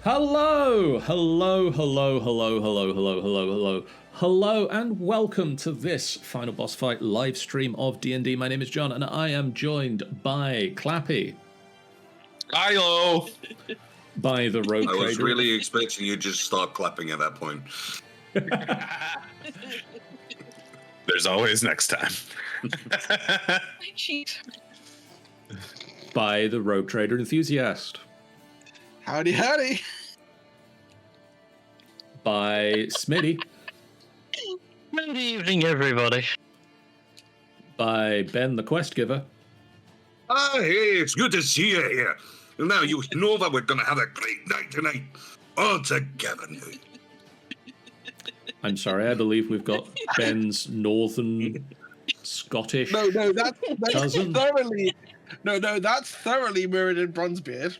Hello, hello, hello, hello, hello, hello, hello, hello, hello, and welcome to this final boss fight live stream of D&D. My name is John, and I am joined by Clappy. Hello. By the Rogue Trader. I was really expecting you to just start clapping at that point. There's always next time. By the Rogue Trader Enthusiast. Howdy, howdy. By Smitty. Good evening, everybody. By Ben the Quest Giver. Ah, hey, it's good to see you here. Now you know that we're going to have a great night tonight. All together now. I'm sorry, I believe we've got Ben's northern Scottish that's cousin. thoroughly. That's thoroughly mirrored in Bronzebeard.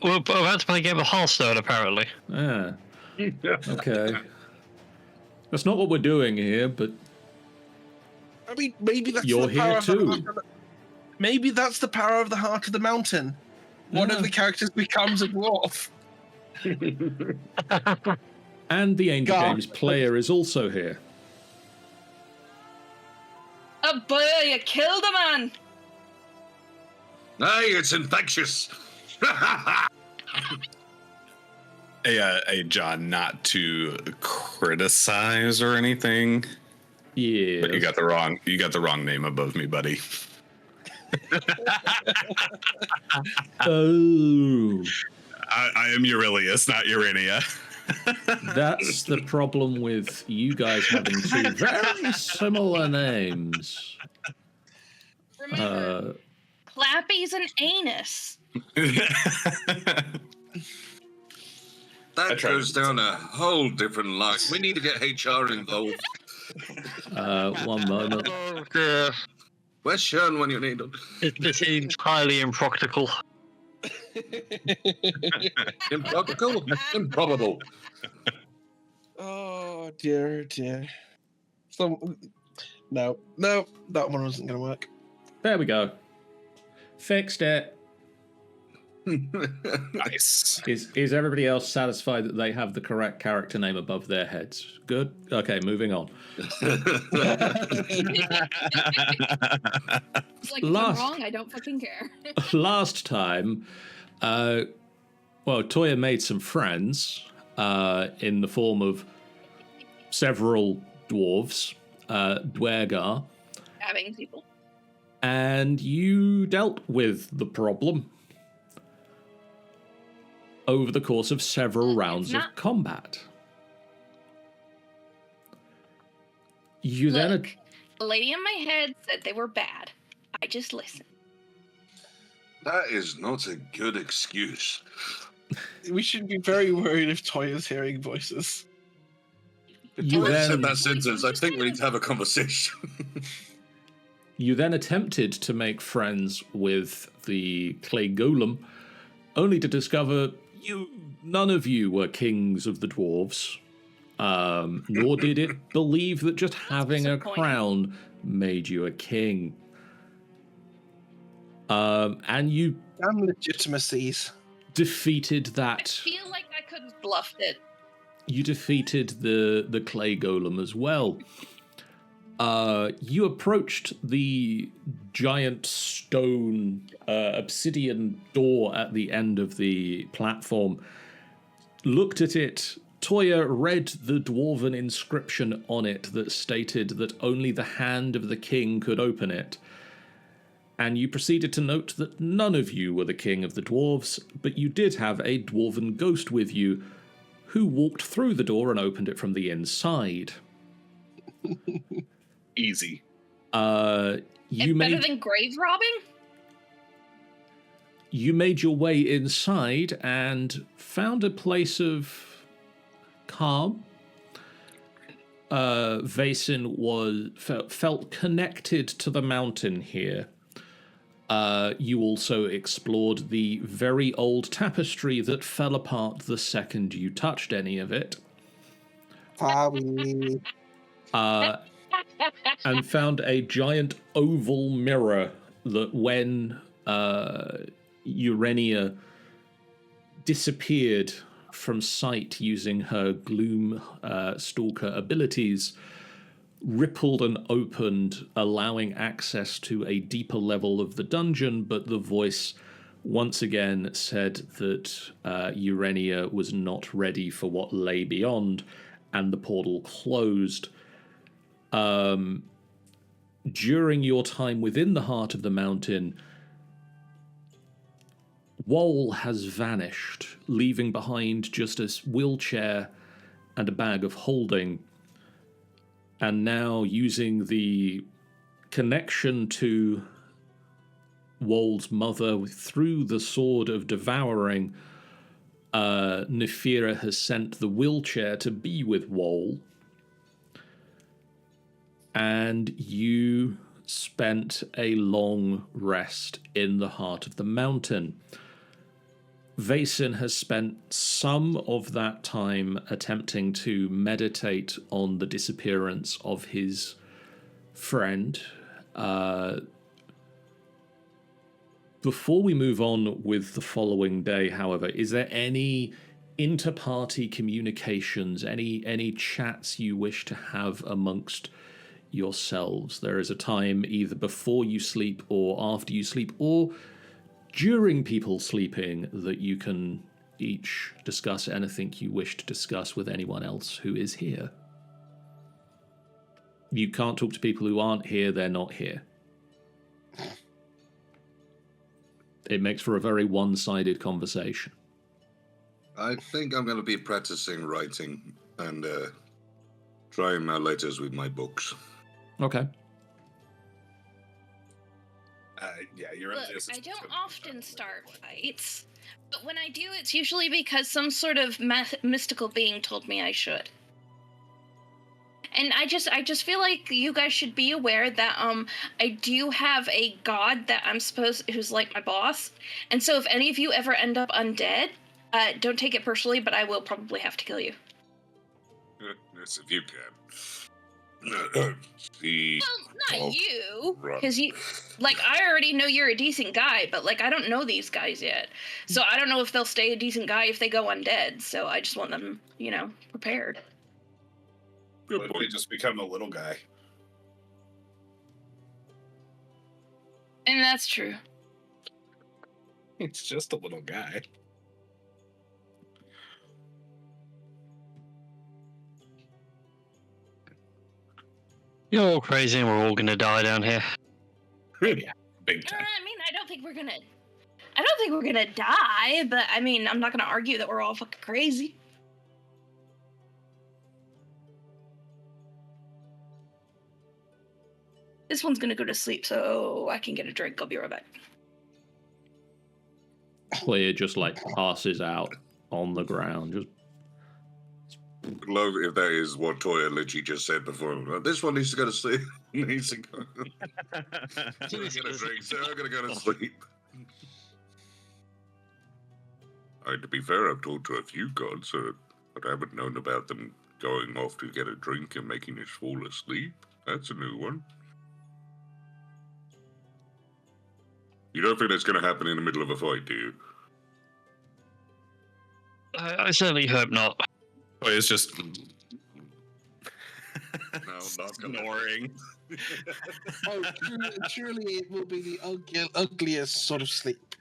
We're about to play a game of Hearthstone, apparently. Ah, okay. That's not what we're doing here, but I mean, maybe that's you're the power here of the too. heart of the, maybe that's the power of the heart of the mountain. One of the characters becomes a dwarf. And the Angel God. Games player is also here. Oh boy, you killed a man! Aye, it's infectious. Hey, John, not to criticize or anything. Yeah. But you got the wrong name above me, buddy. Oh. I am Aurelius, not Urania. That's the problem with you guys having two very similar names. Remember, Clappy's an anus. That goes down a whole different line. We need to get HR involved. One moment. Oh, dear. Where's Sean when you need him? This seems highly impractical. Improbable. Improbable. Oh dear. No, that one wasn't going to work. There we go. Fixed it. Nice. Is everybody else satisfied that they have the correct character name above their heads? Good? Okay, moving on. It's like, if I'm wrong, I don't fucking care. Last time, Toya made some friends in the form of several dwarves, Dwergar, Stabbing people. and you dealt with the problem over the course of several rounds of combat. You Look, the lady in my head said they were bad. I just listened. That is not a good excuse. We should be very worried if Toya's hearing voices. If You you then- said that sentence, I think we need to have a conversation. You then attempted to make friends with the clay golem, only to discover none of you were kings of the dwarves, nor did it believe that just having a crown made you a king. And you Damn legitimacies. defeated I that. feel like I could have bluffed it. You defeated the clay golem as well. You approached the giant stone obsidian door at the end of the platform, looked at it. Toya read the dwarven inscription on it that stated that only the hand of the king could open it. And you proceeded to note that none of you were the king of the dwarves, but you did have a dwarven ghost with you who walked through the door and opened it from the inside. Easy. It's better than grave robbing? You made your way inside and found a place of calm. Vaesen felt connected to the mountain here. You also explored the very old tapestry that fell apart the second you touched any of it. And found a giant oval mirror that when Urania disappeared from sight using her gloom stalker abilities, rippled and opened, allowing access to a deeper level of the dungeon, but the voice once again said that Urania was not ready for what lay beyond, and the portal closed. During your time within the heart of the mountain, Wohl has vanished, leaving behind just a wheelchair and a bag of holding. And now, using the connection to Wohl's mother through the Sword of Devouring, Nefira has sent the wheelchair to be with Wohl. And you spent a long rest in the heart of the mountain. Vaesen has spent some of that time attempting to meditate on the disappearance of his friend. Before we move on with the following day, however, is there any inter-party communications, any chats you wish to have amongst yourselves? There is a time either before you sleep or after you sleep or during people sleeping that you can each discuss anything you wish to discuss with anyone else who is here. You can't talk to people who aren't here, they're not here. It makes for a very one-sided conversation. I think I'm going to be practicing writing and trying my letters with my books. Okay. Yeah, you're. Look, I don't often start fights, but when I do, it's usually because some sort of mystical being told me I should. And I just feel like you guys should be aware that I do have a god that who's like my boss, and so if any of you ever end up undead, don't take it personally, but I will probably have to kill you. Yes, if you can. Well, not you, because you, like, I already know you're a decent guy, but like I don't know these guys yet, so I don't know if they'll stay a decent guy if they go undead. So I just want them, prepared. Good boy, just become a little guy. And that's true. It's just a little guy. You're all crazy and we're all gonna die down here. Yeah, big time. I mean, I don't think we're gonna die, but I mean, I'm not gonna argue that we're all fucking crazy. This one's gonna go to sleep, so I can get a drink. I'll be right back. Player just like passes out on the ground. Just Love if that is what Toya literally just said before. This one needs to go to sleep. Needs to go. I'm gonna get a drink, so I'm gonna go to sleep. To be fair, I've talked to a few gods, but I haven't known about them going off to get a drink and making us fall asleep. That's a new one. You don't think that's going to happen in the middle of a fight, do you? I certainly hope not. Oh, it's just No, not snoring. Oh, truly, it will be the ugliest sort of sleep.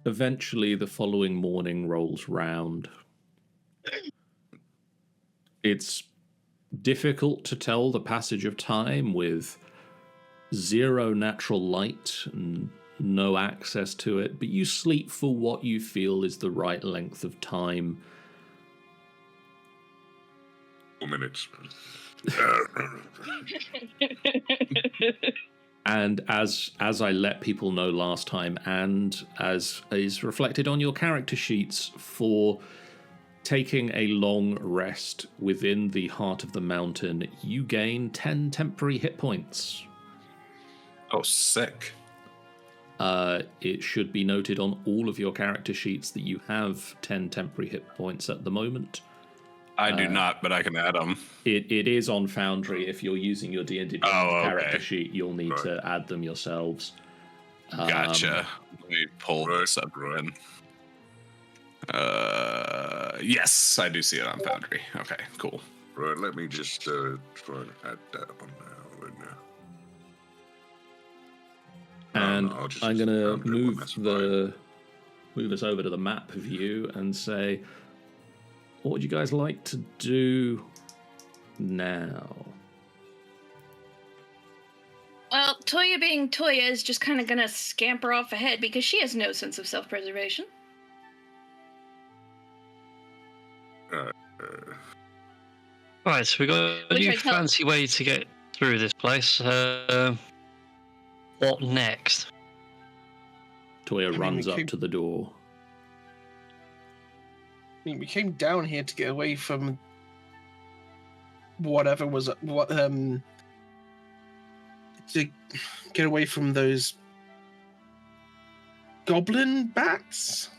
eventually the following morning rolls round. It's difficult to tell the passage of time with zero natural light and no access to it, but you sleep for what you feel is the right length of time. 4 minutes. And as I let people know last time, and as is reflected on your character sheets, for taking a long rest within the heart of the mountain, you gain 10 temporary hit points. Oh, sick. It should be noted on all of your character sheets that you have 10 temporary hit points at the moment. I do not, but I can add them. It is on Foundry. If you're using your D&D character sheet, you'll need to add them yourselves. Gotcha. Let me pull this up. Yes, I do see it on Foundry. Okay, cool. Right, let me just try and add that up on now. And I'm going to move us over to the map view and say, what would you guys like to do now? Well, Toya being Toya is just kind of going to scamper off ahead because she has no sense of self-preservation. Right, so we got a new fancy way to get through this place. What next? Toya runs up to the door. I mean, we came down here to get away from whatever was to get away from those goblin bats.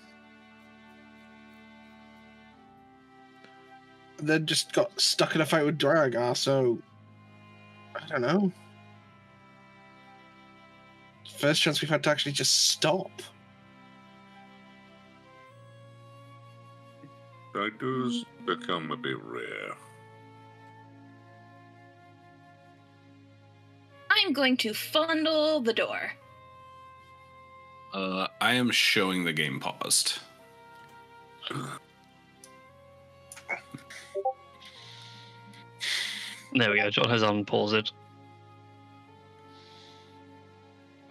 They just got stuck in a fight with Dragar, so I don't know. First chance we've had to actually just stop. That does become a bit rare. I'm going to fondle the door. I am showing the game paused. There we go. John has unpaused it.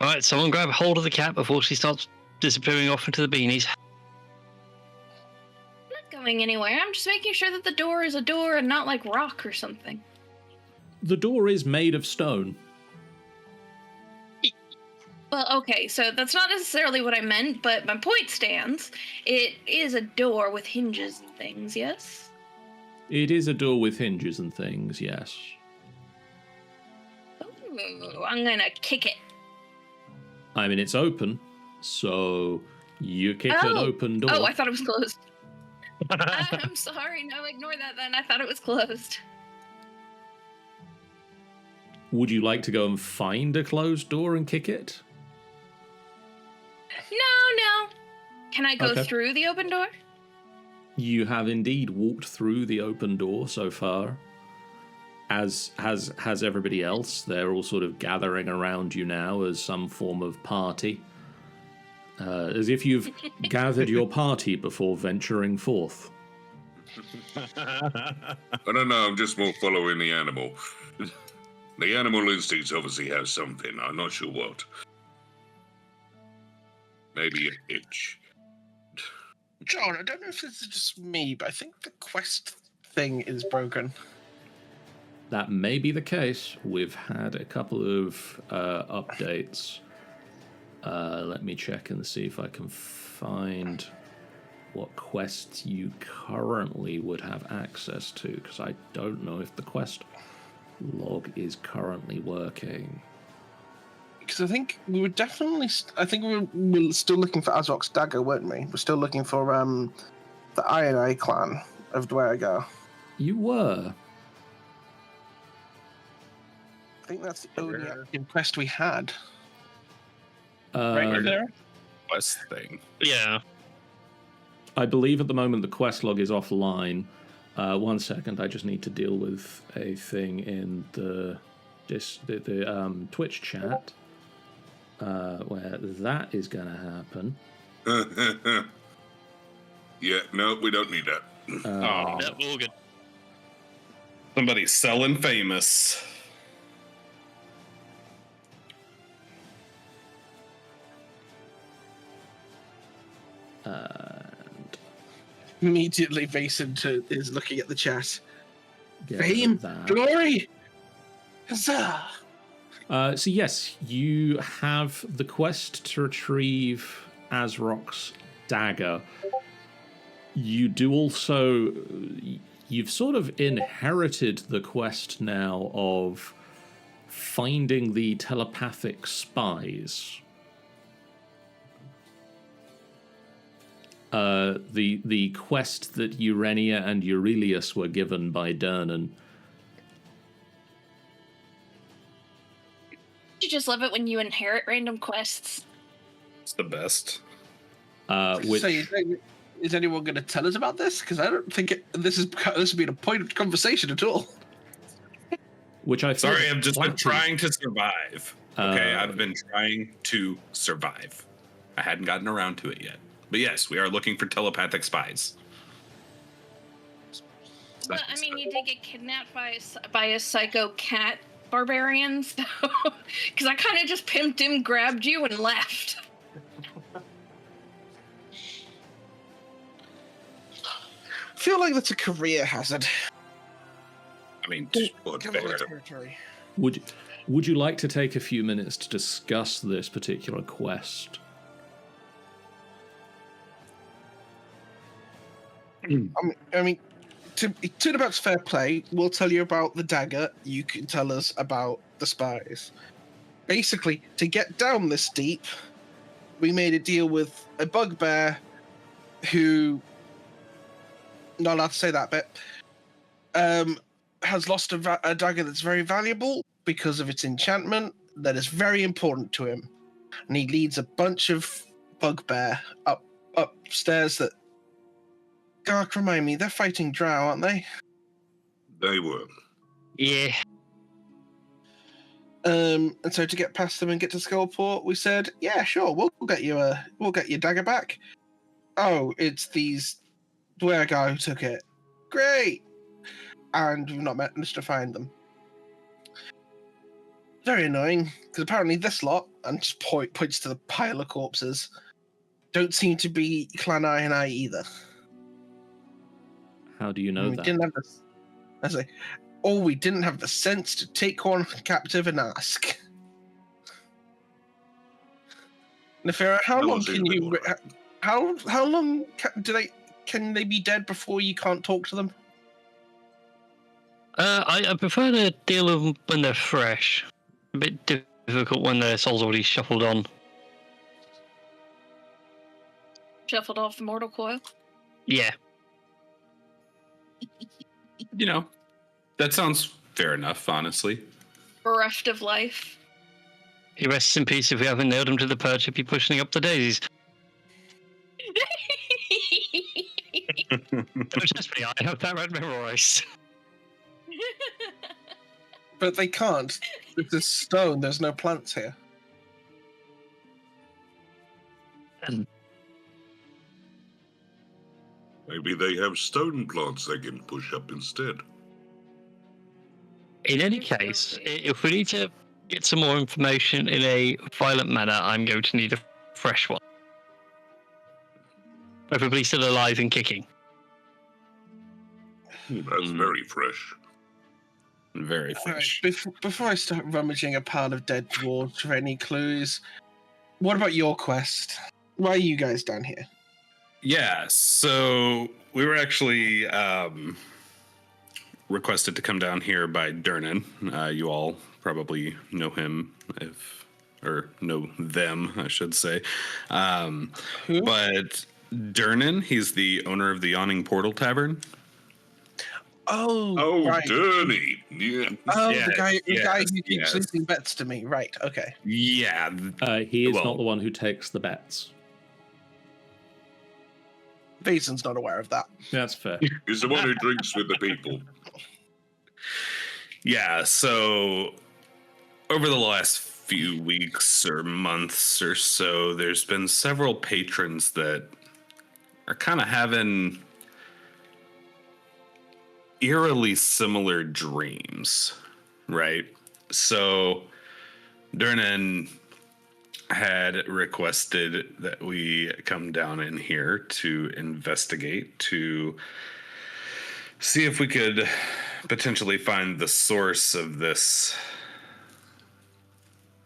All right, someone grab hold of the cat before she starts disappearing off into the beanies. I'm not going anywhere. I'm just making sure that the door is a door and not like rock or something. The door is made of stone. Well, okay, so that's not necessarily what I meant, but my point stands. It is a door with hinges and things, yes? It is a door with hinges and things, yes. Ooh, I'm gonna kick it. I mean, it's open, so you kick an open door. Oh, I thought it was closed. I'm sorry. No, ignore that then. I thought it was closed. Would you like to go and find a closed door and kick it? No. Can I go through the open door? You have indeed walked through the open door so far. As has everybody else. They're all sort of gathering around you now as some form of party. As if you've gathered your party before venturing forth. I don't know, I'm just more following the animal. The animal instincts obviously has something, I'm not sure what. Maybe an itch. John, I don't know if this is just me, but I think the quest thing is broken. That may be the case. We've had a couple of updates. Let me check and see if I can find what quests you currently would have access to, because I don't know if the quest log is currently working. Because I think we were definitely... we were still looking for Azrok's dagger, weren't we? We're still looking for the Iron Eye clan of Dwargar. You were. I think that's the only active quest we had. Right there? Quest thing. Yeah. I believe at the moment the quest log is offline. 1 second, I just need to deal with a thing in the Twitch chat where that is going to happen. Yeah, no, we don't need that. Yep, all good. Somebody's selling famous. And Immediately, Vason is looking at the chat. get Fame, that. glory, huzzah! So yes, you have the quest to retrieve Azrok's dagger. You do also... You've sort of inherited the quest now of finding the telepathic spies. the quest that Urania and Aurelius were given by Dernan. You just love it when you inherit random quests. It's the best. Which So is anyone going to tell us about this? Because I don't think this has been a point of conversation at all. which I feel Sorry, I've just been planted- trying to survive. Okay, I've been trying to survive. I hadn't gotten around to it yet. But yes, we are looking for telepathic spies. But I mean, you did get kidnapped by a psycho cat barbarian, so because I kind of just pimped him, grabbed you, and left. I feel like that's a career hazard. I mean, What Cover better? territory. Would you like to take a few minutes to discuss this particular quest? I mean, Turnabout's fair play. We'll tell you about the dagger. You can tell us about the spies. Basically, to get down this deep, we made a deal with a bugbear who, not allowed to say that bit, has lost a dagger that's very valuable because of its enchantment that is very important to him. And he leads a bunch of bugbear upstairs that, Gark, remind me, they're fighting drow, aren't they? They were. Yeah. And so to get past them and get to Skullport, we said, yeah, sure, we'll get your dagger back. Oh, it's these dwarf guy who took it. Great. And we've not managed to find them. Very annoying, because apparently this lot, and just points to the pile of corpses, don't seem to be Clan I either. How do you know we that? didn't have this. I say, we didn't have the sense to take one captive and ask. Nefera, how That long was can even you? more. How long can they be dead before you can't talk to them? I prefer to deal with them when they're fresh. A bit difficult when their soul's already shuffled on. Shuffled off the mortal coil. Yeah. you know, that sounds fair enough, honestly. Bereft of life. He rests in peace if we haven't nailed him to the perch he'd be pushing up the daisies. Don't trust me, I have that red memorized. But they can't. If there's stone, there's no plants here. Maybe they have stone plants they can push up instead. In any case, if we need to get some more information in a violent manner, I'm going to need a fresh one. Preferably still alive and kicking. That's very fresh. Very All right, fresh. before I start rummaging a pile of dead dwarves for any clues, what about your quest? Why are you guys down here? Yeah, so we were actually requested to come down here by Dernan. You all probably know him, or know them, I should say. Who? But Dernan, he's the owner of the Yawning Portal Tavern. Oh, right. Dirty. Yeah. Oh, Yeah, the guy yes, who keeps yes. losing bets to me. Right, okay. Yeah. He is Well- not the one who takes the bets. Vazen's not aware of that. That's fair. He's the one who drinks with the people. Yeah, so over the last few weeks or months or so, there's been several patrons that are kind of having eerily similar dreams, right? So Dernan had requested that we come down in here to investigate, to see if we could potentially find the source of this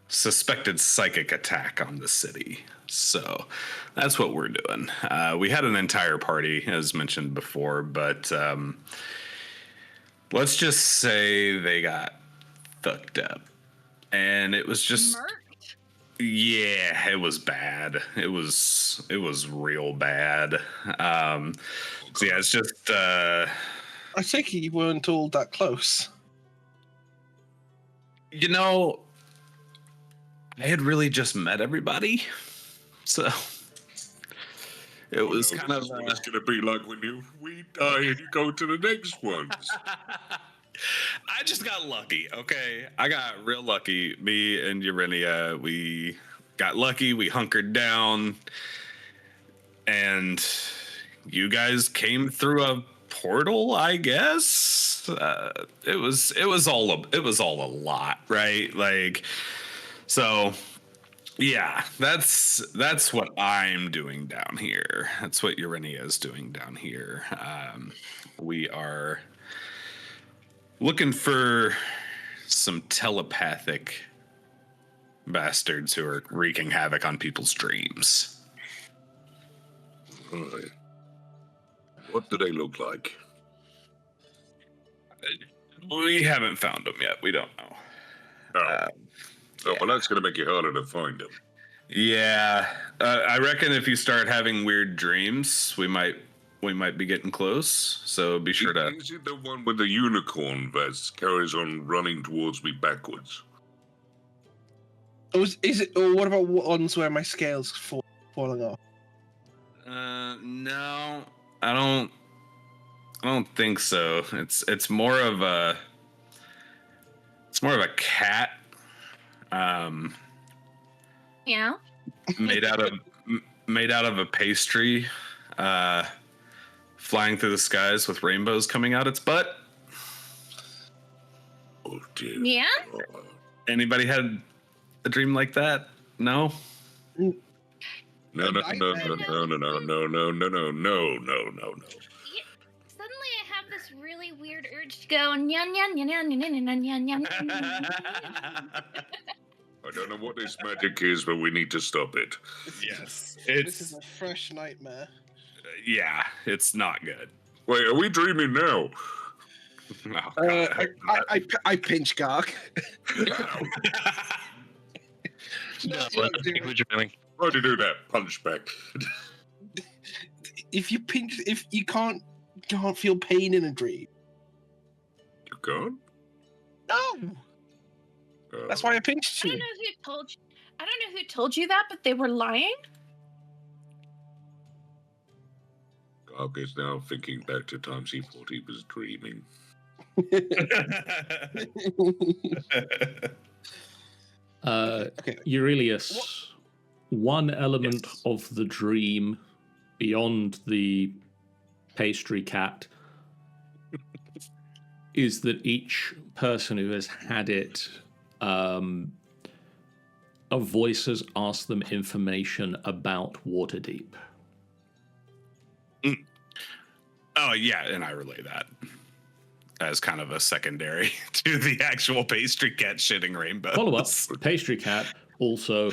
suspected psychic attack on the city. So that's what we're doing. We had an entire party, as mentioned before, but let's just say they got fucked up. And it was just... Murked? Yeah, it was bad. It was real bad. So yeah, it's just I think you weren't all that close. you know, I had really just met everybody, so it was kind of. This is what it's gonna be like when we die and you go to the next ones. I just got lucky, okay? I got real lucky. Me and Urania, we got lucky. We hunkered down, and you guys came through a portal, I guess. It was all a lot, right? Like, so yeah, that's what I'm doing down here. That's what Urania is doing down here. We are looking for some telepathic bastards who are wreaking havoc on people's dreams. Right. What do they look like? We haven't found them yet. We don't know. Well, that's going to make it harder to find them. Yeah, I reckon if you start having weird dreams, we might be getting close. So be sure to. Is it the one with the unicorn that carries on running towards me backwards? Or is it? Or what about ones where my scales falling off? No, I don't think so. It's more of a cat. Yeah. made out of a pastry, flying through the skies with rainbows coming out its butt. Oh dear. Yeah. Anybody had a dream like that? No. No. Suddenly I have this really weird urge to go nyan nyan nyan nyan nyan nyan nyan. I don't know what this magic is, but we need to stop it. Yes, This is a fresh nightmare. yeah, it's not good. Wait, are we dreaming now? Oh, God. I pinch Garg. No, I think we're dreaming. Why do you do that? Punch back. If you can't feel pain in a dream. You can't? No. That's why I pinched I you. don't know who told you that, but they were lying. Garg is now thinking back to times he thought he was dreaming. Okay. Aurelius, one element of the dream beyond the pastry cat is that each person who has had it, a voice has asked them information about Waterdeep. Oh yeah, and I relay that as kind of a secondary to the actual pastry cat shitting rainbows. Follow up, pastry cat also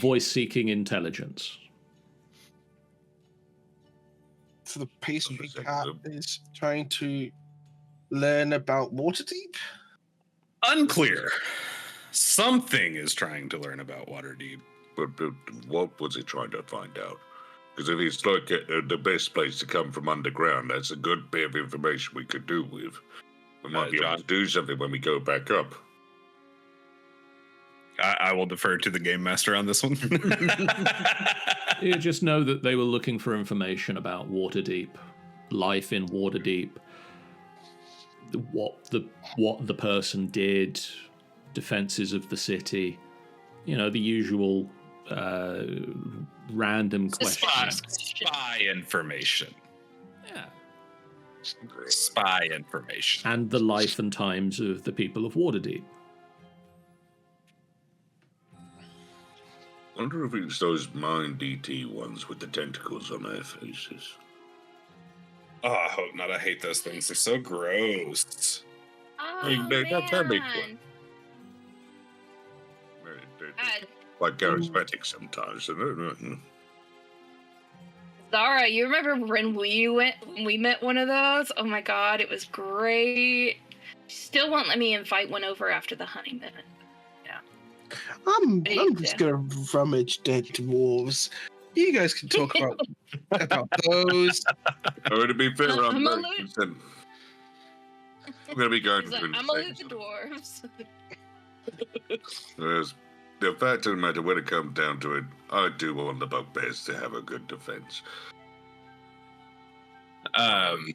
voice-seeking intelligence. So the pastry cat is trying to learn about Waterdeep? Unclear. Something is trying to learn about Waterdeep. But what was he trying to find out? Because if it's like the best place to come from underground, that's a good bit of information we could do with. We might be able to do something when we go back up. I will defer to the game master on this one. You just know that they were looking for information about Waterdeep, life in Waterdeep, what the person did, defenses of the city, you know, the usual random questions. Spy information. Yeah. Spy information. And the life and times of the people of Waterdeep. I wonder if it's those mind DT ones with the tentacles on their faces. Oh, I hope not. I hate those things. They're so gross. Oh, They're not that big man. They're like charismatic sometimes. Zara, you remember when we met one of those? Oh my god, it was great. Still won't let me invite one over after the honeymoon. I'm just gonna rummage dead dwarves. You guys can talk about those. Oh, to be fair, I'm I'm very concerned. I'm going to be going He's like, through I'm gonna loot the dwarves. There's the fact of the matter, when it comes down to it, I do want the bugbears to have a good defense.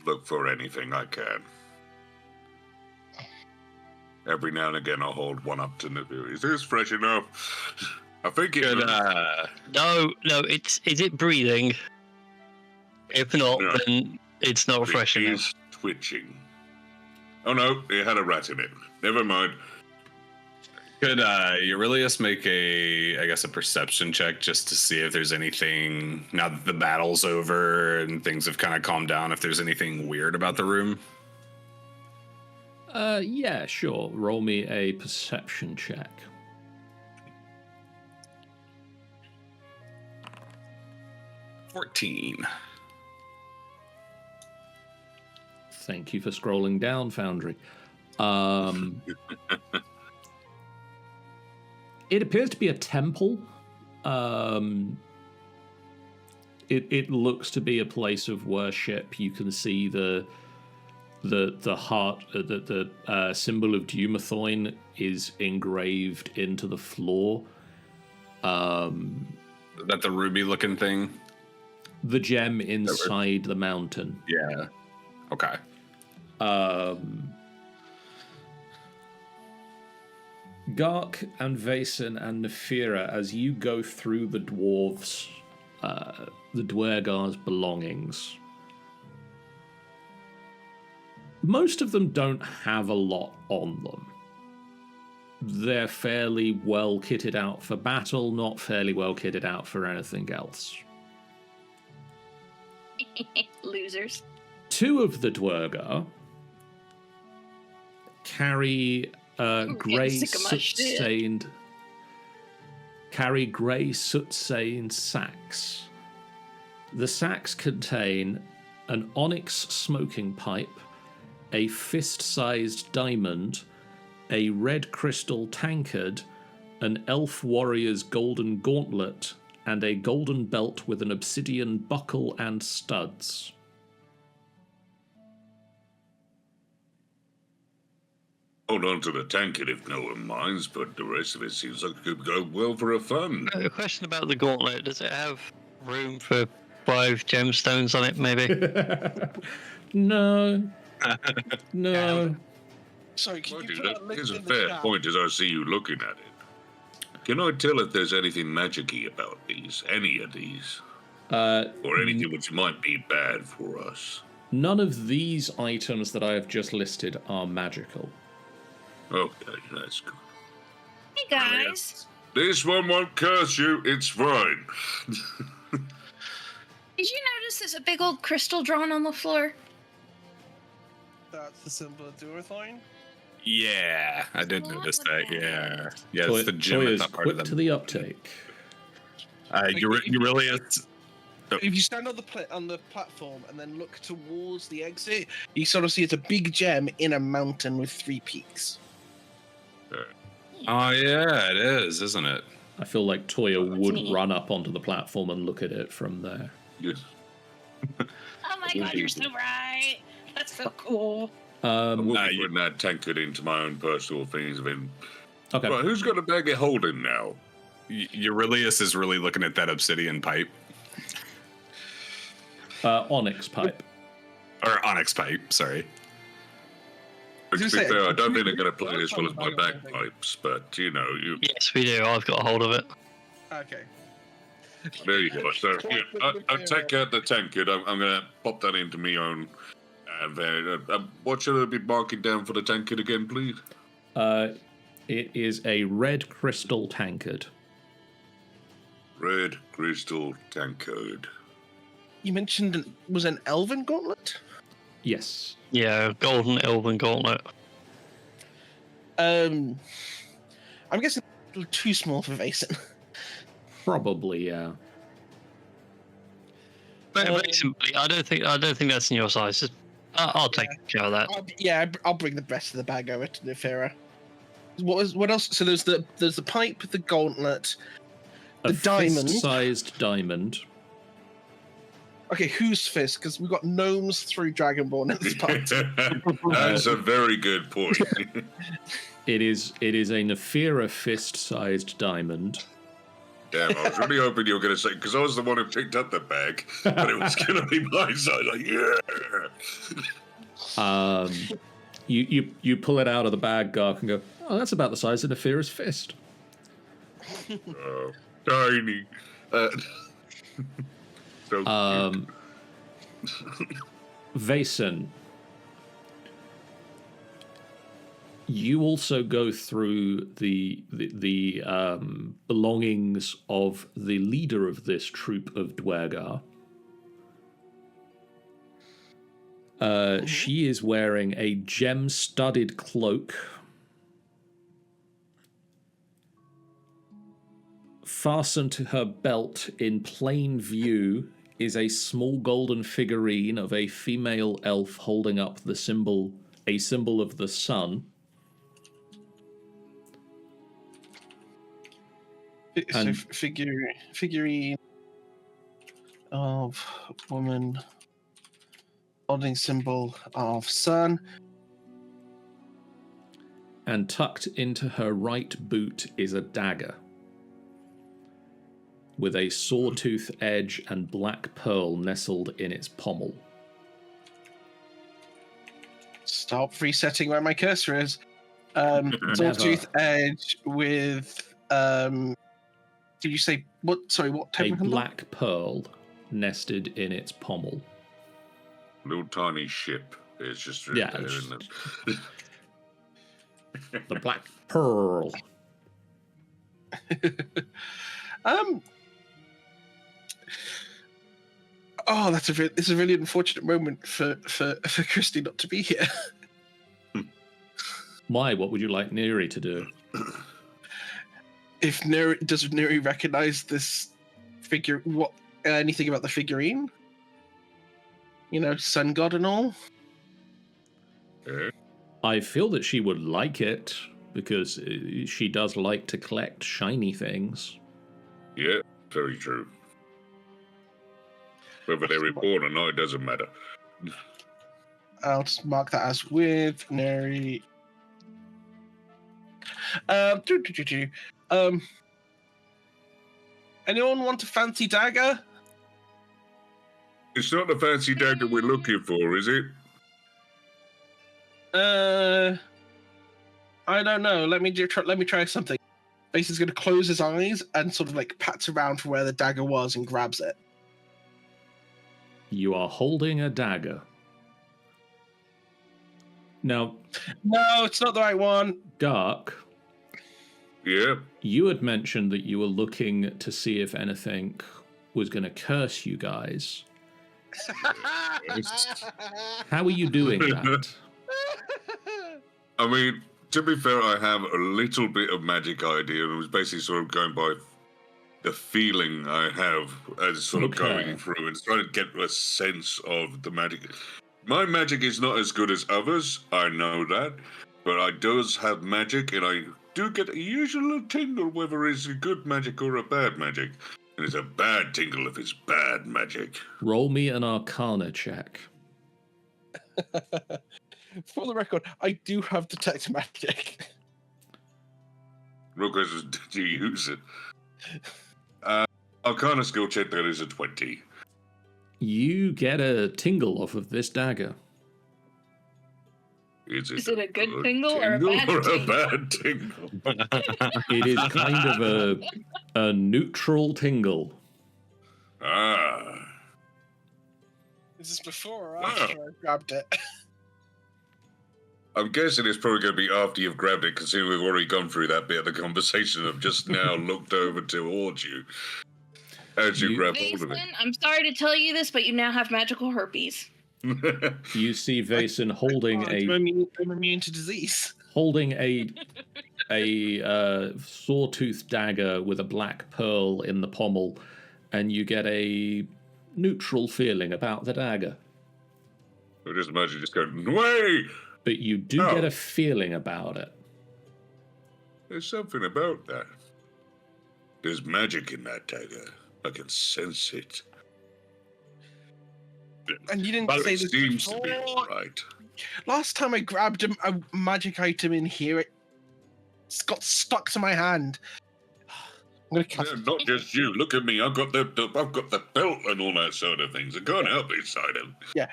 Look for anything I can. Every now and again, I'll hold one up to Nibiru. Is this fresh enough? I think it is. No, is it breathing? If not, No. then it's not fresh It enough. is twitching. Oh no, it had a rat in it. Never mind. Could Aurelius make a perception check just to see if there's anything, now that the battle's over and things have kind of calmed down, if there's anything weird about the room? Yeah, sure. Roll me a perception check. $14. Thank you for scrolling down, Foundry. It appears to be a temple. It looks to be a place of worship. You can see the heart, the symbol of Dumathoin is engraved into the floor. That the ruby-looking thing? The gem inside the mountain. Yeah. Okay. Gark and Vaesen and Nefira, as you go through the dwarves, the Dwergar's belongings, most of them don't have a lot on them. They're fairly well kitted out for battle, not fairly well kitted out for anything else. Losers. Two of the Dwergar carry grey soot-stained sacks. The sacks contain an onyx smoking pipe, a fist-sized diamond, a red crystal tankard, an elf warrior's golden gauntlet, and a golden belt with an obsidian buckle and studs. Hold on to the tankard if no one minds, but the rest of it seems like it could go well for a fun. A question about the gauntlet. Does it have room for 5 gemstones on it, maybe? No. No. Sorry, can you put that link Here's a in the fair chat? point as I see you looking at it. Can I tell if there's anything magic-y about these? Any of these? Or anything which might be bad for us? None of these items that I have just listed are magical. Okay, that's good. Hey guys, This one won't curse you, it's fine. did you notice there's a big old crystal drawn on the floor? That's the symbol of Durathoin. Yeah, I did What notice would that, that yeah. Yeah, it's the gem at Toya's the heart of quick to them. the uptake. Aurelius... If you stand on the platform and then look towards the exit, you sort of see it's a big gem in a mountain with 3 peaks. Oh, yeah, it is, isn't it? I feel like Toya would neat. run up onto the platform and look at it from there. Yes. Oh my god, you're so right. That's so cool. I will Nah, be you- putting that tankard into my own personal things. Okay. Right, who's got a bag of holding now? Aurelius is really looking at that obsidian pipe. Onyx pipe. Or onyx pipe, sorry. To be was gonna say, fair, I don't if think they're you going to play don't as well as have my a bag of holding. bagpipes, but you know, Yes, we do. I've got a hold of it. Okay. there you go. So yeah, I take out the tankard. I'm going to pop that into my own. What should I be marking down for the tankard again, please? It is a red crystal tankard. Red crystal tankard. You mentioned was an elven gauntlet? Yes. Yeah, golden elven gauntlet. I'm guessing a little too small for Vaesen. Probably, yeah. But very simply, I don't think that's in your size. I'll take care of that. I'll bring the rest of the bag over to Nefira. What else? So there's the pipe, the gauntlet, the diamond. Fist-sized diamond. Okay, whose fist? Because we've got gnomes through Dragonborn in this part. That's a very good point. It is a Nephira fist-sized diamond. Damn, I was really hoping you were going to say, because I was the one who picked up the bag, but it was going to be my side. Like, yeah. You pull it out of the bag, Gark, and go, oh, that's about the size of Nephira's fist. Tiny. So Vason, you also go through the belongings of the leader of this troop of Dwergar. She is wearing a gem-studded cloak. Fastened to her belt in plain view is a small golden figurine of a female elf holding up a symbol of the sun. So figurine of woman holding symbol of sun. And tucked into her right boot is a dagger with a sawtooth edge and black pearl nestled in its pommel. Stop resetting where my cursor is. Sawtooth edge with did you say what? Sorry, what type a of handle? black pearl nested in its pommel. little tiny ship. It's just Yeah, there, it's isn't it? The black pearl. Oh, it's a really unfortunate moment for Christy not to be here. Why? What would you like Neri to do? If does Neri recognize this figure? What anything about the figurine? You know, sun god and all. I feel that she would like it because she does like to collect shiny things. Yeah, very true. Whether they're reborn or not, it doesn't matter. I'll just mark that as with Neri. Anyone want a fancy dagger? It's not the fancy dagger we're looking for, is it? I don't know. Let me try something. Basic's going to close his eyes and sort of like pats around for where the dagger was and grabs it. You are holding a dagger. Now, no, it's not the right one. Dark. Yeah. You had mentioned that you were looking to see if anything was going to curse you guys. How are you doing that? I mean, to be fair, I have a little bit of magic idea, and it was basically sort of going by the feeling I have as sort of going through and trying to get a sense of the magic. My magic is not as good as others, I know that, but I does have magic, and I do get a usual tingle whether it's a good magic or a bad magic. And it's a bad tingle if it's bad magic. Roll me an Arcana check. For the record, I do have detect magic. Real question is, did you use it? Arcana skill check, that is a 20. You get a tingle off of this dagger. Is it a good tingle or a bad tingle? Bad tingle? It is kind of a neutral tingle. Ah. Is this before or after I grabbed it? I'm guessing it's probably going to be after you've grabbed it, considering we've already gone through that bit of the conversation. I've just now looked over towards you as you grab hold of it. I'm sorry to tell you this, but you now have magical herpes. You see Vason holding I'm immune to disease. Holding a sawtooth dagger with a black pearl in the pommel, and you get a neutral feeling about the dagger. I just imagine just going, way! But you do get a feeling about it. There's something about that. There's magic in that dagger. I can sense it. And you didn't But say it this seems to be before. all right. Last time I grabbed a magic item in here, it's got stuck to my hand. I'm gonna cast Yeah, not just you. Look at me. I've got the belt and all that sort of things. I can't help it, Sidon. Yeah.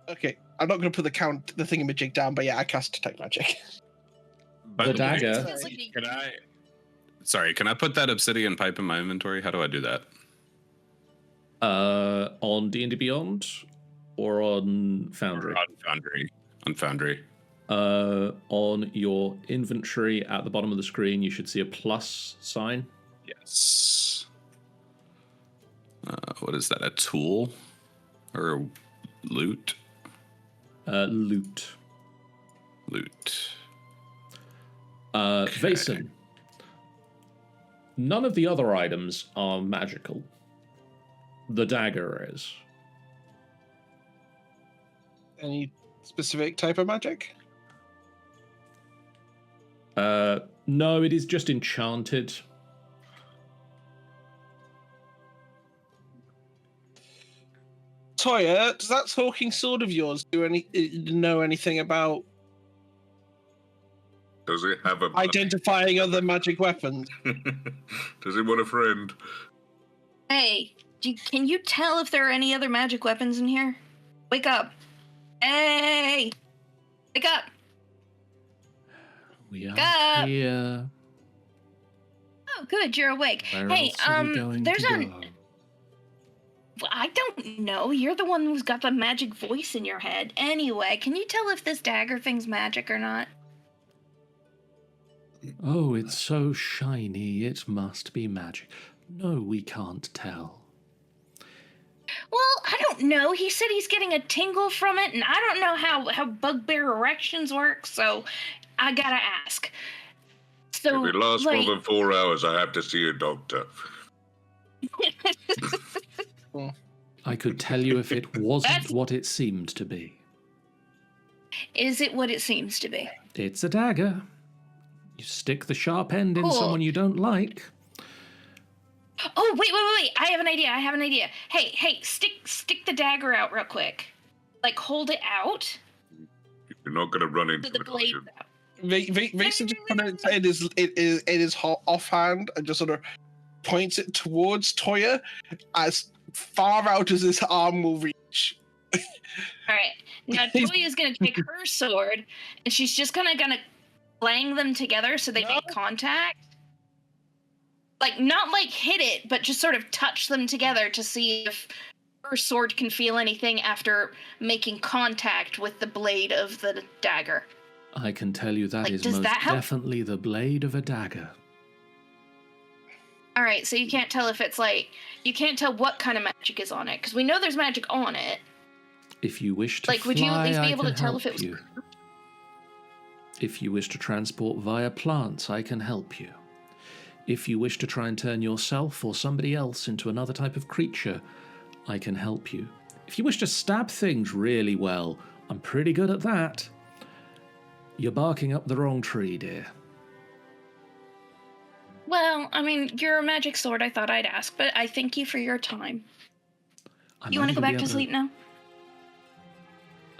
Okay. I'm not gonna put the thingamajig down, but yeah, I cast detect magic. By The the way, dagger. Can I? Sorry, can I put that obsidian pipe in my inventory? How do I do that? On D&D Beyond or on Foundry? On Foundry. On Foundry. On your inventory at the bottom of the screen, you should see a plus sign. Yes. What is that? A tool or a loot? Loot. Loot. Vason. None of the other items are magical. The dagger is. Any specific type of magic? No, it is just enchanted. Toya, does that talking sword of yours know anything about Does it have a... identifying other magic weapons? Does it want a friend? Hey, can you tell if there are any other magic weapons in here? Wake up. Hey! Wake up! We are Up. here. Oh, good, you're awake. Where Hey, else are we going there's to a... go? I don't know. You're the one who's got the magic voice in your head. Anyway, can you tell if this dagger thing's magic or not? Oh, it's so shiny, it must be magic. No, we can't tell. Well, I don't know. He said he's getting a tingle from it, and I don't know how bugbear erections work, so I gotta ask. So, If it lasts more than 4 hours, I have to see a doctor. I could tell you if it wasn't what it seemed to be. Is it what it seems to be? It's a dagger. You stick the sharp end in Cool. someone you don't like. Oh, wait. I have an idea. Hey, stick the dagger out real quick. Like, hold it out. You're not going to run into So the it, are blade you? out. Vason just kind of it is offhand and just sort of points it towards Toya as far out as his arm will reach. Alright. Now Toya's gonna take her sword, and she's just gonna clang them together so they make contact. Like, not like hit it, but just sort of touch them together to see if her sword can feel anything after making contact with the blade of the dagger. I can tell you that Like, is does most that help? definitely the blade of a dagger. Alright, so you can't tell if it's like, you can't tell what kind of magic is on it, because we know there's magic on it. If you wish to Like, fly, would you at least be I able can to tell help if it was you. If you wish to transport via plants, I can help you. If you wish to try and turn yourself or somebody else into another type of creature, I can help you. If you wish to stab things really well, I'm pretty good at that. You're barking up the wrong tree, dear. Well, I mean, you're a magic sword, I thought I'd ask, but I thank you for your time. I You might want to go even be back to able sleep now?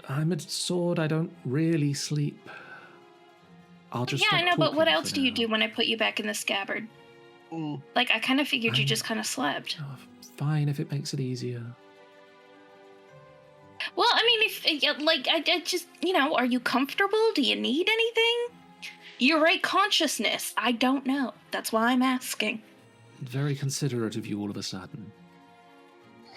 I'm a sword, I don't really sleep. I'll just Yeah, I stop know, but what talking else for do you now. do when I put you back in the scabbard? Mm. Like, I kind of figured you I'm- just kind of slept. Oh, fine, if it makes it easier. Well, I mean, I just, are you comfortable? Do you need anything? You're right, consciousness. I don't know. That's why I'm asking. Very considerate of you all of a sudden.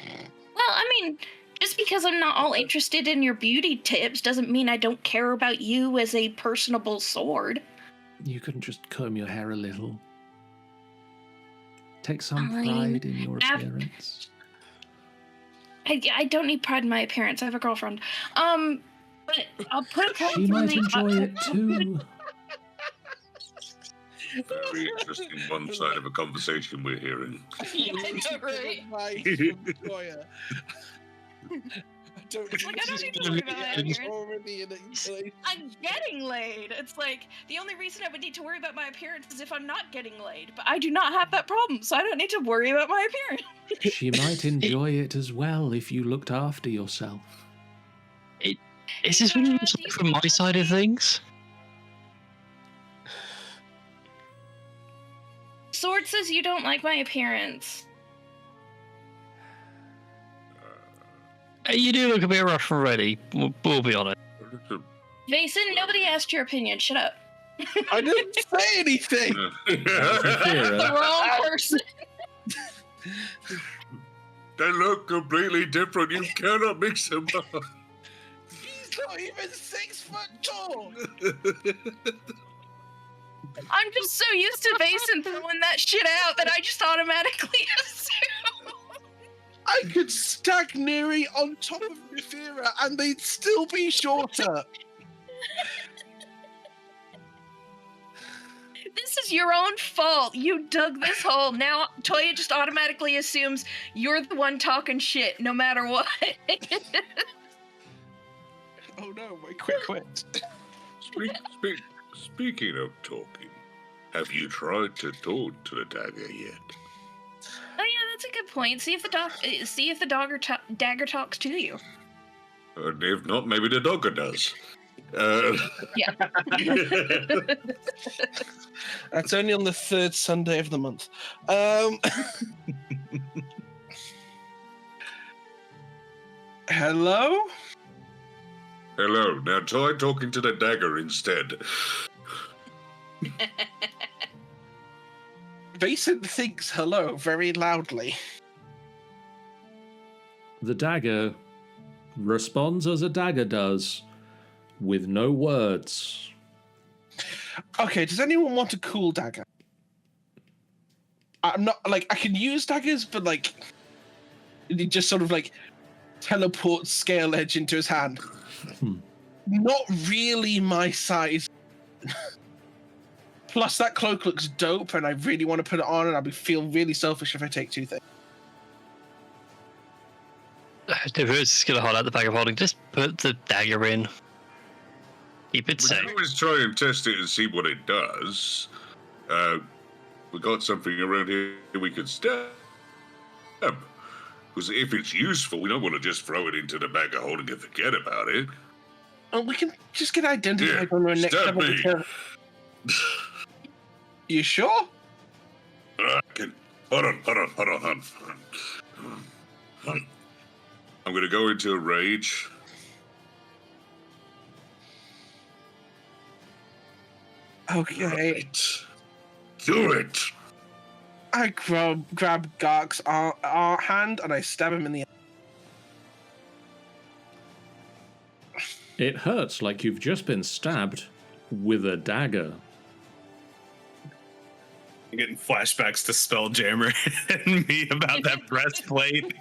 Well, I mean, just because I'm not all interested in your beauty tips doesn't mean I don't care about you as a personable sword. You couldn't just comb your hair a little. Take some Fine. pride in your Af- appearance. I don't need pride in my appearance. I have a girlfriend. But I'll put a She might enjoy it too. Very interesting one side of a conversation we're hearing. Yeah, I know, right? Advice from Toya. I don't Like, I don't need to worry about that appearance. be in it. I'm getting laid. It's like the only reason I would need to worry about my appearance is if I'm not getting laid. But I do not have that problem, so I don't need to worry about my appearance. She might enjoy it as well if you looked after yourself. Is this really from my side of things? Sword says you don't like my appearance. You do look a bit rough already. We'll be honest. Mason, nobody asked your opinion. Shut up. I didn't say anything. The wrong person. They look completely different. You cannot mix them up. He's not even 6 foot tall. I'm just so used to Mason throwing that shit out that I just automatically assume. I could stack Neri on top of Nefira and they'd still be shorter. This is your own fault. You dug this hole. Now Toya just automatically assumes you're the one talking shit, no matter what. Oh no, my quit. Speaking of talking, have you tried to talk to the dagger yet? Oh yeah, that's a good point. See if the dagger talks to you. And if not, maybe the dogger does. Yeah. That's only on the 3rd Sunday of the month. Hello? Hello. Now try talking to the dagger instead. Vason thinks hello very loudly. The dagger responds as a dagger does, with no words. Okay, does anyone want a cool dagger? I'm not, like, I can use daggers, but, like, it just sort of, like, teleports Scale Edge into his hand. Not really my size. Plus, that cloak looks dope, and I really want to put it on, and I'll feel really selfish if I take 2 things. If it's going to hold out the bag of holding, just put the dagger in. Keep it We safe. can always try and test it and see what it does. We got something around here we could stab. Because if it's useful, we don't want to just throw it into the bag of holding and forget about it. Oh, we can just get identified when we're next stab level. me. You sure? Hold on. I'm going to go into a rage. Okay. Right. Do it. I grab Gark's hand and I stab him in the. It hurts like you've just been stabbed with a dagger. I'm getting flashbacks to Spelljammer and me about that breastplate.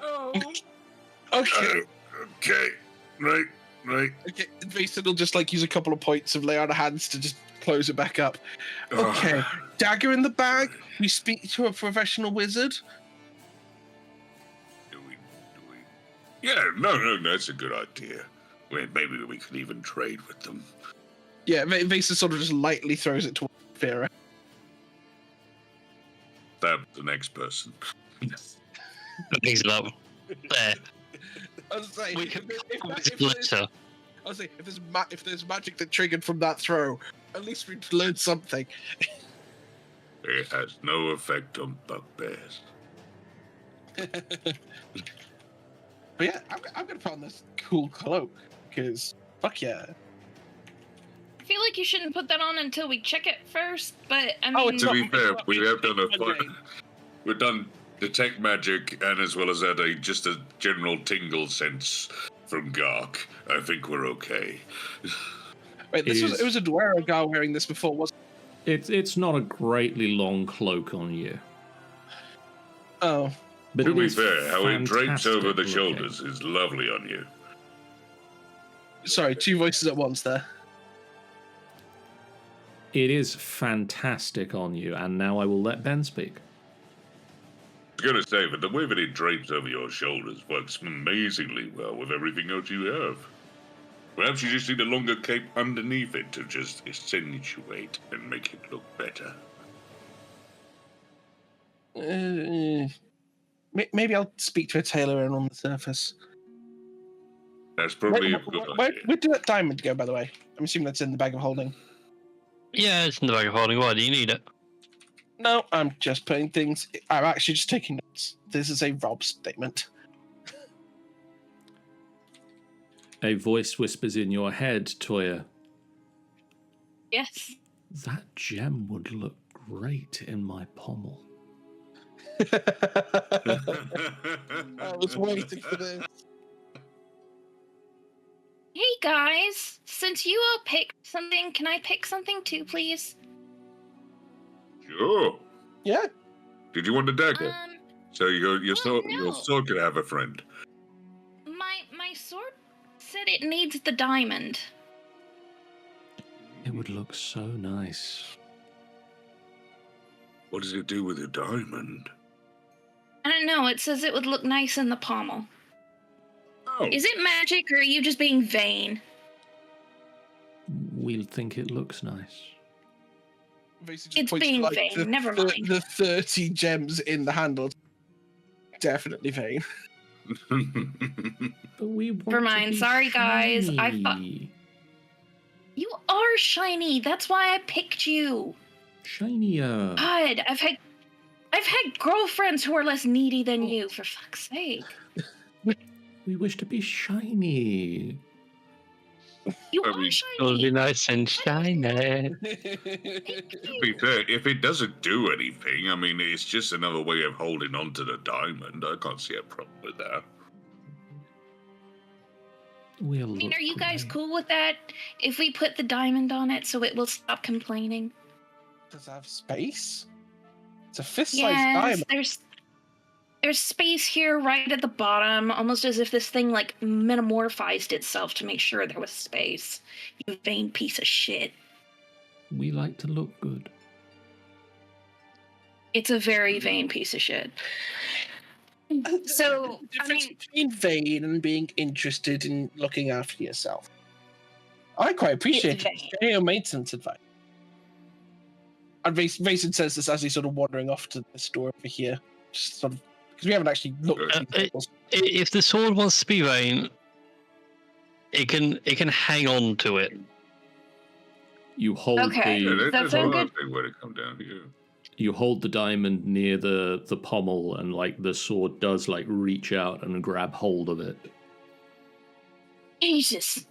Oh. Okay. Okay. Right. Okay. Vason will just like use a couple of points of lay on hands to just close it back up. Okay. Dagger in the bag. We speak to a professional wizard. Do we? Yeah. No. That's a good idea. Well, maybe we could even trade with them. Yeah. Vason sort of just lightly throws it towards Vera. Stab the next person. Things up. There. I was saying, We can if split her. I was saying, if there's magic that triggered from that throw, at least we'd learn something. It has no effect on bugbears. But yeah, I'm gonna put on this cool cloak because fuck yeah. I feel like you shouldn't put that on until we check it first, but I mean... Oh, it's To not- be fair, not- we have done it's not we've done detect magic, and as well as that, just a general tingle sense from Gark. I think we're okay. Wait, it was a Dwaro guy wearing this before, wasn't it? It's not a greatly long cloak on you. Oh. But To it be is fair, how it drapes over the fantastic shoulders is lovely on you. Sorry, 2 voices at once there. It is fantastic on you, and now I will let Ben speak. was going to say, but the way that it drapes over your shoulders works amazingly well with everything else you have. Perhaps you just need a longer cape underneath it to just accentuate and make it look better. Maybe I'll speak to a tailor and on the surface. That's probably a good idea. Where did that diamond go, by the way? I'm assuming that's in the bag of holding. Yeah, it's in the bag of holding. Why do you need it? No, I'm just putting things. I'm actually just taking notes. This is a Rob statement. A voice whispers in your head, Toya. Yes. That gem would look great in my pommel. I was waiting for this. Hey guys, since you all picked something, can I pick something too, please? Sure. Yeah. Did you want a dagger? So your sword could have a friend. My sword said it needs the diamond. It would look so nice. What does it do with a diamond? I don't know, it says it would look nice in the pommel. Oh. Is it magic or are you just being vain? We'll think it looks nice. It's being vain, never mind. The 30 gems in the handle. Definitely vain. But we want Never mind, sorry guys. I thought shiny. you are shiny. That's why I picked you. Shinier. God, I've had girlfriends who are less needy than you, for fuck's sake. We wish to be shiny. You I are mean, It'll be shiny. nice and shiny. To be fair, if it doesn't do anything, I mean, it's just another way of holding on to the diamond. I can't see a problem with that. We'll I mean, look are you guys great. cool with that? If we put the diamond on it so it will stop complaining? Does it have space? It's a fist-sized Yes, diamond. there's space here right at the bottom, almost as if this thing like metamorphized itself to make sure there was space. You vain piece of shit. We like to look good. It's a very vain piece of shit. So, The I difference mean, between vain and being interested in looking after yourself. I quite appreciate It's it. It's maintenance advice. And Mason says this as he's sort of wandering off to the store over here. Just sort of, because we haven't actually looked at these tables. If the sword wants to be vain, it can hang on to it. You hold Okay. Yeah, the that's a one good- thing when it comes down to you. you hold the diamond near the pommel, and like the sword does like reach out and grab hold of it. Jesus,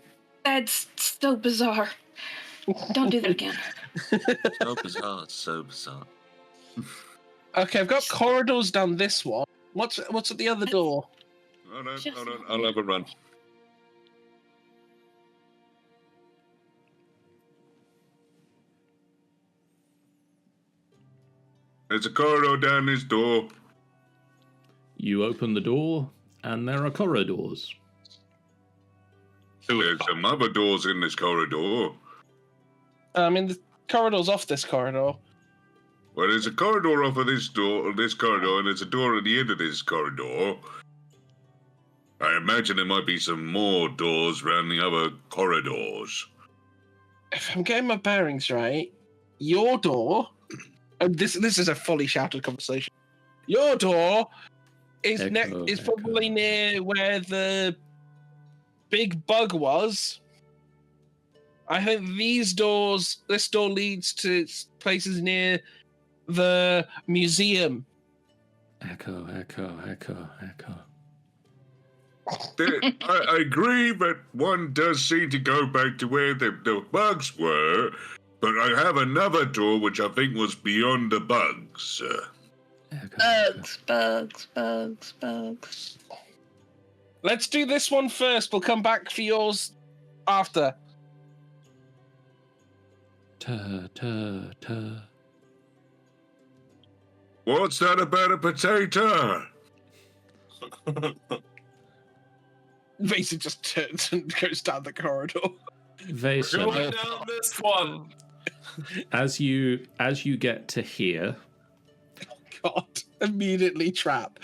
that's so bizarre. Don't do that again. So bizarre, so bizarre. Okay, I've got corridors down this one. What's at the other door? Hold on, Just- I'll have a run. There's a corridor down this door. You open the door, and there are corridors. There's some other doors in this corridor. I mean, the corridor's off this corridor. Well, there's a corridor off of this corridor, and there's a door at the end of this corridor. I imagine there might be some more doors around the other corridors. If I'm getting my bearings right, your door. And this is a fully shouted conversation. Your door is Echo, is probably echo. near where the big bug was. I think this door leads to places near the museum. Echo, echo, echo, echo. I agree that one does seem to go back to where the bugs were, but I have another door which I think was beyond the bugs. Echo, Bugs. Let's do this one first. We'll come back for yours after. Ta. What's that about a potato? Mason just turns and goes down the corridor. Vason, Going down this one. as you get to here, God. Immediately trap.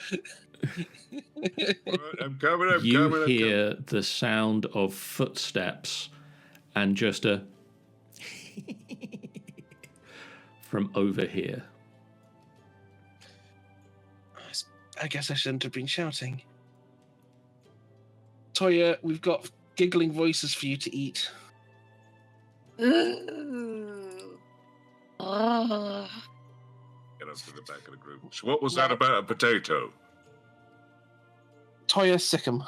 I'm coming. You hear the sound of footsteps and just a from over here. I guess I shouldn't have been shouting. Toya, we've got giggling voices for you to eat. Ooh. Oh. Get up to the back of the group. So what was that about a potato? Toya, sick 'em. All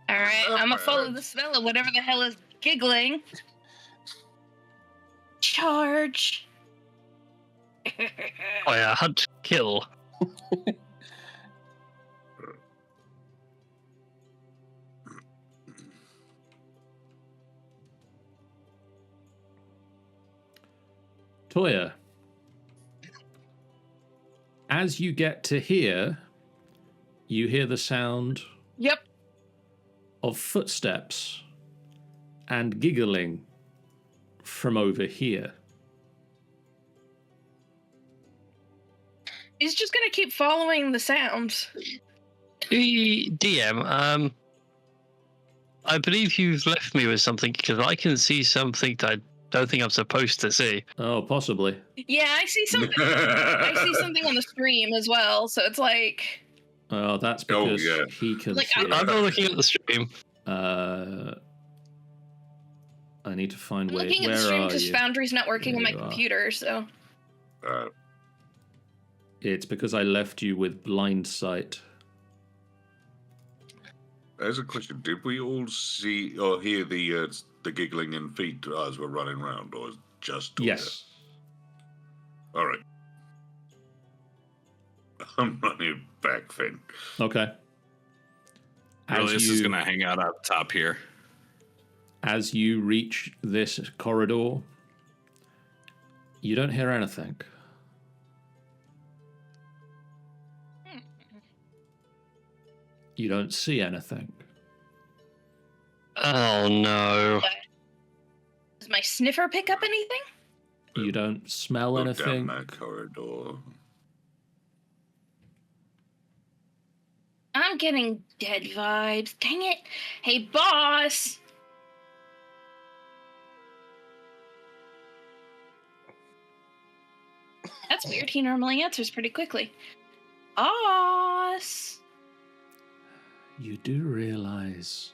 right, I'm gonna follow the smell of whatever the hell is giggling. Charge. Oh yeah, hunt, kill. Toya, as you get to here, you hear the sound Yep. of footsteps and giggling from over here. He's just gonna keep following the sounds. DM, I believe you've left me with something because I can see something that I don't think I'm supposed to see. Oh, possibly. Yeah, I see something. I see something on the stream as well. So it's like. Oh, that's because he can Like, see I'm it. not looking at the stream. I need to find I'm where looking at the stream are because you? Foundry's not working There on my you are. computer, so. It's because I left you with blind sight. There's a question. Did we all see or hear the giggling and feet as we're running around, or just Toya? Yes. All right. I'm running back, Finn. Okay. Perilous is going to hang out up top here. As you reach this corridor, you don't hear anything. You don't see anything. Oh no. Does my sniffer pick up anything? You don't smell Look anything. down that corridor. I'm getting dead vibes. Dang it. Hey, boss. That's weird. He normally answers pretty quickly. Boss. You do realize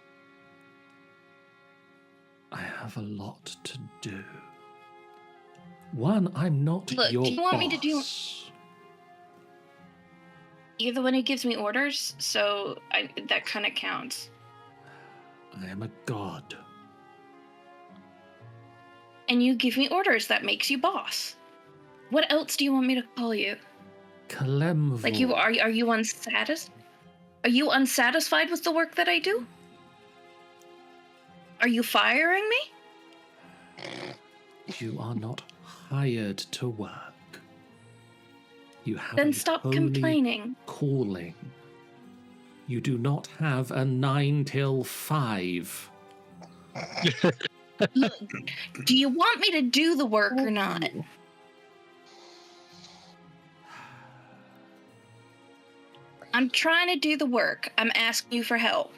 I have a lot to do. One, I'm not Look, your do you want me to do- boss. You're the one who gives me orders, so that kind of counts. I am a god. And you give me orders, that makes you boss. What else do you want me to call you? Kalemvor. Like are you unsatisfied? Are you unsatisfied with the work that I do? Are you firing me? You are not hired to work. You have Then a stop holy complaining. calling. You do not have a 9 till 5. Look, do you want me to do the work or not? I'm trying to do the work. I'm asking you for help.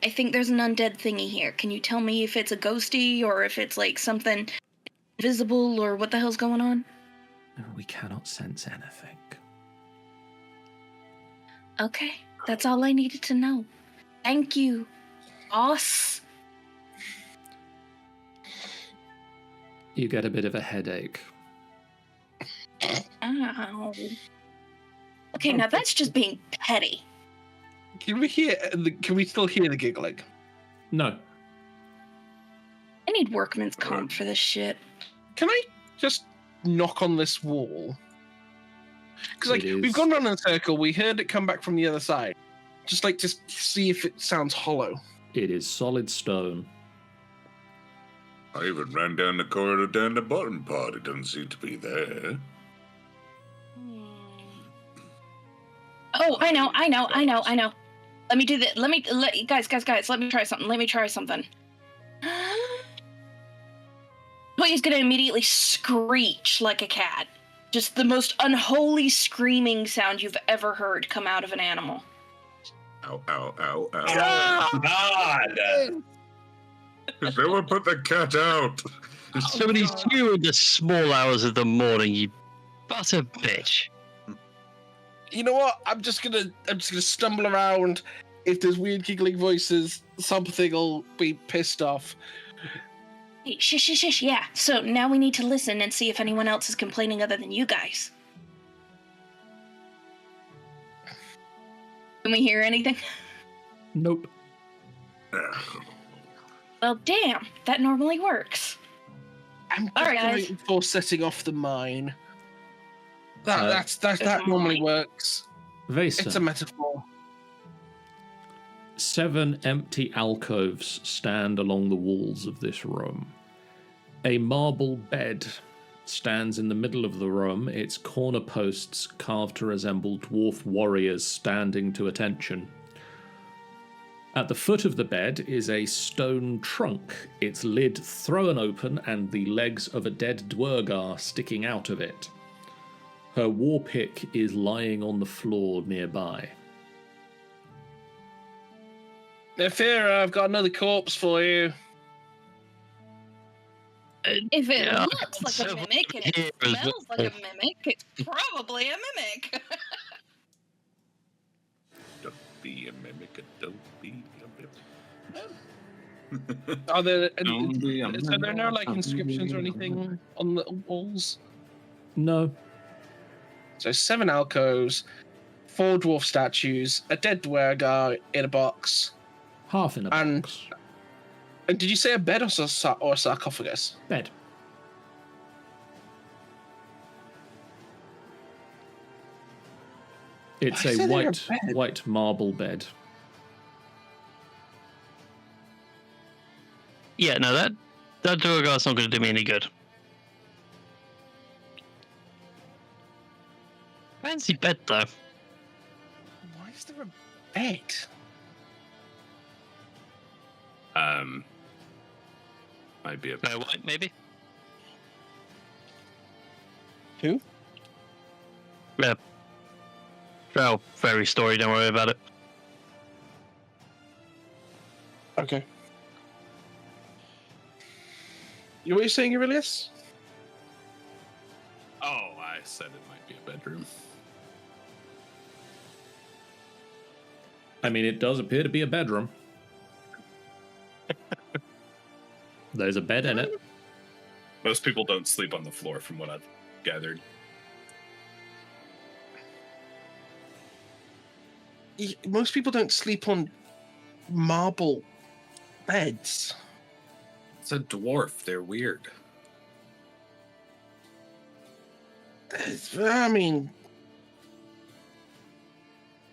I think there's an undead thingy here. Can you tell me if it's a ghosty or if it's like something invisible or what the hell's going on? We cannot sense anything. Okay, that's all I needed to know. Thank you, boss. You get a bit of a headache. Ow. Okay, now that's just being petty. Can we still hear the giggling? No. I need workman's comp for this shit. Can I just knock on this wall? Because we've gone around in a circle, we heard it come back from the other side. Just to see if it sounds hollow. It is solid stone. I even ran down the corridor down the bottom part. It doesn't seem to be there. Oh, I know. Let me do that. Guys, let me try something. Toya's gonna immediately screech like a cat. Just the most unholy screaming sound you've ever heard come out of an animal. Ow, ow, ow, ow. Oh, God! Someone put the cat out. Somebody's you in the small hours of the morning, you butter bitch. You know what? I'm just gonna stumble around. If there's weird giggling voices, something will be pissed off. Hey, shush, yeah. So now we need to listen and see if anyone else is complaining other than you guys. Can we hear anything? Nope. Well, damn. That normally works. I'm All right, guys. waiting for setting off the mine. That normally works. Vesa. It's a metaphor. 7 empty alcoves stand along the walls of this room. A marble bed stands in the middle of the room, its corner posts carved to resemble dwarf warriors standing to attention. At the foot of the bed is a stone trunk, its lid thrown open and the legs of a dead dwergar sticking out of it. Her war pick is lying on the floor nearby. Nefira, I've got another corpse for you. If it Yeah, looks like a mimic and it smells like a mimic, it's probably a mimic. Don't be a mimic. Don't be a mimic. Are there Don't be a is there no like mimic. inscriptions or anything on the walls? No. So 7 alcoves, 4 dwarf statues, a dead dwergar in a box. Half in a And- box. And did you say a bed or a sarcophagus? Bed. It's Why is a there a bed? white marble bed. Yeah, no, that Durgar's not going to do me any good. Fancy bed, though. Why is there a bed? Might be a No, white, maybe? Who? Yeah. Well, fairy story, don't worry about it. Okay. You what you're saying, Aurelius? Oh, I said it might be a bedroom. I mean, it does appear to be a bedroom. There's a bed in it. Most people don't sleep on the floor, from what I've gathered. Most people don't sleep on marble beds. It's a dwarf. They're weird. I mean,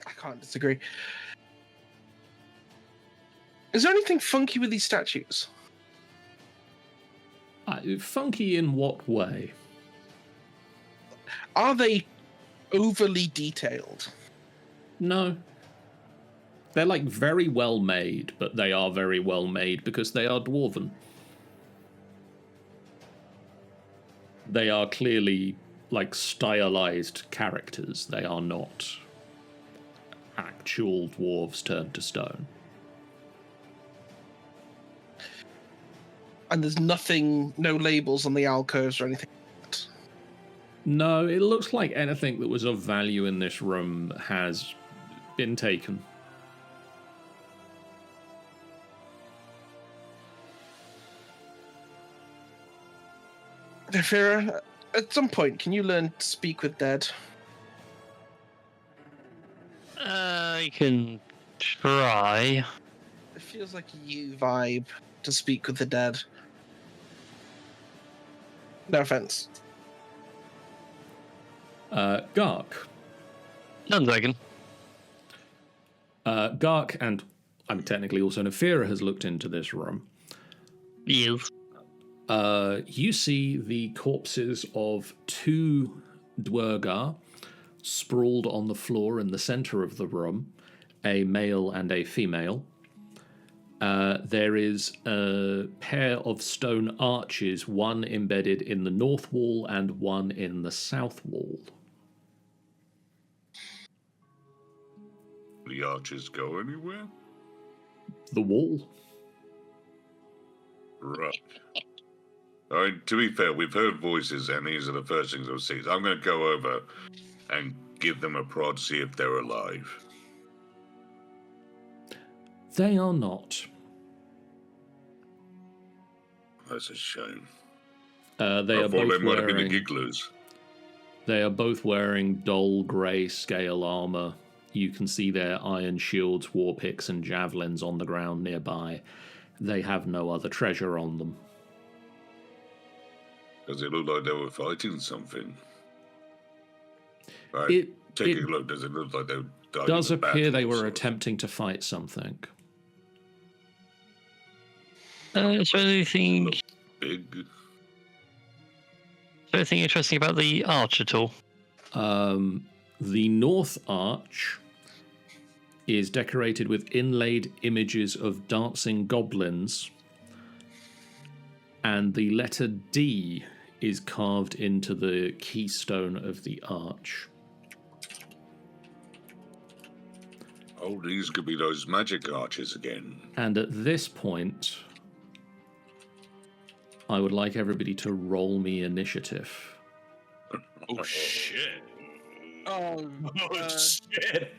I can't disagree. Is there anything funky with these statues? Funky in what way? Are they overly detailed? No. They're like very well made, but they are very well made because they are dwarven. They are clearly like stylized characters. They are not actual dwarves turned to stone. And there's nothing, no labels on the alcoves or anything. No, it looks like anything that was of value in this room has been taken. Nefira, at some point, can you learn to speak with dead? I can try. It feels like a you vibe to speak with the dead. No offense. Gark. None dragon. Gark and, I mean, technically also Nefira has looked into this room. Yes. You see the corpses of 2 dwergar sprawled on the floor in the center of the room, a male and a female. There is a pair of stone arches, one embedded in the north wall and one in the south wall. The arches go anywhere? The wall? Right. I mean, to be fair, we've heard voices, and these are the first things I'll see. So I'm going to go over and give them a prod, see if they're alive. They are not. That's a shame. They I are thought both they might have been the wearing. gigglers. They are both wearing dull grey scale armor. You can see their iron shields, war picks, and javelins on the ground nearby. They have no other treasure on them. Does it look like they were fighting something? Right. It Taking a look, does it look like they were dying does in a appear battle they or were something? attempting to fight something. Is there anything Big. interesting about the arch at all? The north arch is decorated with inlaid images of dancing goblins, and the letter D is carved into the keystone of the arch. Oh, these could be those magic arches again. And at this point, I would like everybody to roll me initiative. Oh shit! Oh, Shit!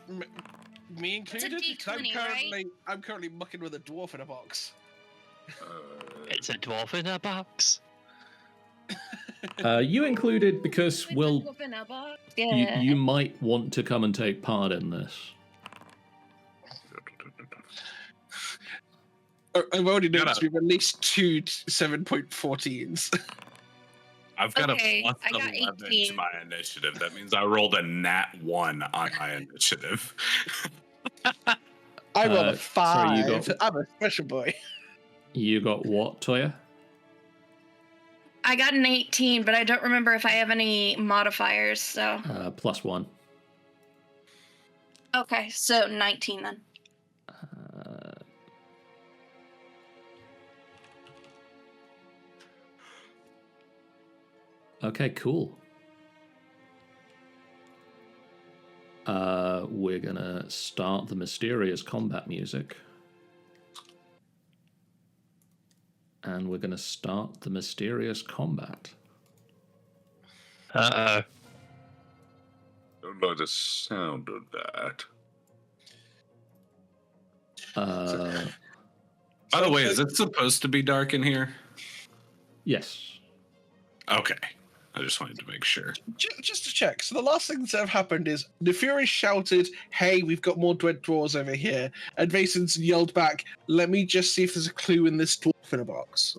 me It's a included. D20, I'm currently mucking with a dwarf in a box. It's a dwarf in a box. You included because, well, Yeah. you might want to come and take part in this. I've already noticed we've at least two 7.14s. I've got Okay, a I plus got 11 to 18. my initiative. That means I rolled a nat 1 on my initiative. I rolled a sorry, 5. you got- I'm a special boy. You got what, Toya? I got an 18, but I don't remember if I have any modifiers, so. +1. Okay, so 19 then. Okay, cool. We're gonna start the mysterious combat music. And we're gonna start the mysterious combat. Uh-oh. Don't like the sound of that. By the way, is it supposed to be dark in here? Yes. Okay. I just wanted to make sure. Just to check. So the last thing that have happened is Nefuri shouted, "Hey, we've got more dread drawers over here," and Vason's yelled back, "Let me just see if there's a clue in this dwarf in a box."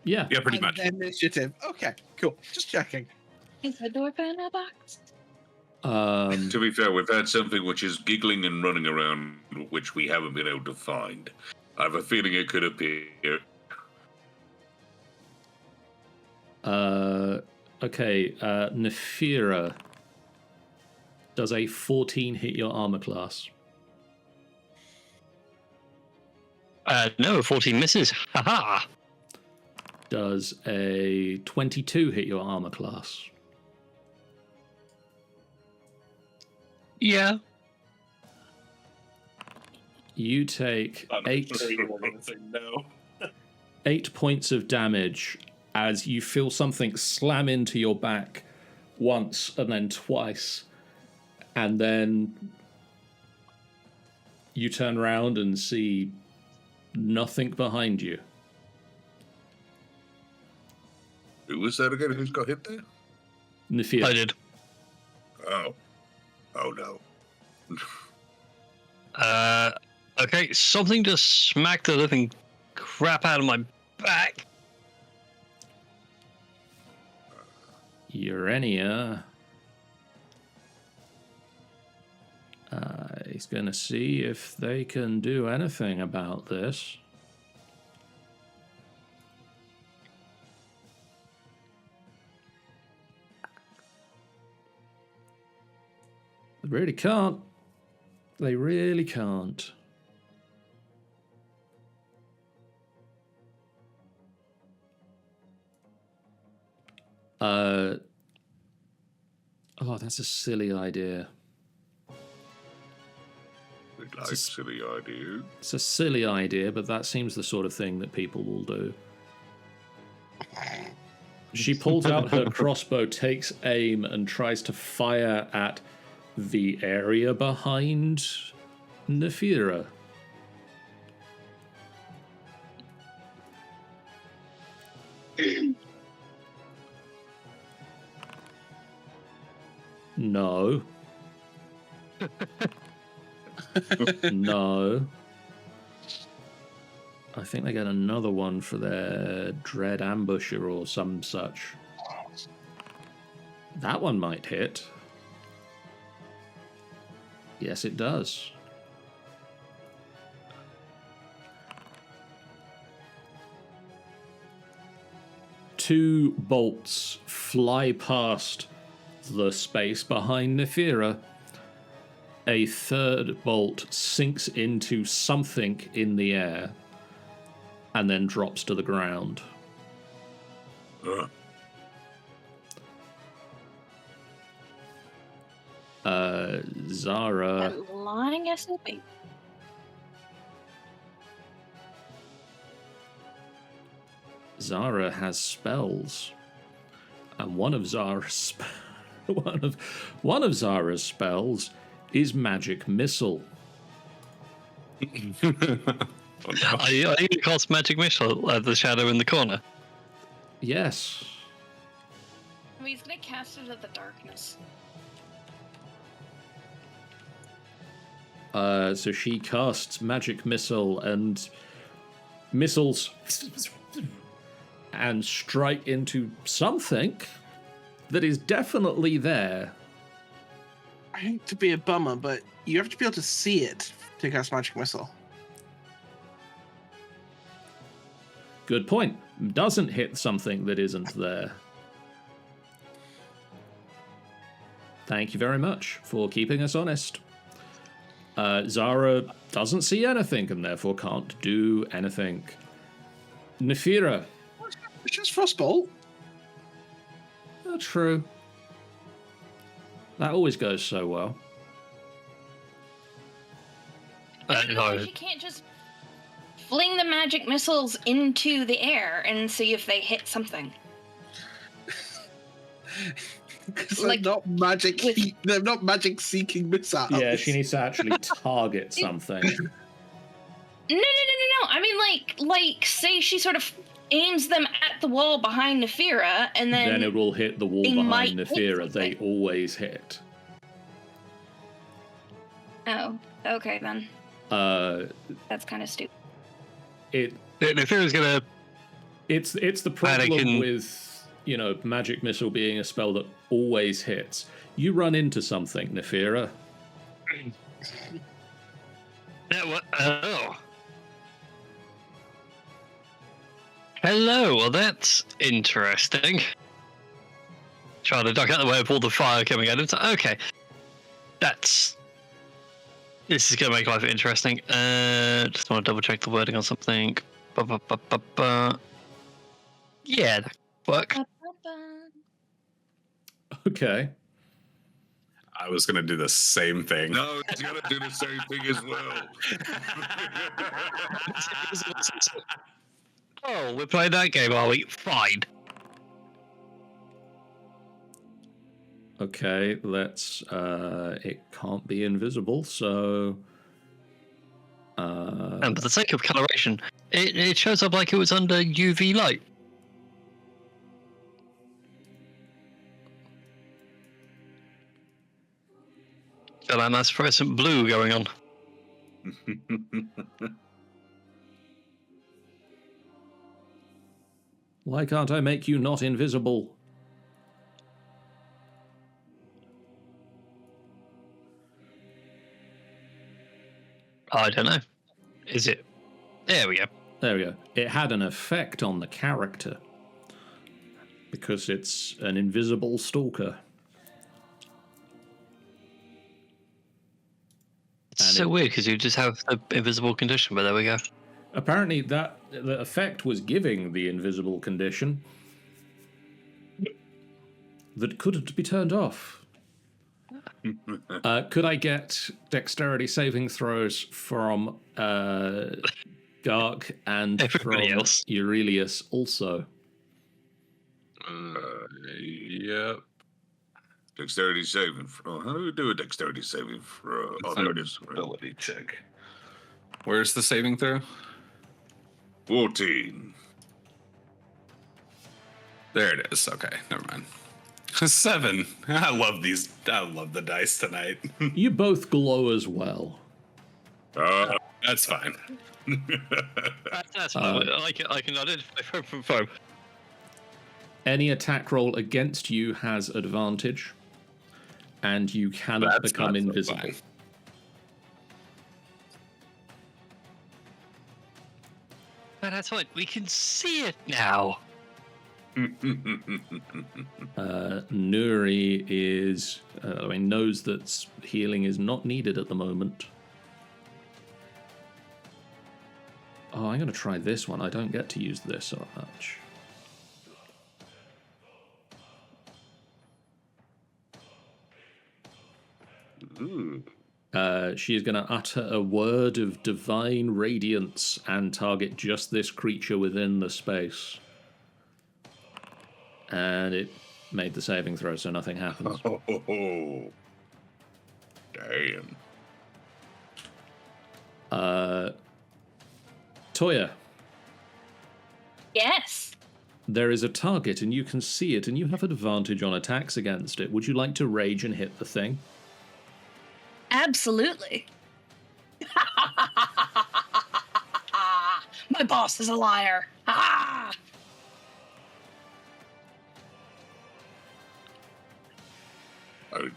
Yeah. Yeah, pretty And much. then initiative. Okay, cool. Just checking. Is a dwarf in a box? To be fair, we've had something which is giggling and running around, which we haven't been able to find. I have a feeling it could appear. Okay, Nefira. Does a 14 hit your armor class? No, 14 misses. Haha. Does a 22 hit your armor class? Yeah. You take No. 8 points of damage as you feel something slam into your back once and then twice, and then you turn around and see nothing behind you. Who was that again? Who's got hit there? Nefir. I did. Oh. Oh no. Okay, something just smacked the living crap out of my back. Urania. He's going to see if they can do anything about this. They really can't. They really can't. Oh, that's a silly idea. We like silly ideas. It's a silly idea, but that seems the sort of thing that people will do. She pulls out her crossbow, takes aim, and tries to fire at the area behind Nefira. No. No. I think they get another one for their Dread Ambusher or some such. That one might hit. Yes, it does. Two bolts fly past the space behind Nefira. A third bolt sinks into something in the air and then drops to the ground. Zara. That lying SOB. Zara has spells, and one of Zara's one of Zara's spells is magic missile. Are you going to cast magic missile at the shadow in the corner? Yes. He's gonna cast it at the darkness. So she casts magic missile and missiles and strike into something that is definitely there. I hate to be a bummer, but you have to be able to see it to cast magic missile. Good point. Doesn't hit something that isn't there. Thank you very much for keeping us honest. Zara doesn't see anything and therefore can't do anything. Nefira. It's just frostbolt. Oh, true. That always goes so well. No. She can't just fling the magic missiles into the air and see if they hit something. Because Like, they're not magic. with- They're not magic seeking missiles. Yeah, she needs to actually target something. No. I mean, like, say she sort of aims them at the wall behind Nefira, and Then it will hit the wall they might behind hit Nefira. They something. always hit. Oh, okay then. That's kind of stupid. If it was going to... It's the problem Anakin. with, magic missile being a spell that always hits. You run into something, Nefira. Yeah, what? Oh. Hello, well that's interesting. Trying to duck out the way of all the fire coming at him. Okay. This is going to make life interesting. Just want to double check the wording on something. Yeah, that could work. Okay. I was gonna do the same thing. No, he's gonna do the same thing as well. Oh, we're playing that game, are we? Fine. Okay, let's... it can't be invisible, so... And for the sake of coloration, it shows up like it was under UV light. Got that nice fluorescent blue going on. Why can't I make you not invisible? I don't know. Is it? There we go. There we go. It had an effect on the character. Because it's an invisible stalker. It's so weird because you just have the invisible condition, but there we go. Apparently the effect was giving the invisible condition. that couldn't be turned off. Could I get dexterity saving throws from Gark and Everybody from else. Aurelius also? Yep. Dexterity saving. How do we do a dexterity saving for? It's There an it is. Right. ability check. Where's the saving throw? 14. There it is. Okay, never mind. 7. I love these. I love the dice tonight. You both glow as well. That's fine. That's fine. I can identify foam from foam. Any attack roll against you has advantage, and you cannot That's become not so invisible. fine. But that's fine. We can see it now. Nuri is, knows that healing is not needed at the moment. Oh, I'm going to try this one. I don't get to use this so much. Ooh. She is going to utter a word of divine radiance and target just this creature within the space. And it made the saving throw, so nothing happens. Oh, damn. Toya, Yes. there is a target and you can see it and you have advantage on attacks against it. Would you like to rage and hit the thing? Absolutely. My boss is a liar. Ah!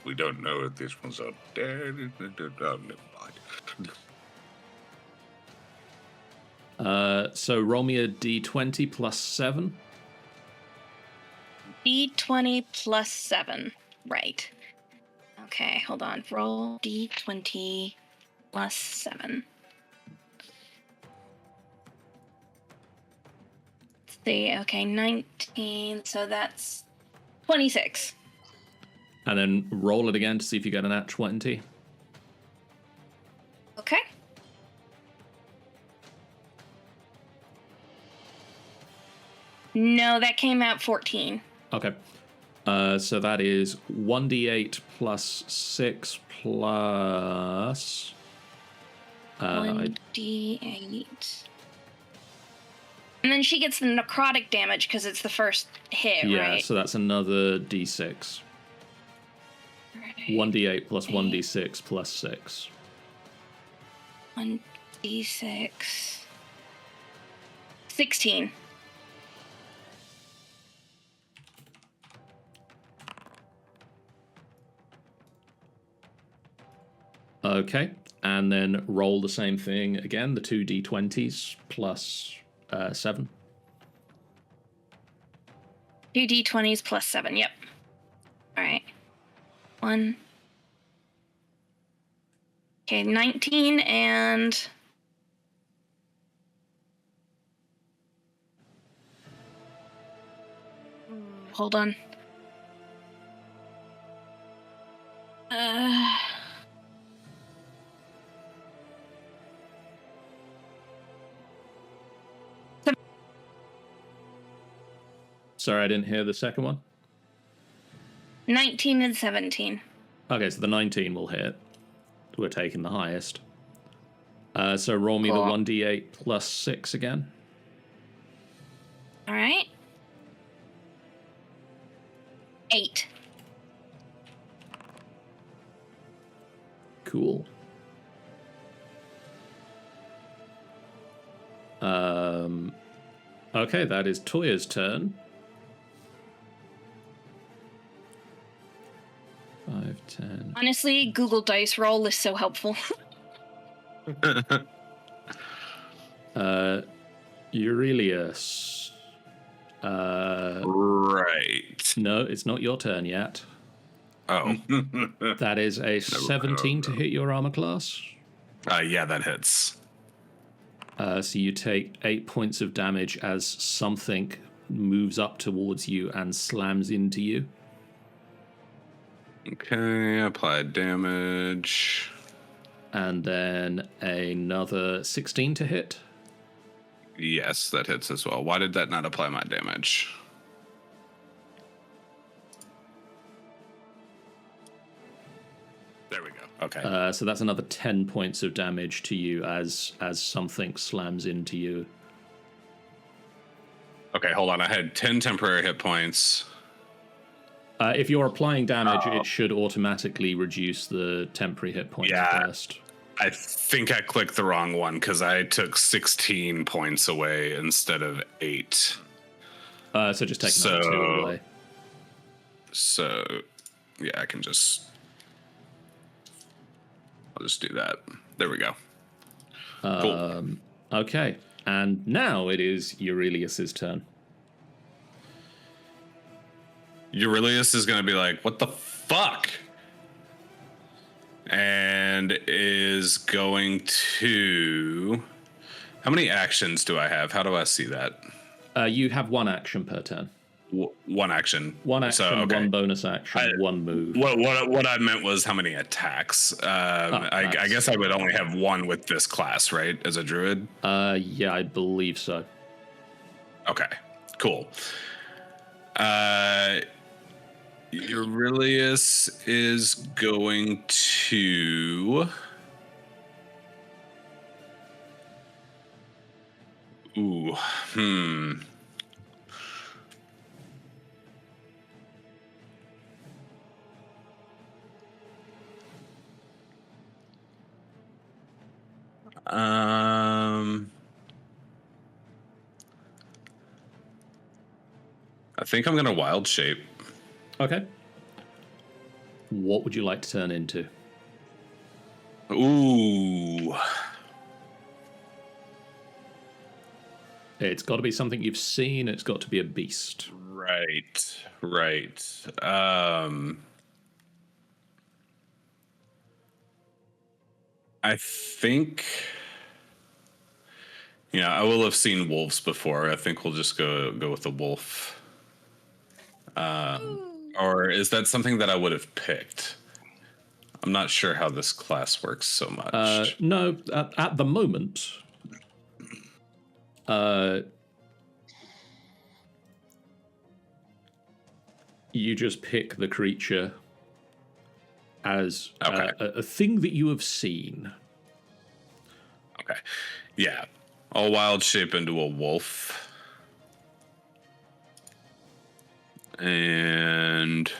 We don't know if this one's up there. Oh, never mind. So roll me a d20 plus 7. D20 plus 7. Right. Okay, hold on. Roll D20 plus 7. Let's see. Okay, 19. So that's 26. And then roll it again to see if you get an nat 20. Okay. No, that came out 14. Okay. So that is 1d8 plus 6 plus... 1d8. And then she gets the necrotic damage because it's the first hit, yeah, right? so that's another d6. 1d8 plus 1d6 plus 6. 1d6. 16. Okay, and then roll the same thing again, the 2d20s plus 7. 2d20s plus 7, yep. Alright. 1. Okay, 19 and... Hold on. Sorry, I didn't hear the second one. 19 and 17. Okay, so the 19 will hit. We're taking the highest. So roll me Cool. the 1d8 plus 6 again. Alright. 8. Cool. Okay, that is Toya's turn. 5, 10. Honestly, Google Dice Roll is so helpful. Aurelius. Right. No, it's not your turn yet. Oh. That is a 17 to hit your armor class. Yeah, that hits. So you take 8 points of damage as something moves up towards you and slams into you. Okay, applied damage. And then another 16 to hit. Yes, that hits as well. Why did that not apply my damage? There we go. Okay. So that's another 10 points of damage to you as something slams into you. Okay, hold on. I had 10 temporary hit points. If you're applying damage, it should automatically reduce the temporary hit points first. I think I clicked the wrong one because I took 16 points away instead of 8. So just take another 2 away. So, yeah, I'll just do that. There we go. Cool. Okay, and now it is Aurelius's turn. Aurelius is going to be like, what the fuck? And is going to... How many actions do I have? How do I see that? You have 1 action per turn. One action. 1 action, So, okay. 1 bonus action, 1 move. What I meant was how many attacks. I guess I would only have 1 with this class, right? As a druid? Yeah, I believe so. Okay, cool. Aurelius is going to... I think I'm gonna wild shape. Okay. What would you like to turn into? Ooh. It's got to be something you've seen. It's got to be a beast. Right. I think... Yeah, I will have seen wolves before. I think we'll just go with the wolf. Or is that something that I would have picked? I'm not sure how this class works so much. No, at the moment, you just pick the creature as a thing that you have seen. Okay. Yeah. I'll wild shape into a wolf. And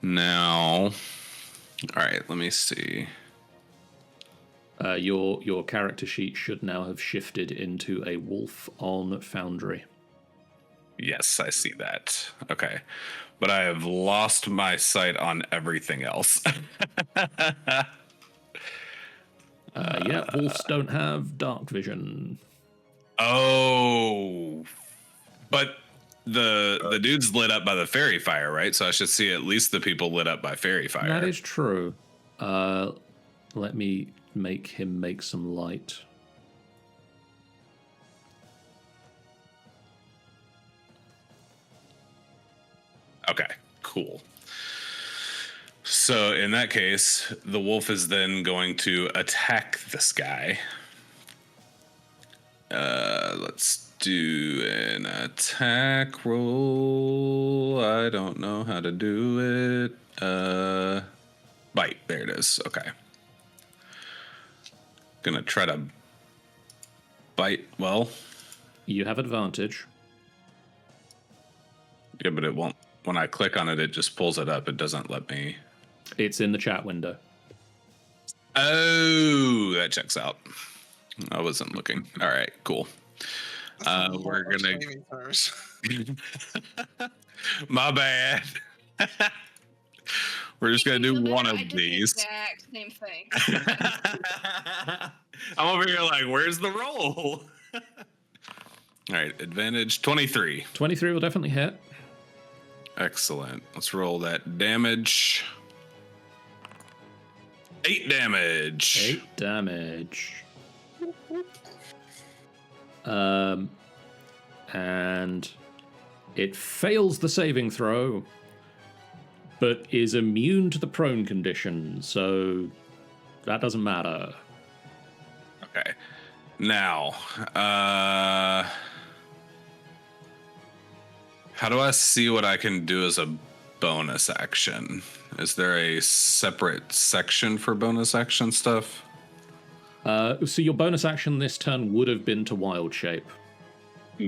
now, all right, let me see. Your character sheet should now have shifted into a wolf on Foundry. Yes, I see that. Okay. But I have lost my sight on everything else. Yeah, wolves don't have dark vision. Oh. But the dude's lit up by the fairy fire, right? So I should see at least the people lit up by fairy fire. That is true. Let me make him make some light. Okay, cool. So in that case, the wolf is then going to attack this guy. Let's do an attack roll. I don't know how to do it. Bite. There it is. Okay. Gonna try to bite. Well, You have advantage. yeah, but it won't. When I click on it, it just pulls it up. It doesn't let me. It's in the chat window. Oh, that checks out. I wasn't looking. All right, cool. We're gonna. My bad. We're just gonna do one of these. The exact same thing. I'm over here like, where's the roll? All right, advantage 23. 23 will definitely hit. Excellent. Let's roll that damage. 8 damage. 8 damage. And it fails the saving throw, but is immune to the prone condition, so that doesn't matter. Okay. Now, how do I see what I can do as a bonus action? Is there a separate section for bonus action stuff? So your bonus action this turn would have been to wild shape.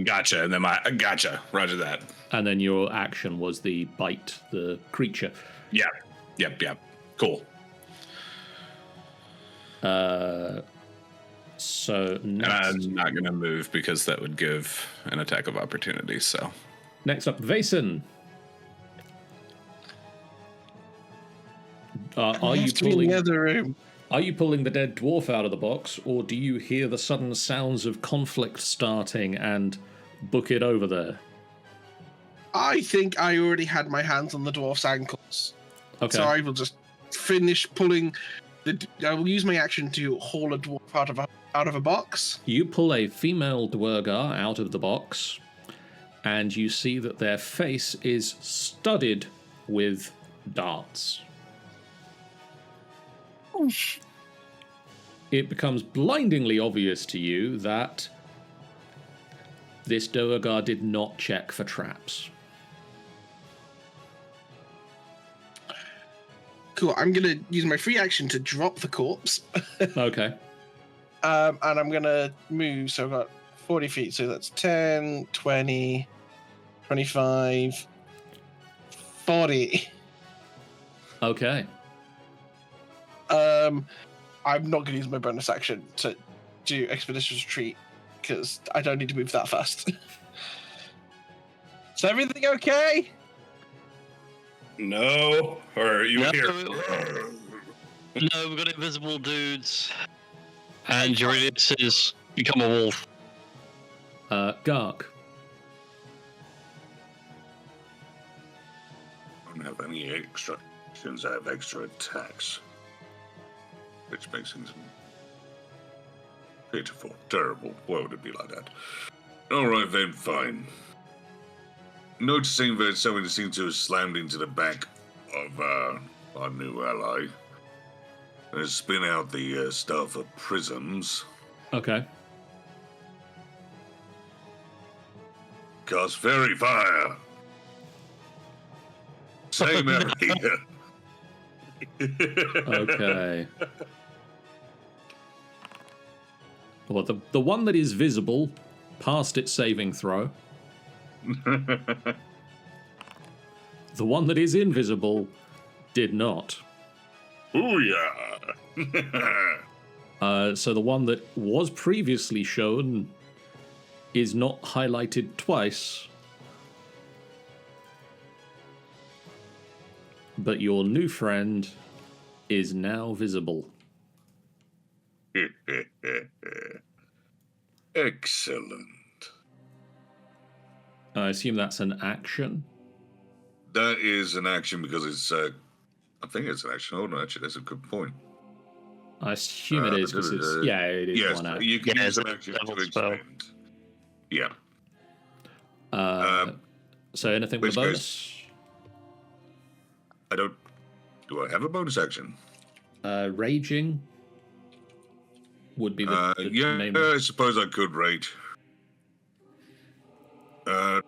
Gotcha. And then gotcha. Roger that. And then your action was the bite the creature. Yeah. Yep. Cool. So next, I'm not going to move because that would give an attack of opportunity. So next up, Vason. Are you pulling the other room? Are you pulling the dead dwarf out of the box, or do you hear the sudden sounds of conflict starting and book it over there? I think I already had my hands on the dwarf's ankles. Okay. So I will just finish pulling. I will use my action to haul a dwarf out of a box. You pull a female dwergar out of the box, and you see that their face is studded with darts. Oof. It becomes blindingly obvious to you that this dwergar did not check for traps. Cool. I'm going to use my free action to drop the corpse. Okay. And I'm going to move. So I've got 40 feet. So that's 10, 20, 25, 40. Okay. I'm not going to use my bonus action to do expeditious retreat because I don't need to move that fast. Is everything okay? no, or you No. here? No, we've got invisible dudes. And Uridius has become a wolf. Gark. I don't have any extra actions. I have extra attacks. Which makes things pitiful, terrible. Why would it be like that? Alright then, fine. Noticing that something seems to have slammed into the back of our new ally. Let's spin out the stuff of prisms. Okay. Cast Fairy Fire. Same area. Okay. Well, the one that is visible passed its saving throw. The one that is invisible did not. Ooh yeah. So the one that was previously shown is not highlighted twice. But your new friend is now visible. Excellent. I assume that's an action. That is an action because it's. I think it's an action. Hold on, actually, that's a good point. I assume it is because it's it is Yes, one action. you can Yeah, use it's an a action to level spell. expend. Yeah. So anything with which a goes- bonus? I don't. Do I have a bonus action? Raging would be the Yeah, main I suppose I could rage. I'm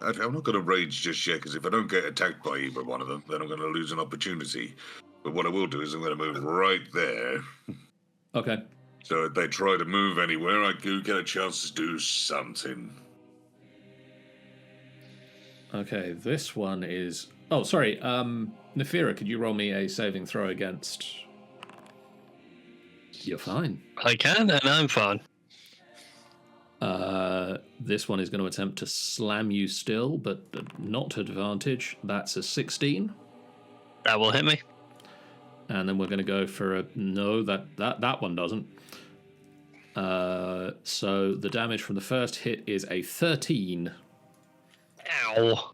not going to rage just yet because if I don't get attacked by either one of them, then I'm going to lose an opportunity. But what I will do is I'm going to move right there. Okay. So if they try to move anywhere, I do get a chance to do something. Okay, this one is... Oh, sorry. Nefira, could you roll me a saving throw against... You're fine. I can, and I'm fine. This one is going to attempt to slam you still, but not advantage. That's a 16. That will hit me. And then we're going to go for a... No, that one doesn't. So the damage from the first hit is a 13. Ow.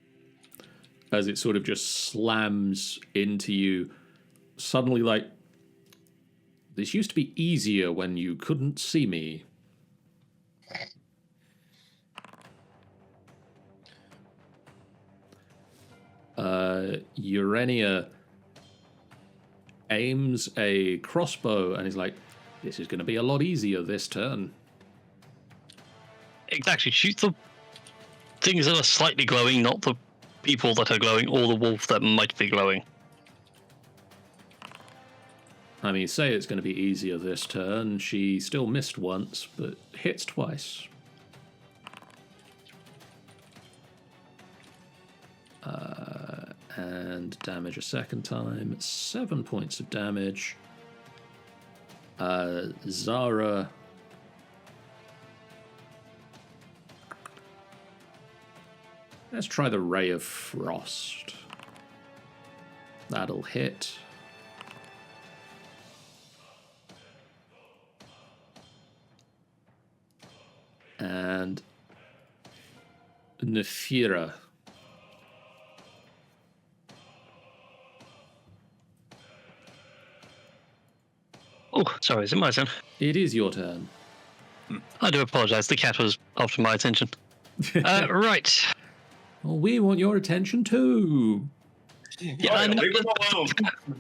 As it sort of just slams into you. Suddenly, like... This used to be easier when you couldn't see me. Urania aims a crossbow and he's like, this is going to be a lot easier this turn. Exactly. Shoot the things that are slightly glowing, not the people that are glowing, or the wolf that might be glowing. I mean, say it's going to be easier this turn. She still missed once, but hits twice. And damage a second time. 7 points of damage. Zara. Let's try the Ray of Frost. That'll hit. And Nefira. Oh, sorry, is it my turn? It is your turn. I do apologise. The cat was after my attention. Right. Well, we want your attention too. Yeah, I know, leave him alone.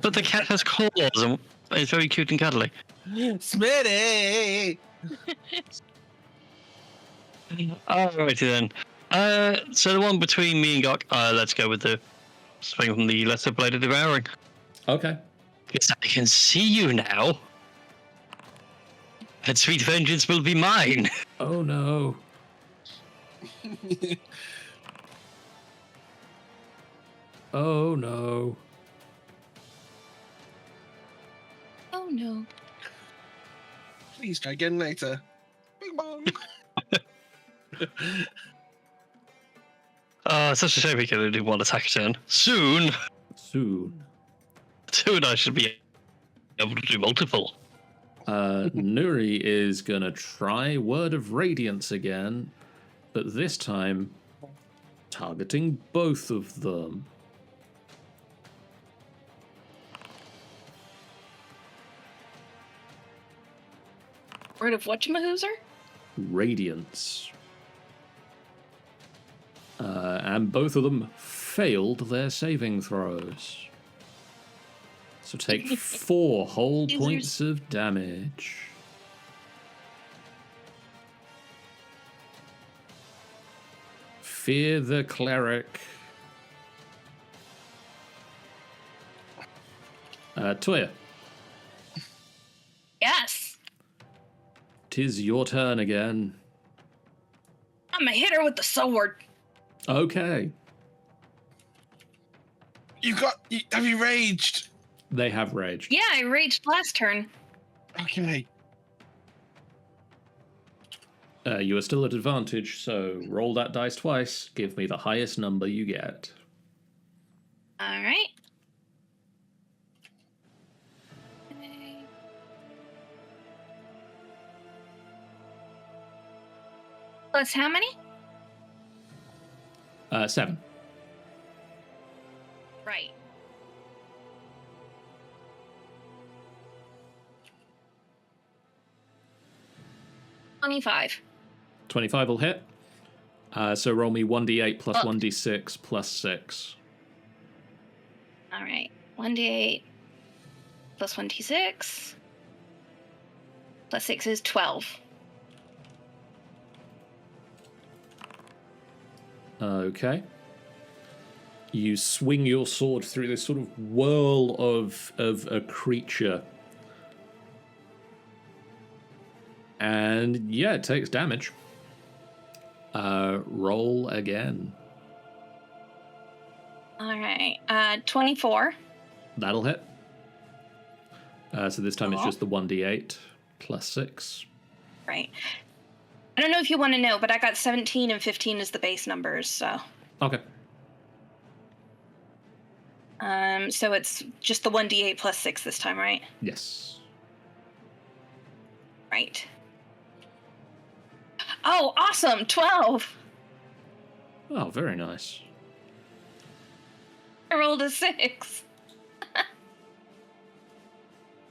but the cat has claws and it's very cute and cuddly. Smitty! Alrighty then. So the one between me and Gok, let's go with the swing from the lesser bladed devouring. Okay. Because I can see you now. And sweet vengeance will be mine. Oh no. Oh no. Oh no. Please try again later. Bing bong. Such a shame we can only do one attack turn. Soon I should be able to do multiple. Nuri is gonna try Word of Radiance again, but this time targeting both of them. Word of whatchamahoozer? Radiance. And both of them failed their saving throws. So take 4 whole These are- points of damage. Fear the cleric. Toya, Yes. 'tis your turn again. I'm gonna hit her with the sword. Okay. Have you raged? They have raged. Yeah, I raged last turn. Okay. You are still at advantage, so roll that dice twice. Give me the highest number you get. All right. Okay. Plus how many? 7. Right. $25. 25 will hit. So roll me 1d8 plus Oh. 1d6 plus 6. All right. 1d8 plus 1d6 plus 6 is 12. Okay. You swing your sword through this sort of whirl of a creature. And yeah, it takes damage. Roll again. All right. 24. That'll hit. So this time it's Cool. just the 1d8 plus 6. Right. I don't know if you want to know, but I got 17 and 15 as the base numbers, so. Okay. So it's just the 1d8 plus 6 this time, right? Yes. Right. Oh, awesome! 12! Oh, very nice. I rolled a 6.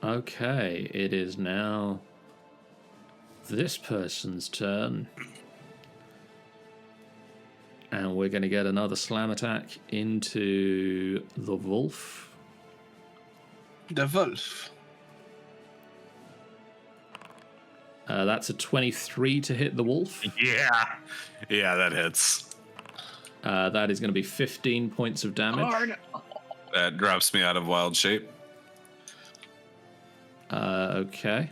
Okay, it is now this person's turn. And we're going to get another slam attack into the wolf. The wolf. That's a 23 to hit the wolf. Yeah, that hits. That is going to be 15 points of damage. That drops me out of wild shape. Okay.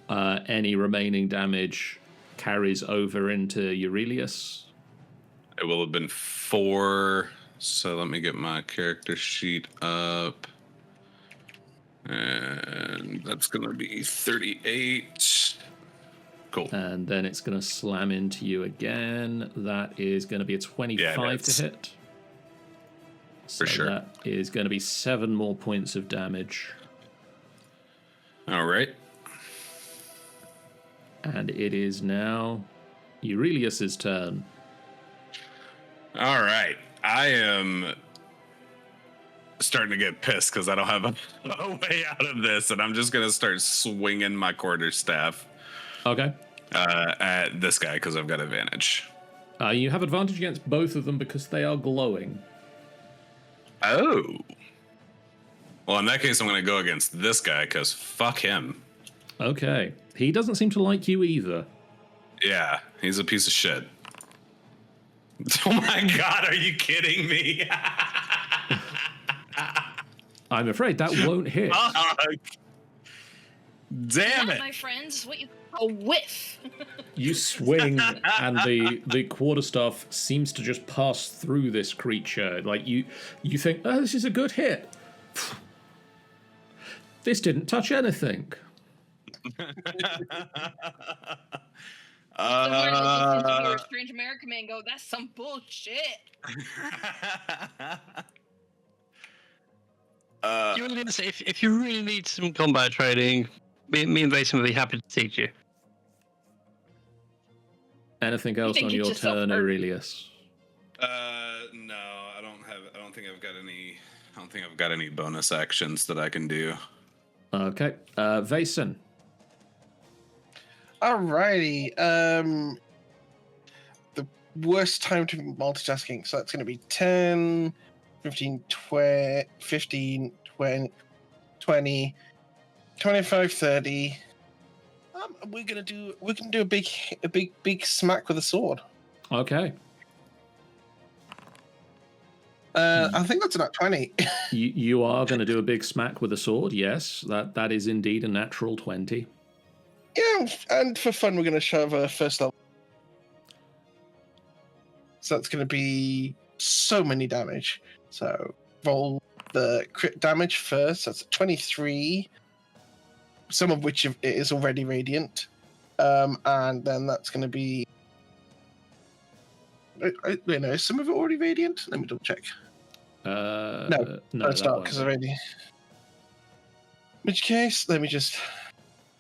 Any remaining damage carries over into Aurelius. It will have been 4. So let me get my character sheet up. And that's going to be 38. Cool. And then it's going to slam into you again. That is going to be a 25 to hit. So For sure. That is going to be 7 more points of damage. All right. And it is now Aurelius's turn. All right. I am starting to get pissed because I don't have a way out of this, and I'm just going to start swinging my quarterstaff Okay. at this guy because I've got advantage. You have advantage against both of them because they are glowing. Oh. Well, in that case, I'm going to go against this guy because fuck him. Okay. He doesn't seem to like you either. Yeah, he's a piece of shit. Oh my god, are you kidding me? I'm afraid that won't hit. Damn That, it. my friends, what you call a whiff. You swing, and the quarterstaff seems to just pass through this creature. Like you think, oh, this is a good hit. This didn't touch anything. Somewhere listen to your strange American man go, that's some bullshit. If you really need some combat training, me and Basin would be happy to teach you. Anything else can on get your yourself turn, hurt. Aurelius? No, I don't think I've got any bonus actions that I can do. Okay. Vason. Alrighty. The worst time to be multitasking. So that's going to be 10, 15, 20, 15, 20, 20, 25, 30. We can do a big smack with a sword. Okay. I think that's about 20. You are going to do a big smack with a sword, yes. That is indeed a natural 20. Yeah, and for fun, we're going to shove a first level. So that's going to be so many damage. So roll the crit damage first. That's 23, some of which is already radiant. And then that's going to be... Wait, no, is some of it already radiant? Let me double check. No, it's not, because already... In which case, let me just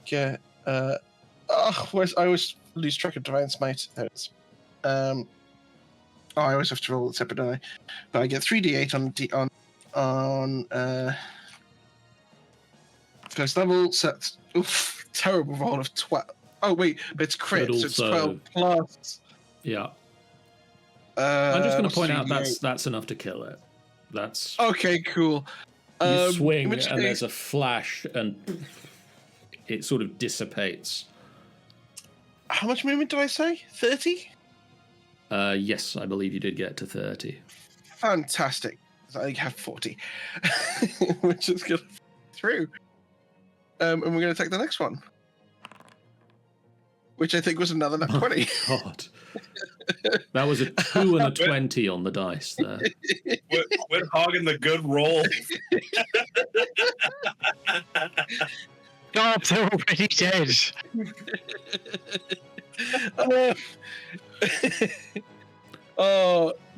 get... I always lose track of Divine Smite. There it is. I always have to roll it separate, don't I? But I get 3d8 on first level. So that's terrible roll of 12. Oh wait, but it's crit, so it's 12 plus. Yeah. I'm just going to point 3d8. out that's enough to kill it. That's okay. Cool. you swing and case... there's a flash and it sort of dissipates. How much movement do I say? 30? Yes, I believe you did get to 30. Fantastic. I have 40, which is good through. And we're going to take the next one, which I think was another nat 20. God. That was a 2 and a 20 on the dice there. Quit hogging the good roll. God, they're already dead.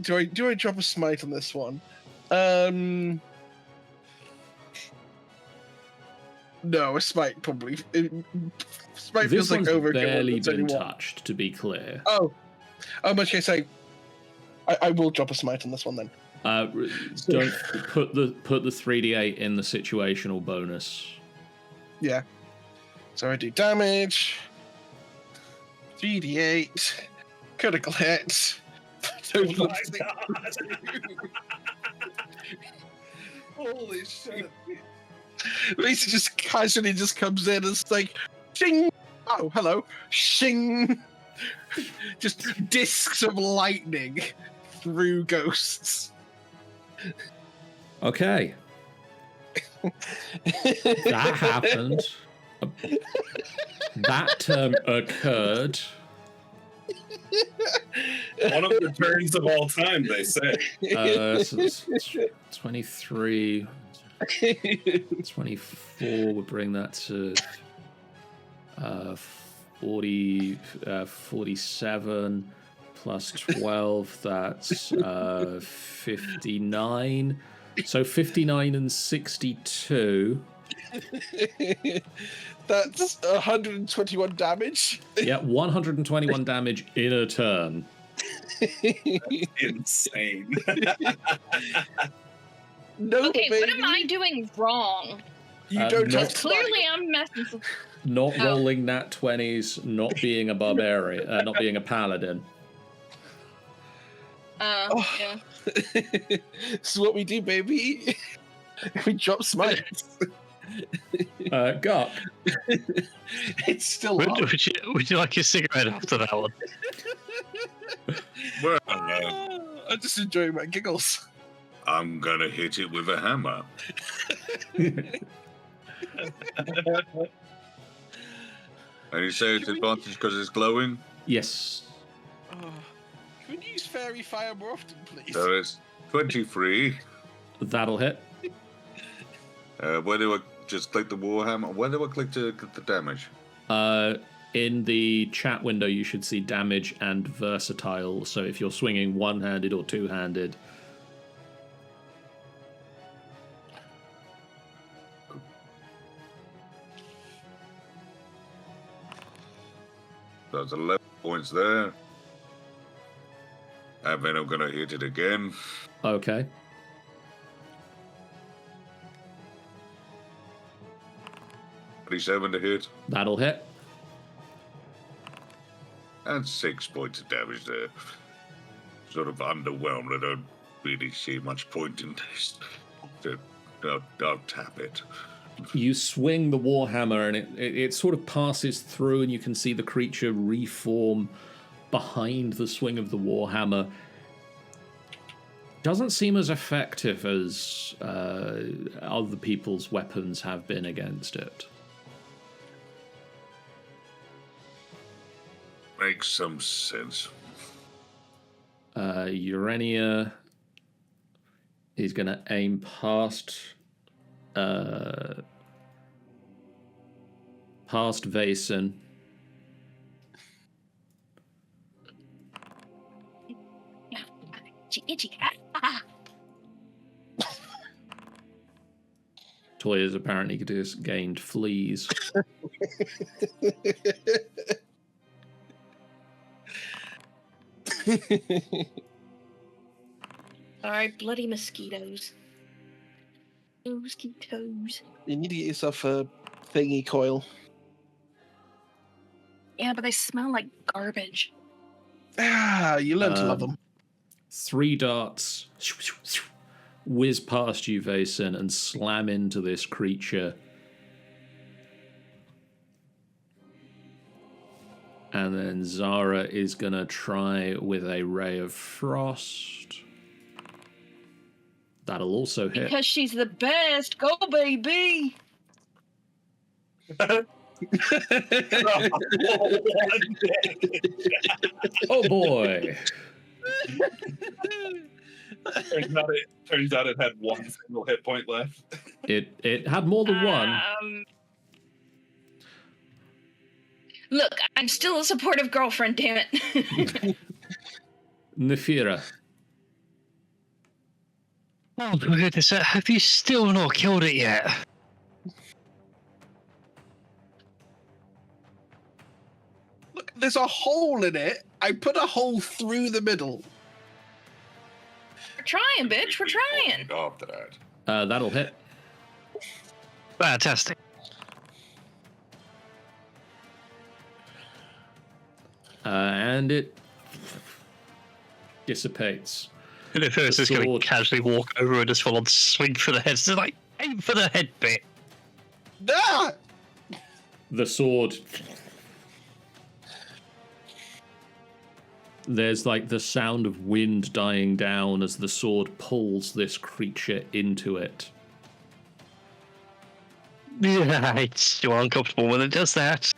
Do I drop a smite on this one? No, a smite probably. Smite This feels like one's overkill. barely been Anyone. touched, to be clear. Oh, in which case I will drop a smite on this one then. Don't put the 3d8 in the situational bonus. Yeah. So I do damage. 3d8. Critical hit. Don't Oh look my at the- God. Holy shit. Lisa just casually just comes in and it's like, shing! Oh, hello. Shing! Just discs of lightning through ghosts. Okay. That happened. That term occurred. One of the turns of all time, they say. So it's 23, 24 would bring that to 40, 47 plus 12, that's 59. So 59 and 62. That's 121 damage. Yeah, 121 damage in a turn. Insane. No, Okay, baby. what am I doing wrong? You don't not- have Clearly, I'm messing. Not Oh. rolling nat 20s, not being a barbarian, not being a paladin. Oh. Yeah. This is what we do, baby. We drop smites. Gok, It's still Would, up. would you like a cigarette after that one? Well, I'm just enjoying my giggles. I'm gonna hit it with a hammer. And you say it's advantage because it's glowing? yes, Oh, can we use fairy fire more often, please? So it's 23. that'll hit. Where do I just click the warhammer? Where do I click to get the damage? In the chat window, you should see damage and versatile. So if you're swinging one-handed or two-handed, That's 11 points there. And then I'm gonna hit it again. okay. 27 to hit. That'll hit. And 6 points of damage there. Sort of underwhelmed. I don't really see much point in this. I'll tap it. You swing the warhammer, and it sort of passes through, and you can see the creature reform behind the swing of the warhammer. Doesn't seem as effective as other people's weapons have been against it. Makes some sense. Urania is going to aim past Vaesen. Itchy, itchy. Toya's apparently just gained fleas. All right, bloody mosquitoes. Mosquitoes. You need to get yourself a thingy coil. Yeah, but they smell like garbage. Ah, you learn to love them. 3 darts whiz past you, Vaesen, and slam into this creature. And then Zara is going to try with a Ray of Frost. That'll also hit. Because she's the best. Go, baby. Oh boy. Turns out it had one single hit point left. It had more than one. Look, I'm still a supportive girlfriend, damn it. Nefira. Oh, my goodness, have you still not killed it yet? Look, there's a hole in it. I put a hole through the middle. We're trying, bitch. We're trying. After that. That'll hit. Fantastic. And it dissipates. And if it's just going to casually walk over and just full on swing for the head, so like aim for the head bit. Ah! The sword. There's like the sound of wind dying down as the sword pulls this creature into it. Yeah, it's so uncomfortable when it does that.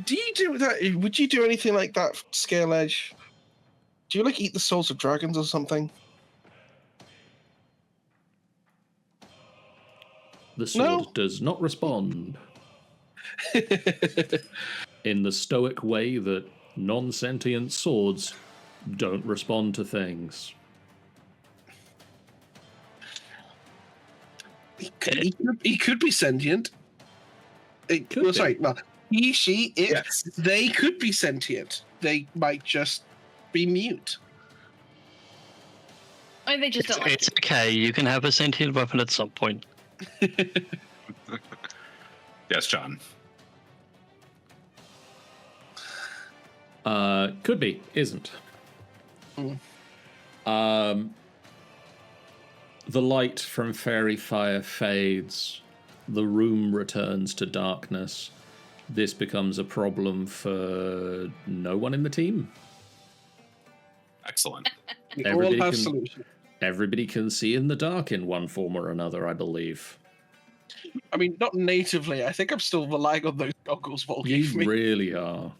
Do you do that? Would you do anything like that, Scale Edge? Do you like eat the souls of dragons or something? The sword No? does not respond in the stoic way that non-sentient swords don't respond to things. He could be sentient. Sorry, well, he, she, it, Yes. they could be sentient. They might just be mute. Or they just don't like It's okay, you can have a sentient weapon at some point. Yes, John. Could be, isn't. The light from fairy fire fades. The room returns to darkness. This becomes a problem for no one in the team. Excellent. We Everybody all have can- solutions. Everybody can see in the dark in one form or another, I believe. I mean, not natively. I think I'm still relying on those goggles Vol gave You me. really are.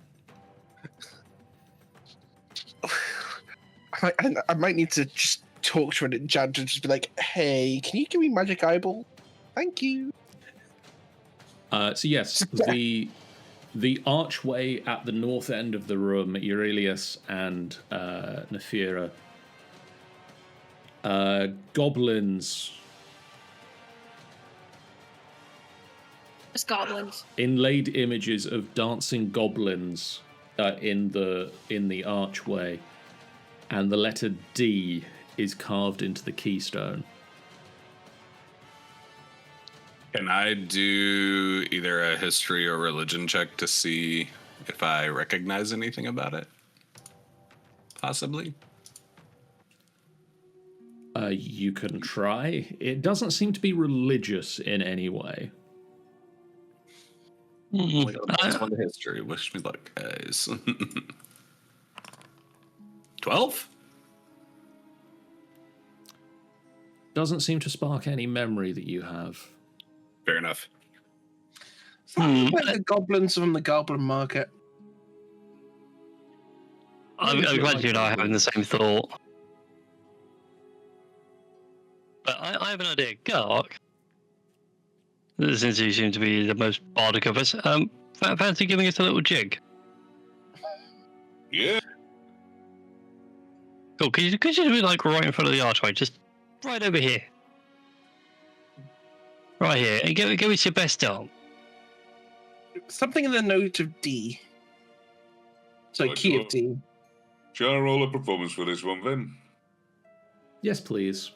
I might need to just talk to an enchanter and just be like, hey, can you give me magic eyeball? Thank you. So yes, the archway at the north end of the room, Aurelius and Nefira. Goblins, Just goblins. inlaid images of dancing goblins in the archway, and the letter D is carved into the keystone. Can I do either a history or religion check to see if I recognize anything about it? Possibly. You can try. It doesn't seem to be religious in any way. That's one history. Wish me luck, guys. 12? Doesn't seem to spark any memory that you have. Fair enough. Sounds like the goblins from the goblin market. I'm glad you and I are having the same thought. But I have an idea. Gark, since you seem to be the most bardic of us, fancy giving us a little jig? Yeah. Cool. Could you be like right in front of the archway? Just right over here. Right here. And give us your best arm. Something in the note of D. So What key of note? D. Shall I roll a performance for this one then? Yes, please.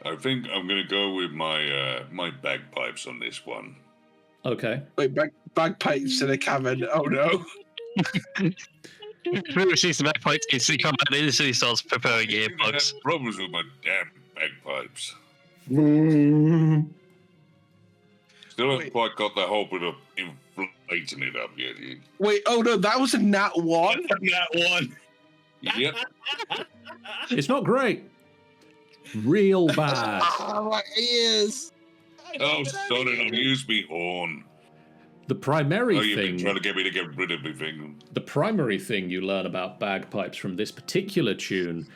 I think I'm going to go with my my bagpipes on this one. Okay. Wait, bagpipes in a cavern. Oh no. Who sees the bagpipes instantly come out and instantly starts preparing I earbuds. have problems with my damn bagpipes. Still haven't Wait. quite got the whole bit of inflating it up yet. Wait, oh no, that was a nat 1? That one. Yep. It's not great. Real bad. Oh, my ears. Oh, son it, I'll use me horn. The primary Oh, you've been thing. trying to get me to get rid of me thing. The primary thing you learn about bagpipes from this particular tune